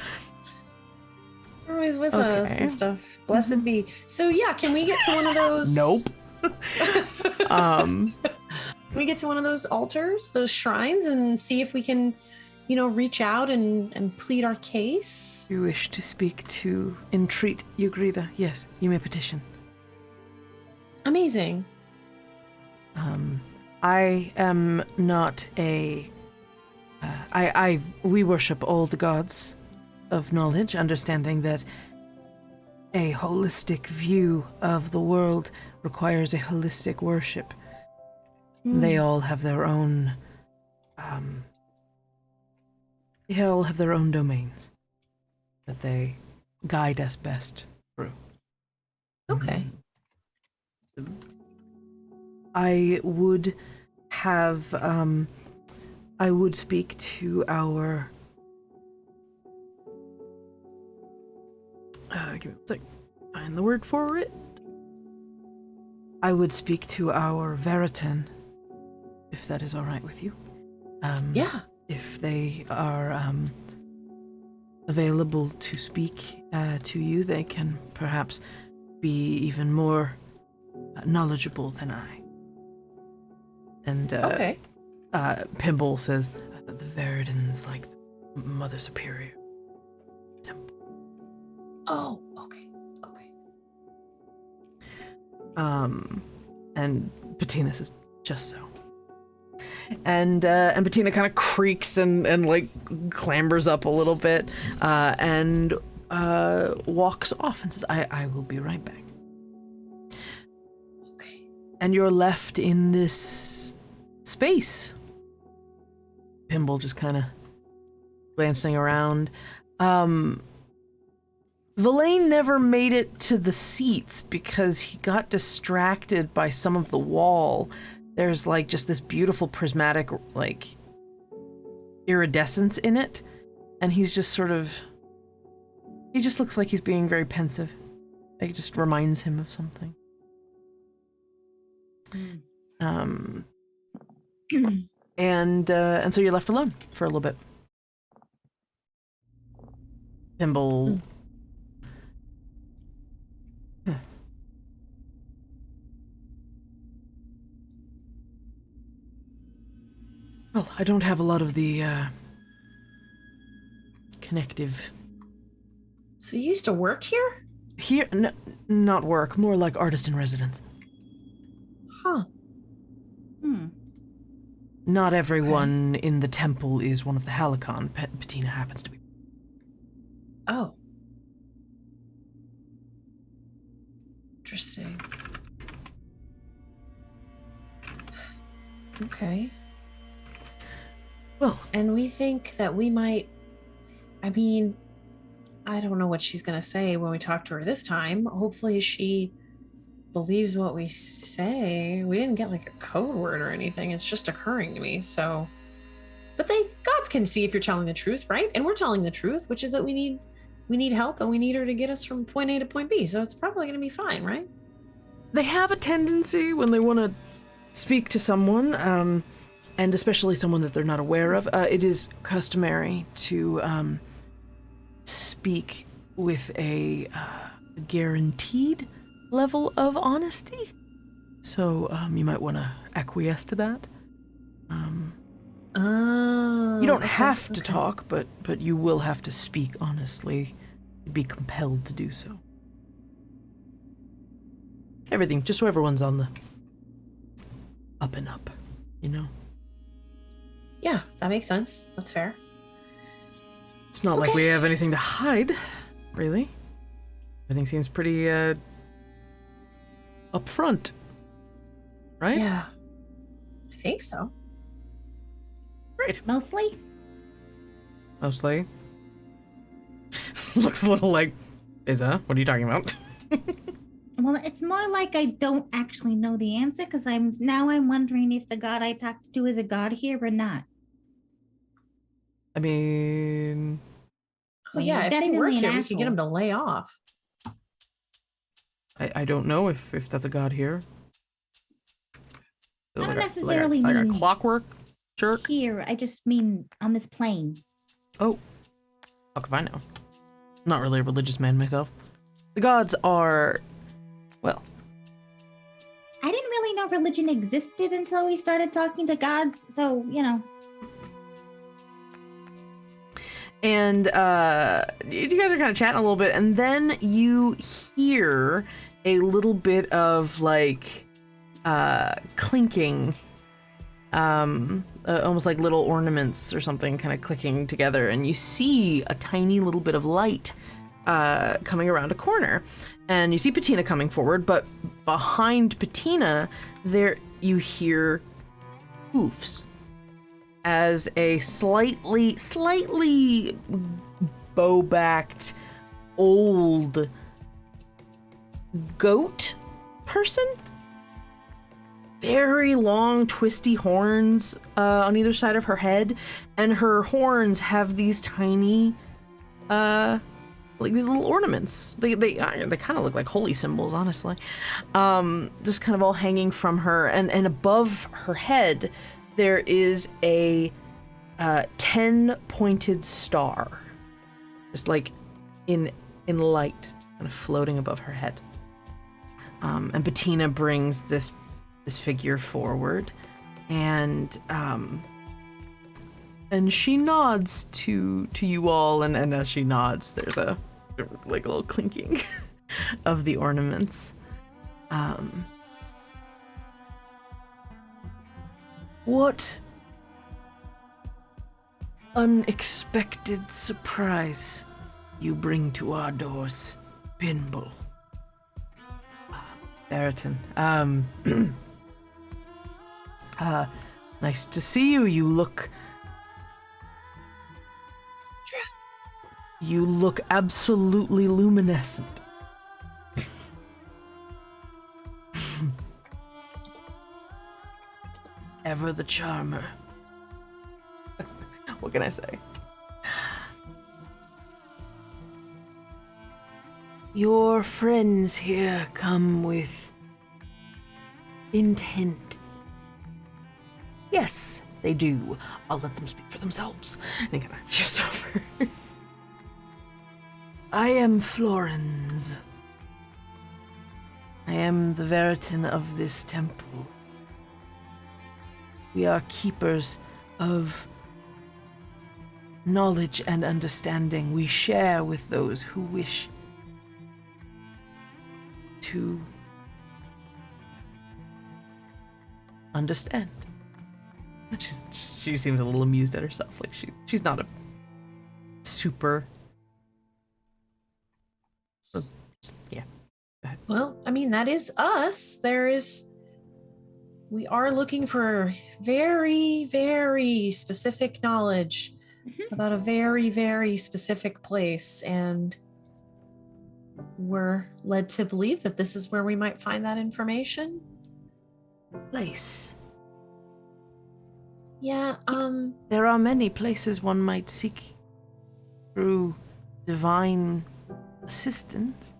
always with us and stuff. Blessed be. So yeah, can we get to one of those? Nope. Can we get to one of those altars, those shrines, and see if we can, reach out and plead our case? You wish to entreat Ugrida? Yes, you may petition. Amazing. I am not a... we worship all the gods of knowledge, understanding that a holistic view of the world requires a holistic worship. They all have their own domains that they guide us best through. Okay. I would speak to our give me a sec. Find the word for it. I would speak to our Veritan, if that is all right with you. Yeah. If they are available to speak to you, they can perhaps be even more knowledgeable than I. And Pimble says that the Veritan's like the Mother Superior temple. Oh, okay. And Patina says, just so. And Patina kind of creaks and like clambers up a little bit and walks off and says, I will be right back. Okay. And you're left in this space. Pimble just kind of glancing around. Villain never made it to the seats because he got distracted by some of the wall. There's like just this beautiful prismatic like iridescence in it, and he's just he just looks like he's being very pensive. It just reminds him of something. And so you're left alone for a little bit. Pimble. Well, I don't have a lot of the connective. So you used to work here? Here, not work, more like artist in residence. Huh. Not everyone in the temple is one of the Halicon. Patina happens to be. Oh. Interesting. Okay. Well, and we think that we might, I mean, I don't know what she's going to say when we talk to her this time. Hopefully she believes what we say. We didn't get like a code word or anything. It's just occurring to me. So, but gods can see if you're telling the truth, right? And we're telling the truth, which is that we need help and we need her to get us from point A to point B. So it's probably going to be fine, right? They have a tendency when they want to speak to someone, and especially someone that they're not aware of, it is customary to speak with a guaranteed level of honesty. So you might want to acquiesce to that. You don't have to talk, but you will have to speak honestly. You'd be compelled to do so. Everything, just so everyone's on the up and up, you know? Yeah, that makes sense. That's fair. It's not like we have anything to hide, really. Everything seems pretty, up front, right? Yeah, I think so. Great. Mostly? Mostly. Looks a little like, what are you talking about? Well, it's more like I don't actually know the answer because I'm wondering if the god I talked to is a god here or not. I mean... Oh yeah, if they work here, we could get them to lay off. I don't know if that's a god here. I don't necessarily like mean a clockwork jerk? Here, I just mean on this plane. Oh. Fuck if I know. I'm not really a religious man myself. The gods are... well... I didn't really know religion existed until we started talking to gods, so, you know. And you guys are kind of chatting a little bit, and then you hear a little bit of like clinking, almost like little ornaments or something kind of clicking together, and you see a tiny little bit of light coming around a corner, and you see Patina coming forward, but behind Patina there you hear hoofs as a slightly bow-backed old goat person. Very long, twisty horns on either side of her head, and her horns have these tiny, like these little ornaments. They kind of look like holy symbols, honestly. Just kind of all hanging from her, and above her head there is a 10-pointed star, just like in light, kind of floating above her head. And Patina brings this figure forward, and she nods to you all, and as she nods, there's a little clinking of the ornaments. What unexpected surprise you bring to our doors, Pinball. Baraton. Nice to see you. You look absolutely luminescent. Ever the charmer. What can I say? Your friends here come with intent. Yes, they do. I'll let them speak for themselves. And he kind of shifts over. I am Florens. I am the Veritan of this temple. We are keepers of knowledge and understanding. We share with those who wish to understand. She seems a little amused at herself. Like she's not a super. But yeah. Go ahead. Well, I mean, that is us. We are looking for very, very specific knowledge about a very, very specific place, and we're led to believe that this is where we might find that information. Place. Yeah, There are many places one might seek through divine assistance.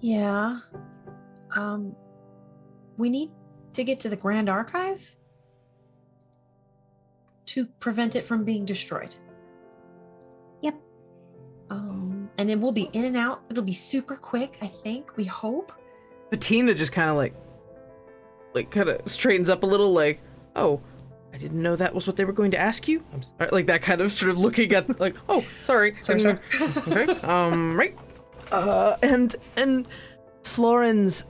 yeah. We need to get to the Grand Archive to prevent it from being destroyed. Yep. And it will be in and out. It'll be super quick, I think. We hope. Bettina just kind of kind of straightens up a little, like, oh, I didn't know that was what they were going to ask you. I'm sorry. Like that kind of sort of looking at, like, oh, sorry. Sorry. Okay. Right. And Florence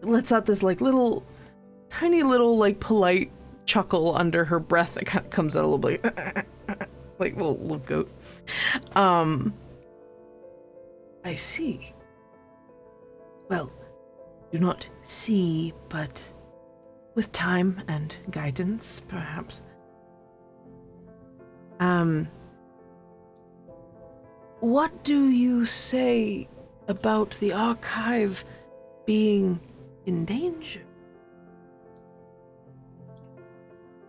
lets out this like little, tiny little like polite chuckle under her breath that kind of comes out a little bit like little goat. I see. Well, do not see, but with time and guidance, perhaps. What do you say about the archive being in danger?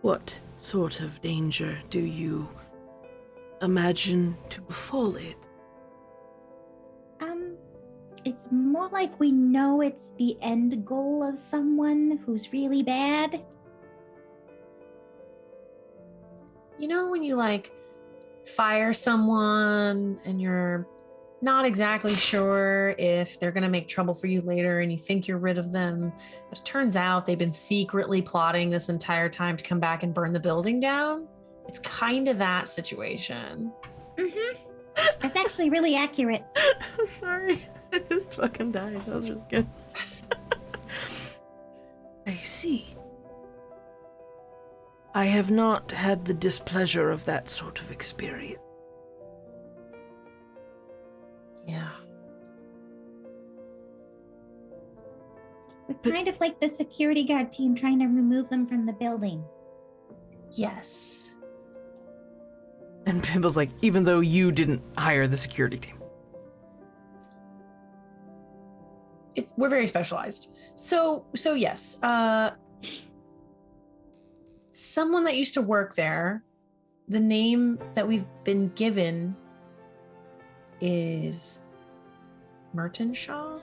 What sort of danger do you imagine to befall it? It's more like we know it's the end goal of someone who's really bad. You know when you like fire someone and you're not exactly sure if they're going to make trouble for you later and you think you're rid of them, but it turns out they've been secretly plotting this entire time to come back and burn the building down? It's kind of that situation. Mm-hmm. That's actually really accurate. Sorry, I just fucking died. That was really good. I see. I have not had the displeasure of that sort of experience. Yeah. We're kind of like the security guard team trying to remove them from the building. Yes. And Pimble's like, even though you didn't hire the security team. We're very specialized. So yes. Someone that used to work there, the name that we've been given is Mertenshaw.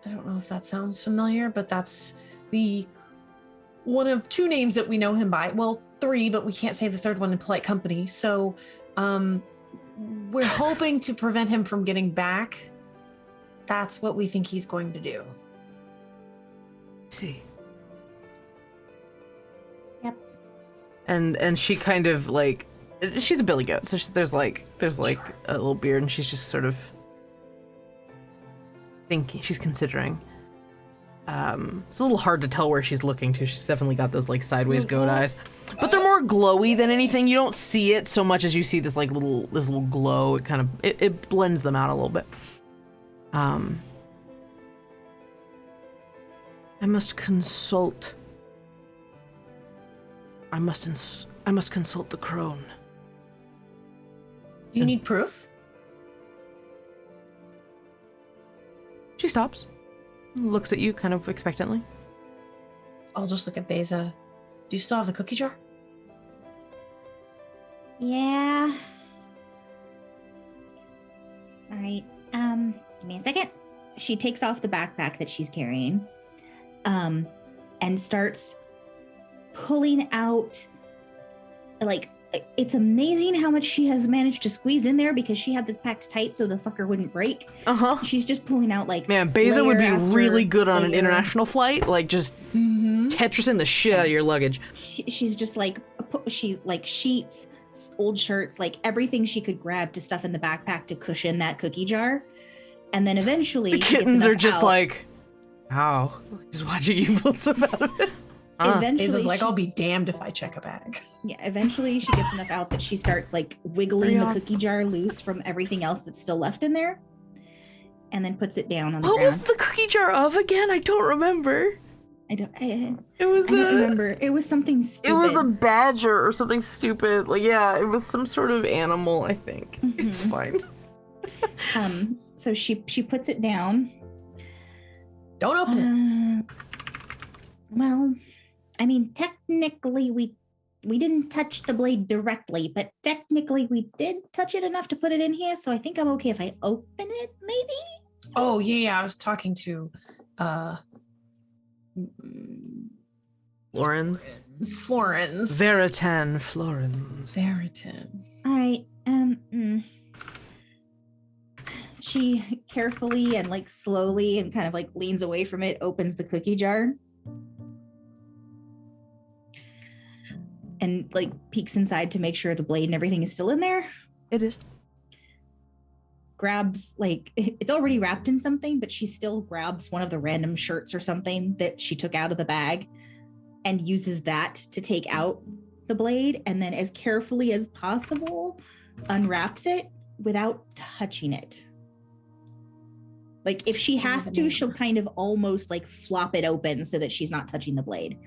I don't know if that sounds familiar, but that's the one of two names that we know him by. Well, three, but we can't say the third one in polite company. So we're hoping to prevent him from getting back. That's what we think he's going to do. See. Yep. And she kind of like, she's a billy goat, so there's like a little beard, and she's just sort of thinking, she's considering. It's a little hard to tell where she's looking to. She's definitely got those like sideways goat eyes, but they're more glowy than anything. You don't see it so much as you see this like little glow. It kind of it blends them out a little bit. I must consult. I must consult the crone. Do you need proof? She stops, looks at you kind of expectantly. I'll just look at Beza. Do you still have the cookie jar? Yeah. All right. Give me a second. She takes off the backpack that she's carrying, and starts pulling out, like, it's amazing how much she has managed to squeeze in there because she had this packed tight so the fucker wouldn't break. Uh-huh. She's just pulling out like, man, Beza would be really good on layer. an international flight, like just Tetrising the shit out of your luggage. She's just like, she's like sheets, old shirts, like everything she could grab to stuff in the backpack to cushion that cookie jar. And then eventually the kittens are just like, How? He's watching you pull stuff out of it. Eventually, Aza's like, I'll be damned if I check a bag. Yeah, eventually she gets enough out that she starts like wiggling the cookie jar loose from everything else that's still left in there, and then puts it down on the What ground. was the cookie jar of again? I don't remember. I don't remember. It was something stupid. It was a badger or something stupid. Like, yeah, it was some sort of animal, I think. Mhm. It's fine. So she puts it down. Don't open it. Well, I mean, technically we didn't touch the blade directly, but technically we did touch it enough to put it in here, so I think I'm okay if I open it, maybe? Oh, yeah, I was talking to Florence. Florence. Veritan Florence. Veritan. All right. She carefully and like slowly and kind of like leans away from it, opens the cookie jar, and like peeks inside to make sure the blade and everything is still in there. It is. Grabs, like, it's already wrapped in something, but she still grabs one of the random shirts or something that she took out of the bag and uses that to take out the blade, and then as carefully as possible unwraps it without touching it. Like, if she has to, she'll kind of almost like flop it open so that she's not touching the blade.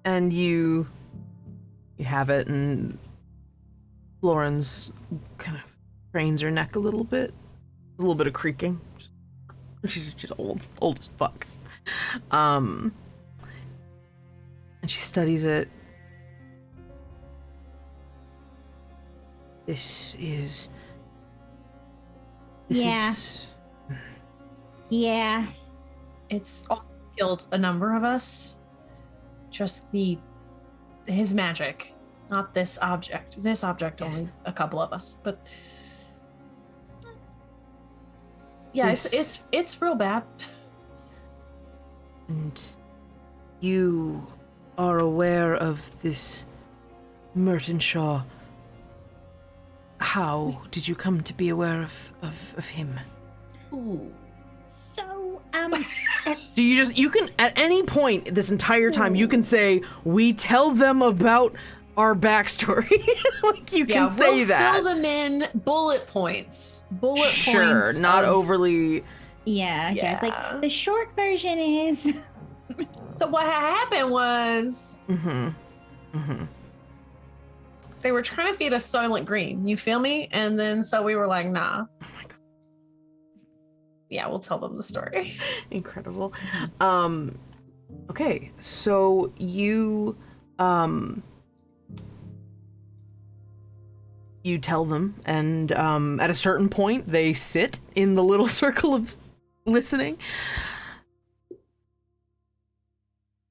And you have it, and Florence kind of cranes her neck a little bit of creaking. She's old as fuck. And she studies it. This is. Yeah. It's killed a number of us. Just his magic, not this object. This object only a couple of us, but yeah, it's real bad. And you are aware of this Mertenshaw. How did you come to be aware of him? Ooh. So, So you can, at any point this entire time, you can say, we tell them about our backstory. Like, you can say that. Fill them in bullet points. Sure, points. not overly. yeah, it's like, the short version is... So what happened was they were trying to feed us Soylent Green. You feel me? And then so we were like, nah. Oh my god. Yeah, we'll tell them the story. Incredible. Okay, so you tell them, and at a certain point they sit in the little circle of listening.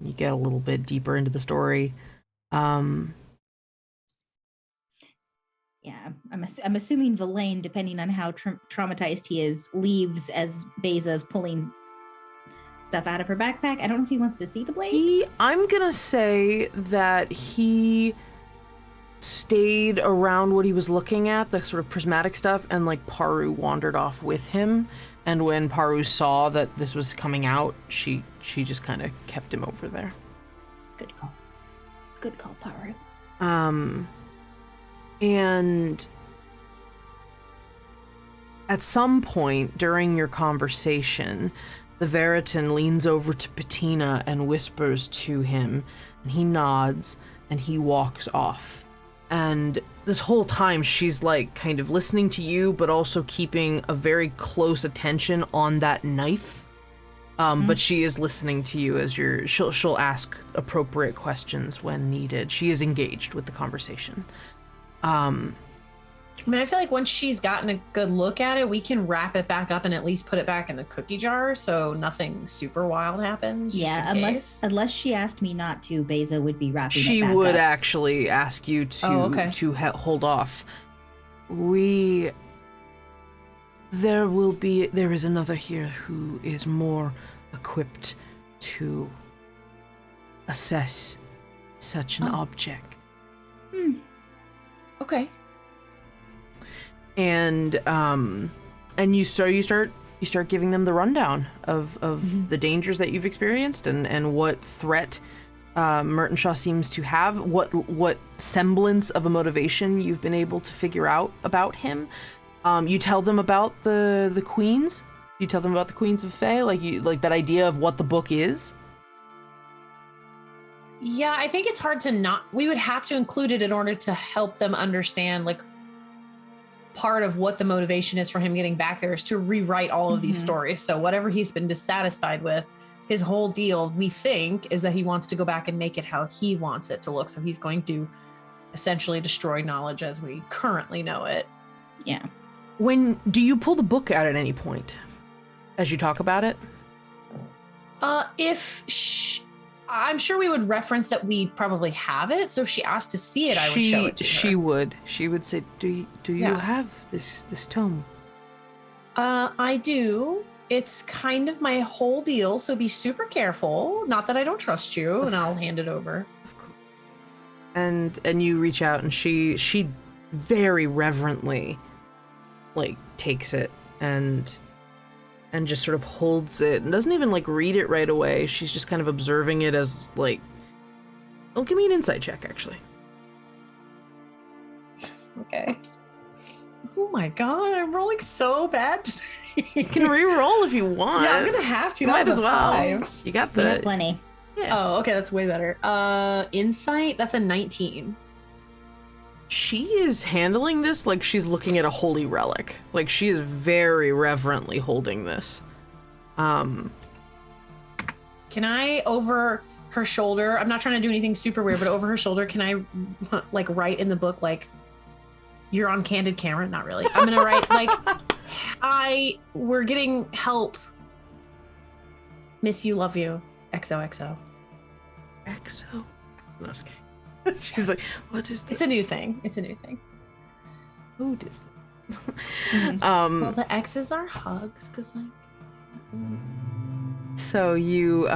You get a little bit deeper into the story. Yeah, I'm assuming Villain, depending on how traumatized he is, leaves as Beza's pulling stuff out of her backpack. I don't know if he wants to see the blade. I'm gonna say that he stayed around what he was looking at, the sort of prismatic stuff, and like Paru wandered off with him. And when Paru saw that this was coming out, she just kind of kept him over there. Good call. Good call, Paru. And at some point during your conversation, the Veritan leans over to Patina and whispers to him, and he nods and he walks off. And this whole time she's like kind of listening to you, but also keeping a very close attention on that knife. But she is listening to you as she'll ask appropriate questions when needed. She is engaged with the conversation. I mean, I feel like once she's gotten a good look at it, we can wrap it back up and at least put it back in the cookie jar so nothing super wild happens. Yeah, unless she asked me not to, Beza would be wrapping it She back would up. actually ask you to hold off. There is another here who is more equipped to assess such an object. Okay. And you start you start giving them the rundown of the dangers that you've experienced and what threat Mertenshaw seems to have, what semblance of a motivation you've been able to figure out about him. You tell them about the queens. You tell them about the queens of Fae, like that idea of what the book is. Yeah, I think it's hard to not. We would have to include it in order to help them understand, like, part of what the motivation is for him getting back there is to rewrite all of these stories. So whatever he's been dissatisfied with, his whole deal, we think, is that he wants to go back and make it how he wants it to look. So he's going to essentially destroy knowledge as we currently know it. Yeah. Do you pull the book out at any point as you talk about it? I'm sure we would reference that we probably have it. So if she asked to see it, I would show it to her. She would say, do you have this tome? I do. It's kind of my whole deal. So be super careful. Not that I don't trust you, and I'll hand it over. Of course. And you reach out, and she very reverently, like, takes it and just sort of holds it and doesn't even, like, read it right away. She's just kind of observing it as, like... Oh, give me an insight check, actually. Okay. Oh my god, I'm rolling so bad today. You can re-roll if you want. Yeah, I'm gonna have to. Might as well. 5. You got We the... have plenty. Yeah. Oh, okay, that's way better. Insight, that's a 19. She is handling this like she's looking at a holy relic. Like, she is very reverently holding this. Can I, over her shoulder, I'm not trying to do anything super weird, but over her shoulder, can I, like, write in the book, like, you're on candid camera? Not really. I'm gonna write, like, we're getting help. Miss you, love you. XOXO. XO? No, just kidding. She's like, what is this? It's a new thing. Who does this? Well, the X's are hugs, because, like... So you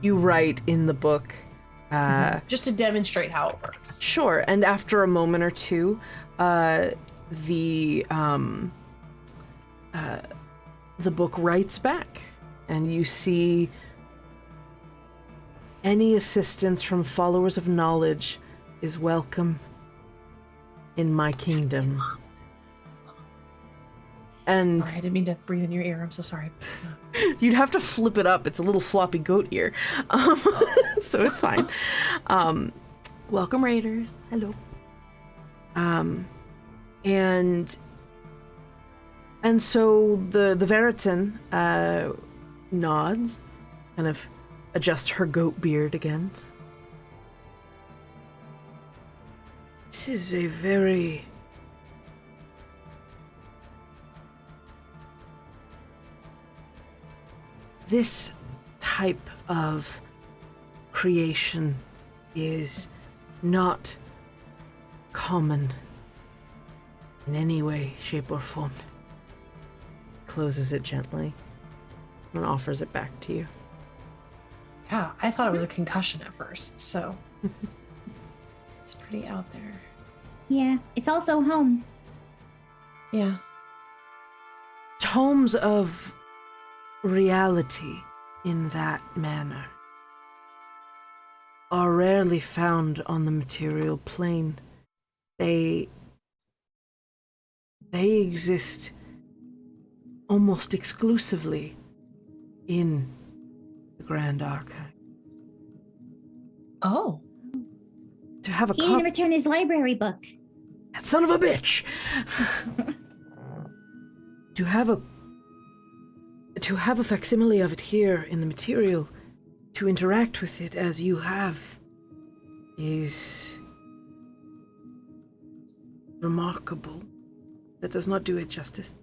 write in the book, just to demonstrate how it works. Sure, and after a moment or two, the book writes back, and you see any assistance from followers of knowledge is welcome in my kingdom. And Sorry, I didn't mean to breathe in your ear. I'm so sorry. you'd have to flip it up. It's a little floppy goat ear. So it's fine. Welcome, Raiders. Hello. And so the Veritan nods, kind of adjusts her goat beard again. This is a very... This type of creation is not common in any way, shape, or form. Closes it gently and offers it back to you. Yeah, I thought it was a concussion at first, so it's pretty out there. Yeah, it's also home. Yeah. Tomes of reality in that manner are rarely found on the material plane. They exist almost exclusively in the Grand Archive. Oh. To have a He didn't return his library book. That son of a bitch! To have a facsimile of it here in the material, to interact with it as you have, is remarkable. That does not do it justice.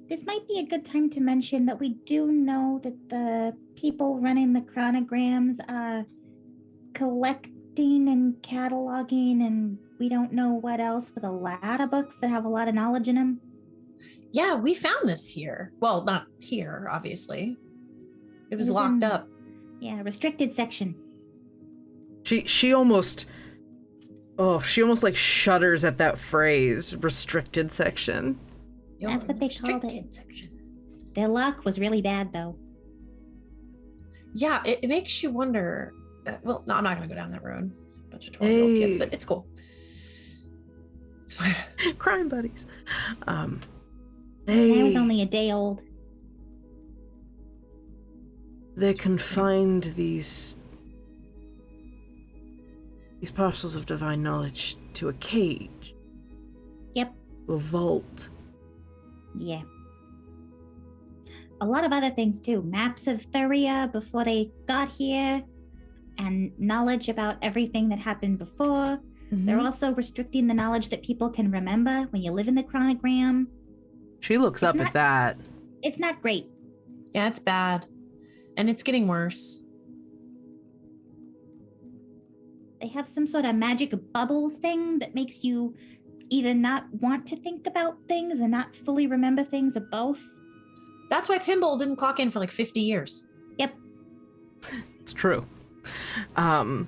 This might be a good time to mention that we do know that the people running the chronograms are collecting and cataloging, and we don't know what else, with a lot of books that have a lot of knowledge in them. Yeah, we found this here. Well, not here, obviously. It was locked up. Yeah, restricted section. She almost Oh, she almost like shudders at that phrase, restricted section. That's what they called it. Section. Their luck was really bad, though. Yeah, it makes you wonder. Well, no, I'm not going to go down that road. Bunch of 12-year-old kids, but it's cool. It's fine. Crime buddies. I was only a day old. They confined these parcels of divine knowledge to a cage. Yep. A vault. Yeah. A lot of other things too. Maps of Thuria before they got here, and knowledge about everything that happened before. Mm-hmm. They're also restricting the knowledge that people can remember when you live in the chronogram. She looks up at that. It's not great. Yeah, it's bad. And it's getting worse. They have some sort of magic bubble thing that makes you either not want to think about things and not fully remember things, or both. That's why Pinball didn't clock in for like 50 years. Yep. It's true. And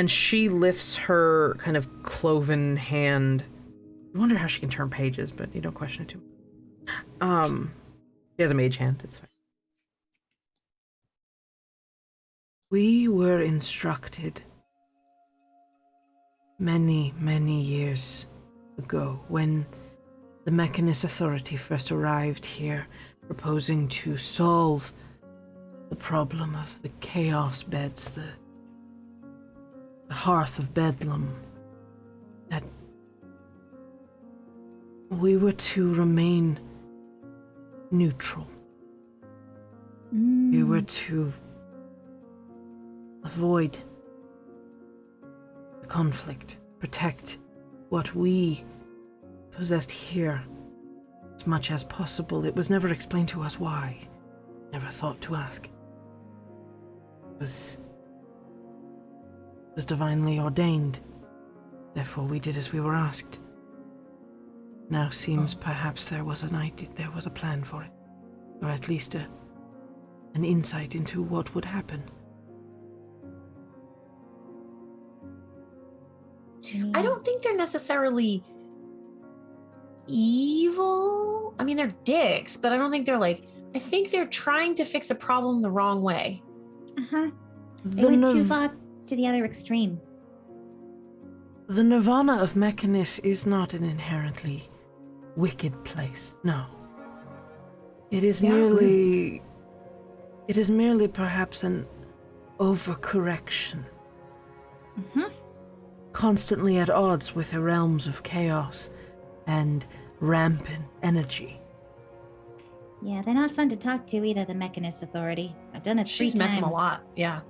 she lifts her kind of cloven hand. I wonder how she can turn pages, but you don't question it too much. She has a mage hand. It's fine. We were instructed many, many years ago when the Mechanist Authority first arrived here, proposing to solve the problem of the chaos beds, the hearth of Bedlam, that we were to remain neutral. We were to avoid the conflict, protect what we possessed here as much as possible. It was never explained to us why. Never thought to ask. It was divinely ordained. Therefore we did as we were asked. Now seems perhaps there was a plan for it. Or at least an insight into what would happen. I don't think they're necessarily evil. I mean, they're dicks, but I don't think they're like, I think they're trying to fix a problem the wrong way. Uh-huh. They went too far to the other extreme. The nirvana of Mechanist is not an inherently wicked place. No. It is merely perhaps an overcorrection. Mm-hmm. Constantly at odds with the realms of chaos and rampant energy. Yeah, they're not fun to talk to either, the Mechanist Authority. I've done it 3 times. She's met them a lot, yeah.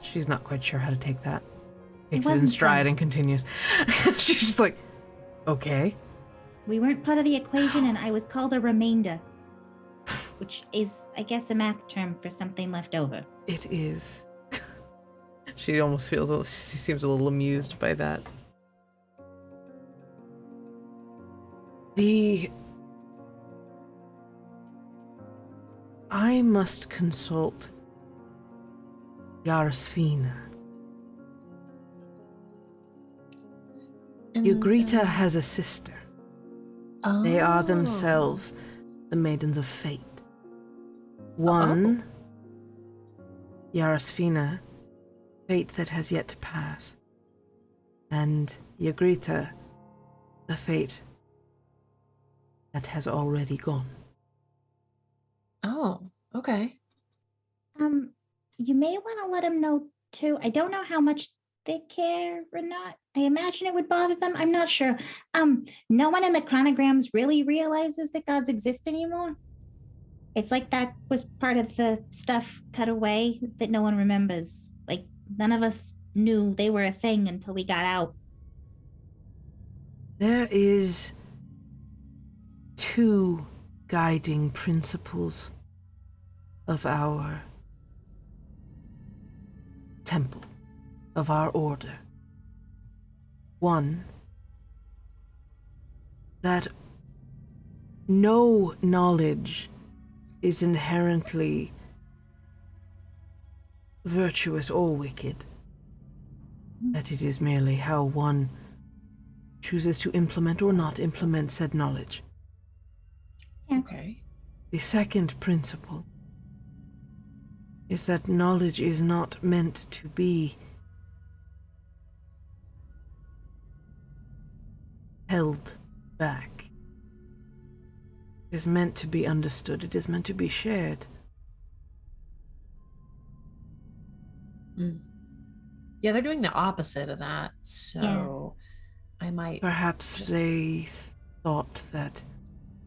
She's not quite sure how to take that. Takes it in stride and continues. She's just like, okay. We weren't part of the equation, and I was called a remainder, which is, I guess, a math term for something left over. It is. She almost she seems a little amused by that. I must consult Yarasfina. Ugrita has a sister. Oh. They are themselves the Maidens of Fate. One, Yarasfina, fate that has yet to pass. And Ugrita, the fate that has already gone. Oh, okay. You may want to let them know too. I don't know how much they care or not. I imagine it would bother them. I'm not sure. No one in the chronograms really realizes that gods exist anymore. It's like that was part of the stuff cut away that no one remembers. Like, none of us knew they were a thing until we got out. There is 2 guiding principles of our temple, of our order. One, that no knowledge is inherently virtuous or wicked. that it is merely how one chooses to implement or not implement said knowledge. Yeah. Okay. The second principle is that knowledge is not meant to be held back. It is meant to be understood. It is meant to be shared. Yeah, they're doing the opposite of that. So I might. Perhaps they thought that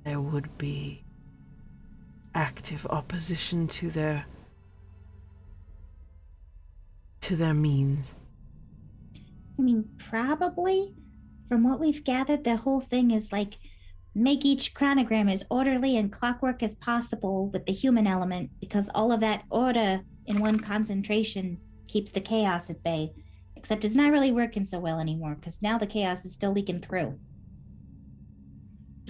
there would be active opposition to their means. I mean, probably. From what we've gathered, the whole thing is like make each chronogram as orderly and clockwork as possible with the human element, because all of that order in one concentration keeps the chaos at bay. Except it's not really working so well anymore, because now the chaos is still leaking through.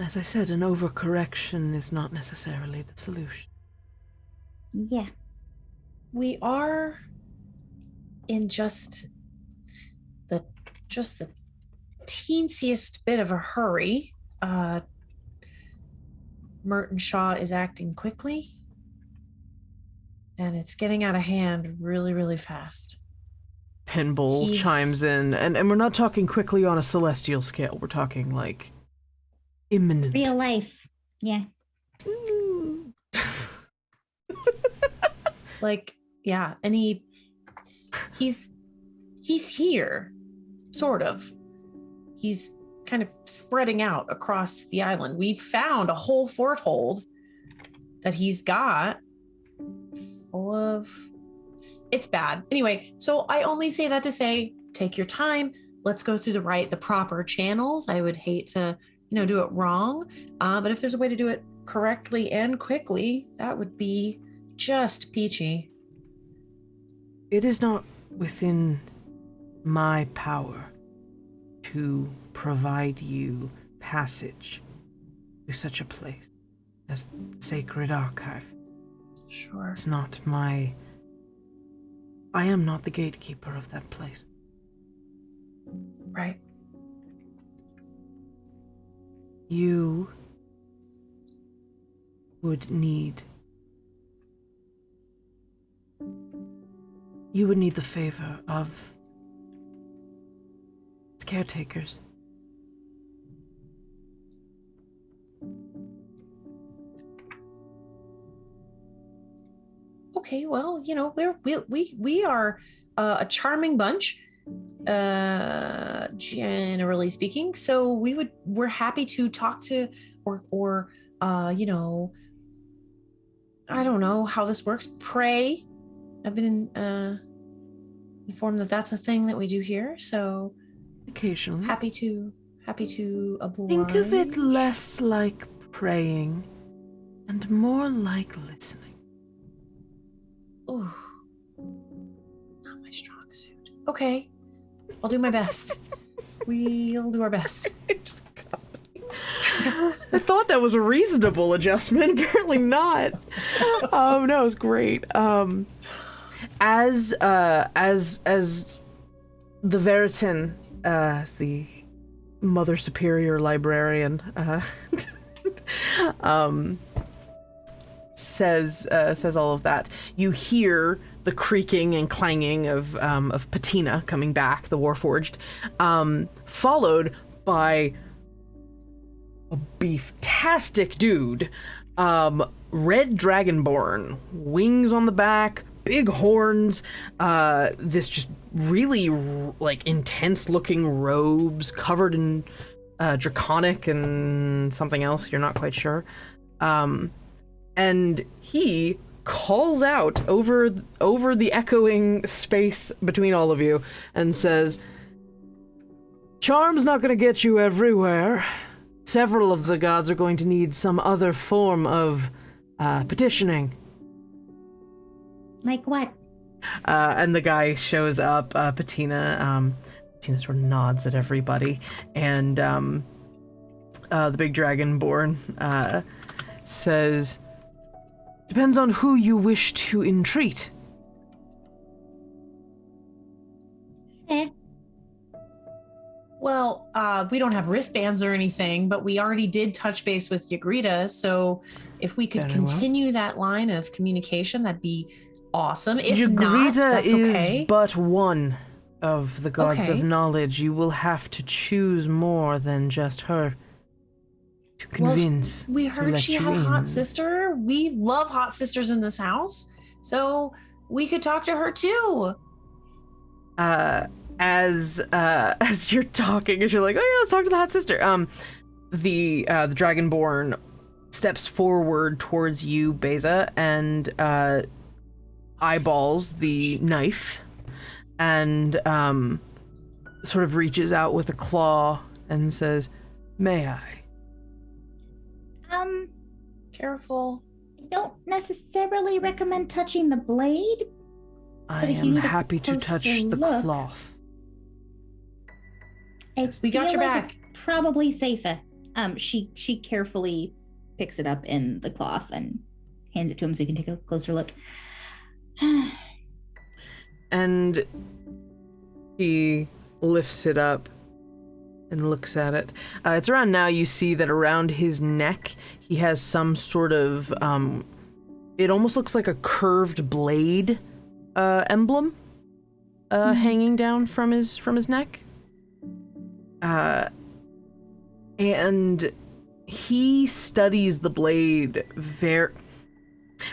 As I said, an overcorrection is not necessarily the solution. Yeah. We are in just the teensiest bit of a hurry. Merton Shaw is acting quickly, and it's getting out of hand really, really fast. Pinball chimes in, and we're not talking quickly on a celestial scale. We're talking like imminent. Real life. Yeah. Like, yeah, and he's here, sort of. He's kind of spreading out across the island. We've found a whole foothold that he's got full of... It's bad. Anyway, so I only say that to say, take your time. Let's go through the proper channels. I would hate to, do it wrong. But if there's a way to do it correctly and quickly, that would be just peachy. It is not within my power to provide you passage to such a place as the Sacred Archive. Sure. It's not my... I am not the gatekeeper of that place. Right. You would need the favor of its caretakers. Okay, well, we are a charming bunch, generally speaking. So we're happy to talk to, or I don't know how this works. Pray. I've been informed that that's a thing that we do here. So occasionally, happy to oblige. Think of it less like praying and more like listening. Ooh, not my strong suit. Okay, I'll do my best. We'll do our best. I thought that was a reasonable adjustment. Apparently not. No, it was great. As the Veritan, the Mother Superior Librarian, says all of that, you hear the creaking and clanging of Patina coming back, the Warforged, followed by a beef-tastic dude, red dragonborn, wings on the back, big horns, this just really intense-looking robes covered in draconic and something else, you're not quite sure. And he calls out over the echoing space between all of you and says, "Charm's not going to get you everywhere. Several of the gods are going to need some other form of petitioning." Like what? And the guy shows up, Patina. Patina sort of nods at everybody, and the big dragonborn says, "Depends on who you wish to entreat." Well, we don't have wristbands or anything, but we already did touch base with Yagrita. So if we could continue that line of communication, that'd be awesome. If not, that's okay. is but one of the gods of knowledge. You will have to choose more than just her to convince. Well, we heard she had a hot sister. We love hot sisters in this house, so we could talk to her too. As you're talking, as you're like, oh yeah, let's talk to the hot sister. The Dragonborn steps forward towards you, Beza, and eyeballs the knife, and sort of reaches out with a claw and says, "May I?" Careful. I don't necessarily recommend touching the blade. I am happy to touch the cloth. We got your back. It's probably safer. She carefully picks it up in the cloth and hands it to him so he can take a closer look. And he lifts it up and looks at it. It's around now you see that around his neck he has some sort of it almost looks like a curved blade emblem hanging down from his neck. And he studies the blade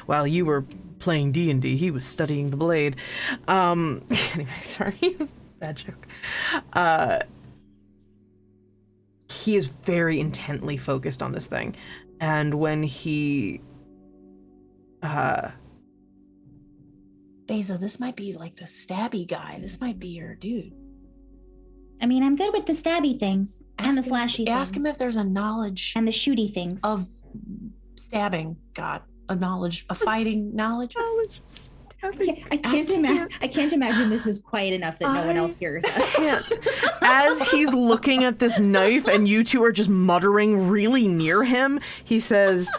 while you were playing D&D, he was studying the blade. Anyway, sorry, bad joke. He is very intently focused on this thing, and when he Beza, this might be like the stabby guy. This might be your dude. I mean, I'm good with the stabby things and the slashy things. Ask him if there's a knowledge and the shooty things of stabbing. God, a knowledge, a fighting knowledge. I can't imagine this is quiet enough that no one else hears us. Can't. As he's looking at this knife and you two are just muttering really near him, he says,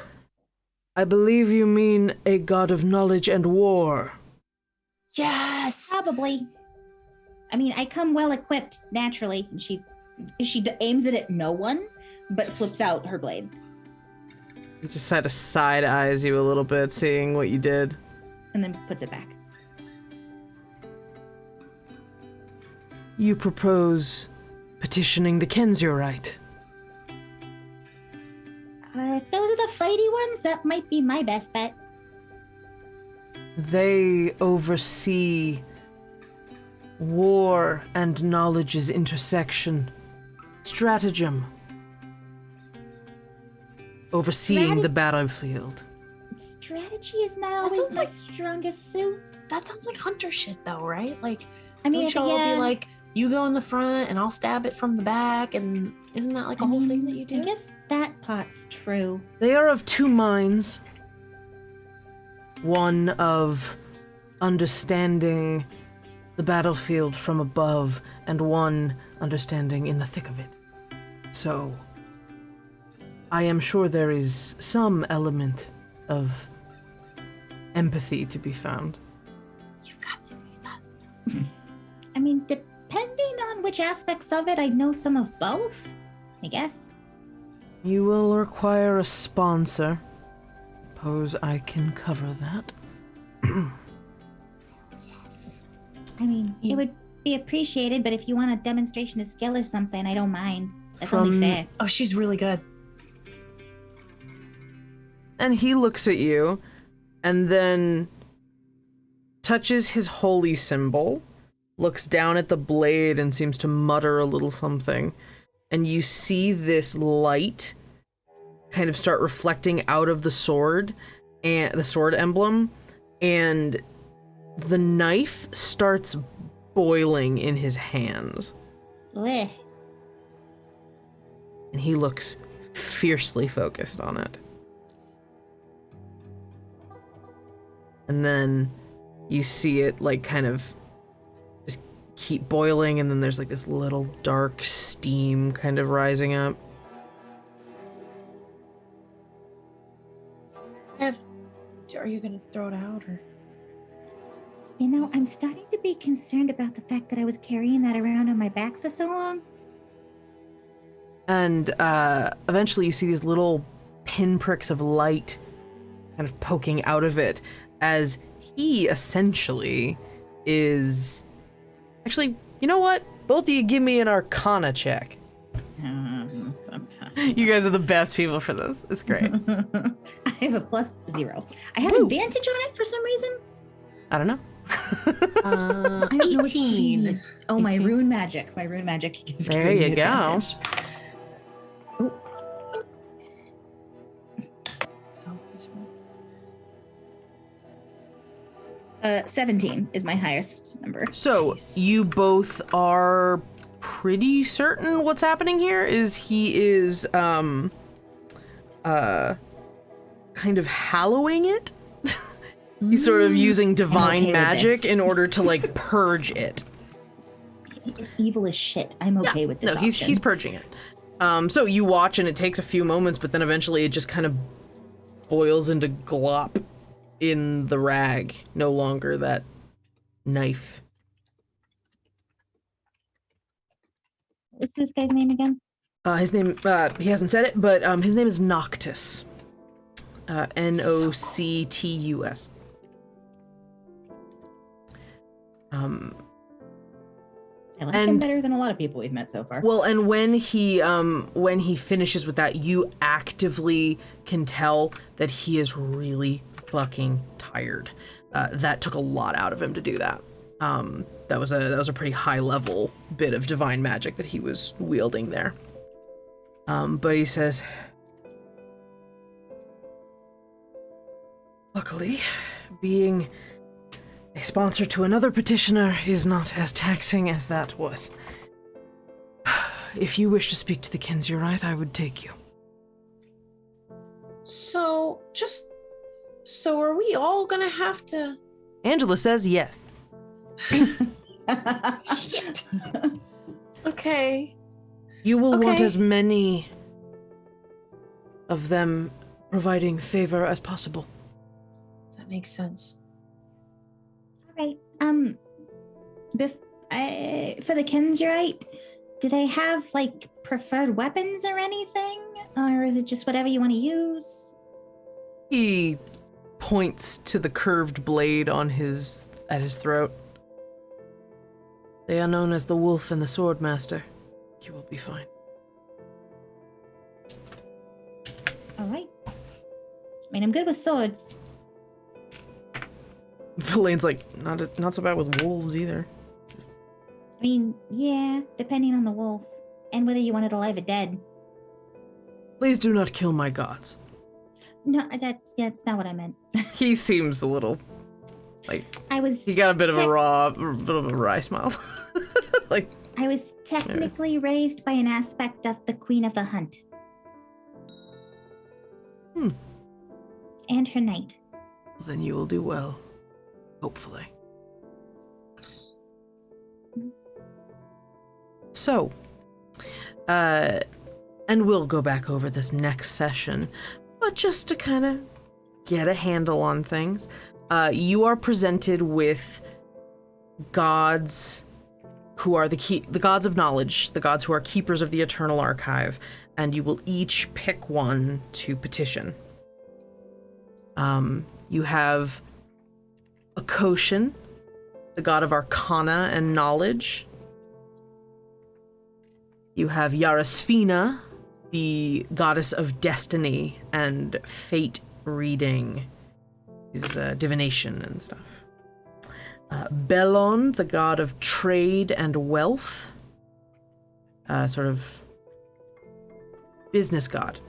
"I believe you mean a god of knowledge and war." Yes. Probably. I mean, I come well equipped naturally. She aims it at no one, but flips out her blade. He just had to side eyes you a little bit, seeing what you did. And then puts it back. You propose petitioning the Kenzurite. If those are the fighty ones, that might be my best bet. They oversee war and knowledge's intersection. Stratagem. Overseeing the battlefield. Strategy is not always my strongest suit. That sounds like hunter shit, though, right? Like, I mean, will be like, you go in the front and I'll stab it from the back, and isn't that like a whole thing that you do? I guess that part's true. They are of two minds. One of understanding the battlefield from above, and one understanding in the thick of it. So, I am sure there is some element of empathy to be found. You've got this, Lisa. I mean, depending on which aspects of it, I know some of both, I guess. You will require a sponsor. Suppose I can cover that. Yes. I mean, it would be appreciated, but if you want a demonstration of skill or something, I don't mind. That's only fair. Oh, she's really good. And he looks at you, and then touches his holy symbol, looks down at the blade, and seems to mutter a little something. And you see this light kind of start reflecting out of the sword, and the sword emblem, and the knife starts boiling in his hands. Blech. And he looks fiercely focused on it. And then you see it like kind of just keep boiling, and then there's like this little dark steam kind of rising up. Are you gonna throw it out, or? You know, I'm starting to be concerned about the fact that I was carrying that around on my back for so long. And eventually you see these little pinpricks of light kind of poking out of it as he essentially is... Actually, you know what? Both of you give me an Arcana check. You guys are the best people for this. It's great. I have a +0. I have advantage on it for some reason. I don't know. I don't know 18. Oh, 18. My rune magic. My rune magic is there you go. Advantage. Oh, that's right. 17 is my highest number. So you both are pretty certain what's happening here is he is kind of hallowing it. He's sort of using divine magic in order to like purge it. It's evil as shit. I'm okay with this. No, he's purging it. So you watch and it takes a few moments, but then eventually it just kind of boils into glop in the rag. No longer that knife. What's this guy's name again? His name, he hasn't said it, but his name is Noctis. Noctus. I like him better than a lot of people we've met so far. Well, and when he finishes with that, you actively can tell that he is really fucking tired. That took a lot out of him to do that. That was a pretty high level bit of divine magic that he was wielding there. But he says, luckily, being a sponsor to another petitioner is not as taxing as that was. If you wish to speak to the Kinsurite, I would take you. So are we all gonna have to... Angela says yes. Shit. Okay. You will want as many of them providing favor as possible. That makes sense. All right. For the Kinsurite, do they have like preferred weapons or anything, or is it just whatever you want to use? He points to the curved blade at his throat. They are known as the Wolf and the Swordmaster. You will be fine. All right. I mean, I'm good with swords. Verlaine's like, not so bad with wolves either. I mean, yeah, depending on the wolf and whether you want it alive or dead. Please do not kill my gods. No, that's not what I meant. He seems a little like he got a bit of a wry smile. Like I was technically raised by an aspect of the Queen of the Hunt. And her knight. Well, then you will do well. Hopefully. So, and we'll go back over this next session, but just to kind of get a handle on things, you are presented with gods who are the gods of knowledge, the gods who are keepers of the eternal archive, and you will each pick one to petition. You have Akoshin, the god of arcana and knowledge. You have Yarasfina, the goddess of destiny and fate reading, is divination and stuff. Belon, the god of trade and wealth, sort of business god.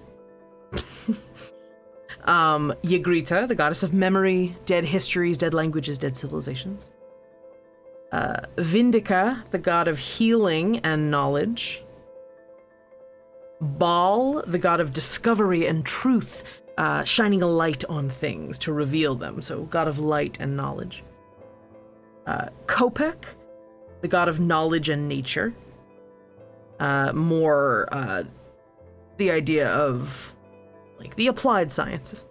Ygrita, the goddess of memory, dead histories, dead languages, dead civilizations. Vindica, the god of healing and knowledge. Baal, the god of discovery and truth, shining a light on things to reveal them, so god of light and knowledge. Kopek, the god of knowledge and nature. More the idea of like the applied sciences.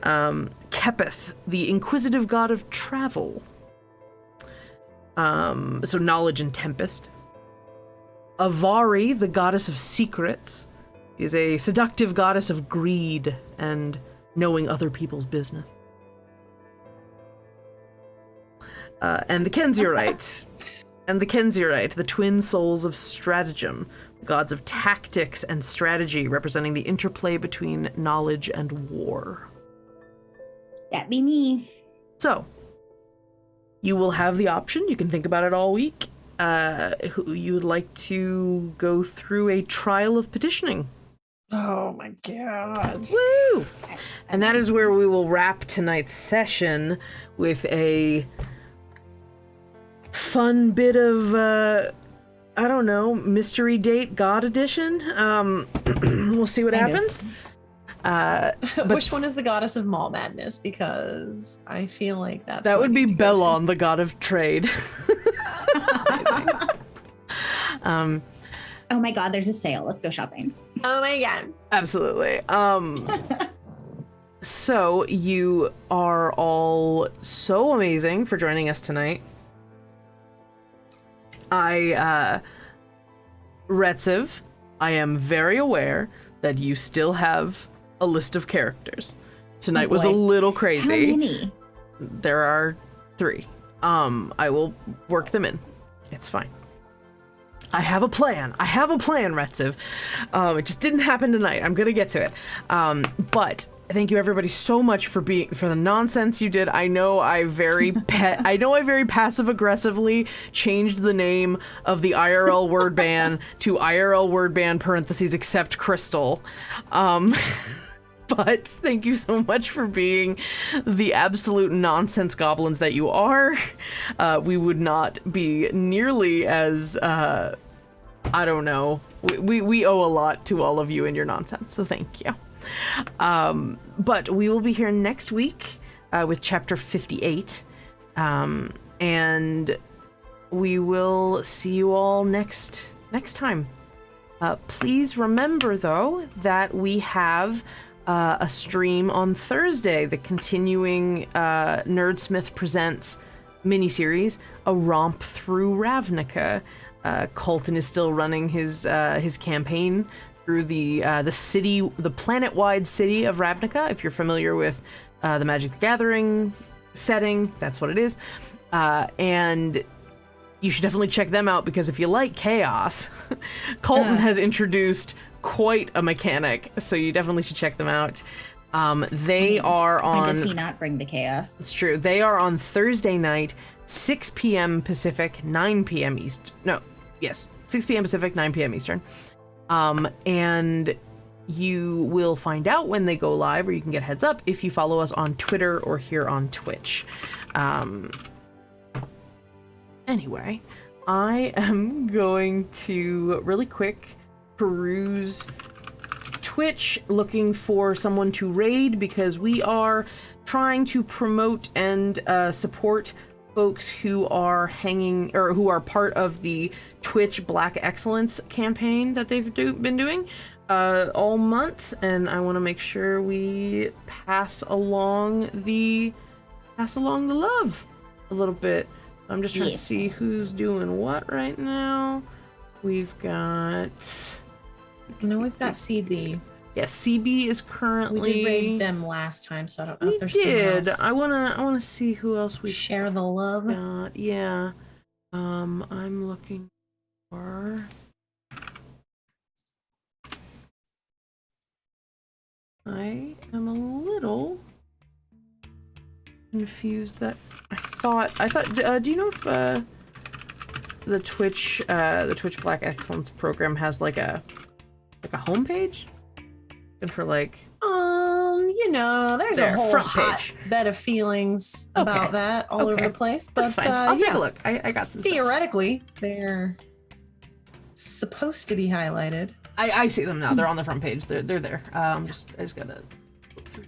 Kepeth, the inquisitive god of travel. So knowledge and tempest. Avari, the goddess of secrets, is a seductive goddess of greed and knowing other people's business. And the Kenzurite. The twin souls of stratagem, gods of tactics and strategy, representing the interplay between knowledge and war. That'd be me. So, you will have the option, you can think about it all week, who you would like to go through a trial of petitioning. Oh my god. Woo! And that is where we will wrap tonight's session with a fun bit of, I don't know, mystery date God edition. We'll see what happens. Which one is the goddess of mall madness? Because I feel like that would be Belon, the god of trade. Oh my god, there's a sale. Let's go shopping. Oh my god. Absolutely. So you are all so amazing for joining us tonight. Retziv, I am very aware that you still have a list of characters. Tonight was a little crazy. How many? There are 3. I will work them in. It's fine. I have a plan, Retziv. It just didn't happen tonight. I'm gonna get to it. But thank you everybody so much for the nonsense you did. I know I very passive aggressively changed the name of the IRL word ban to IRL word ban parentheses except Crystal. But thank you so much for being the absolute nonsense goblins that you are. We would not be nearly as, I don't know. We owe a lot to all of you and your nonsense, so thank you. But we will be here next week with chapter 58. And we will see you all next time. Please remember, though, that we have a stream on Thursday, the continuing Nerdsmith Presents miniseries, A Romp Through Ravnica. Colton is still running his campaign through the city, the planet-wide city of Ravnica. If you're familiar with the Magic the Gathering setting, that's what it is. And you should definitely check them out, because if you like chaos, Colton has introduced quite a mechanic, so you definitely should check them out. They are on... When does he not bring the chaos? It's true. They are on Thursday night, 6 p.m. Pacific, 9 p.m. East. No, yes, 6 p.m. Pacific, 9 p.m. Eastern. And you will find out when they go live, or you can get heads up if you follow us on Twitter or here on Twitch. Anyway, I am going to really quick peruse Twitch, looking for someone to raid, because we are trying to promote and support folks who are who are part of the Twitch Black Excellence campaign that they've been doing all month, and I want to make sure we pass along the love a little bit. I'm just trying to see who's doing what right now. We've got... No, we've got CB. Yeah, CB is currently... We did raid them last time, so I don't know if there's someone else. I wanna see who else we share the love. got. Yeah. I'm looking for... I am a little confused that I thought, do you know if the Twitch Black Excellence program has like a homepage? And for like, there's a whole front hot page bed of feelings about that all over the place. But that's fine. I'll take a look. I got some. Theoretically, they're supposed to be highlighted. I see them now. They're on the front page. They're there. I just gotta look through.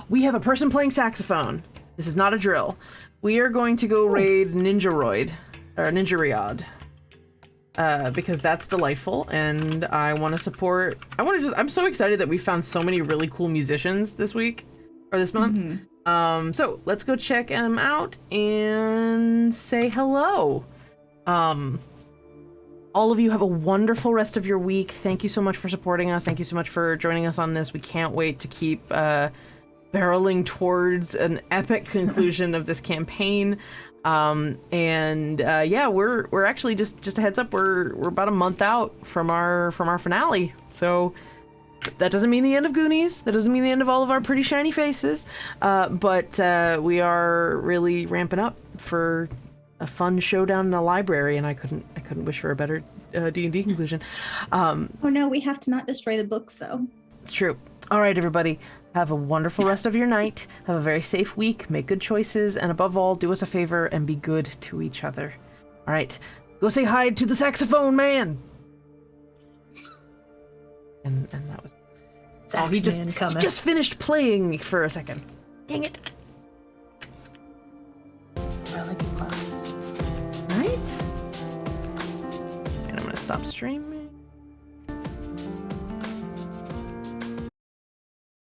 We have a person playing saxophone. This is not a drill. We are going to go raid Ninjaroid or Ninjariad. Because that's delightful, and I want to support. I'm so excited that we found so many really cool musicians this week or this month. Mm-hmm. So let's go check them out and say hello. all of you have a wonderful rest of your week. Thank you so much for supporting us. Thank you so much for joining us on this. We can't wait to keep barreling towards an epic conclusion of this campaign. Yeah, we're actually just a heads up. We're about a month out from our finale. So that doesn't mean the end of Goonies. That doesn't mean the end of all of our pretty shiny faces. But we are really ramping up for a fun showdown in a library, and I couldn't wish for a better D&D conclusion. Oh no, we have to not destroy the books though. It's true. All right, everybody. Have a wonderful rest of your night. Have a very safe week. Make good choices. And above all, do us a favor and be good to each other. All right. Go say hi to the saxophone man. And that was... He just finished playing for a second. Dang it. I like his glasses. Right? And I'm going to stop stream.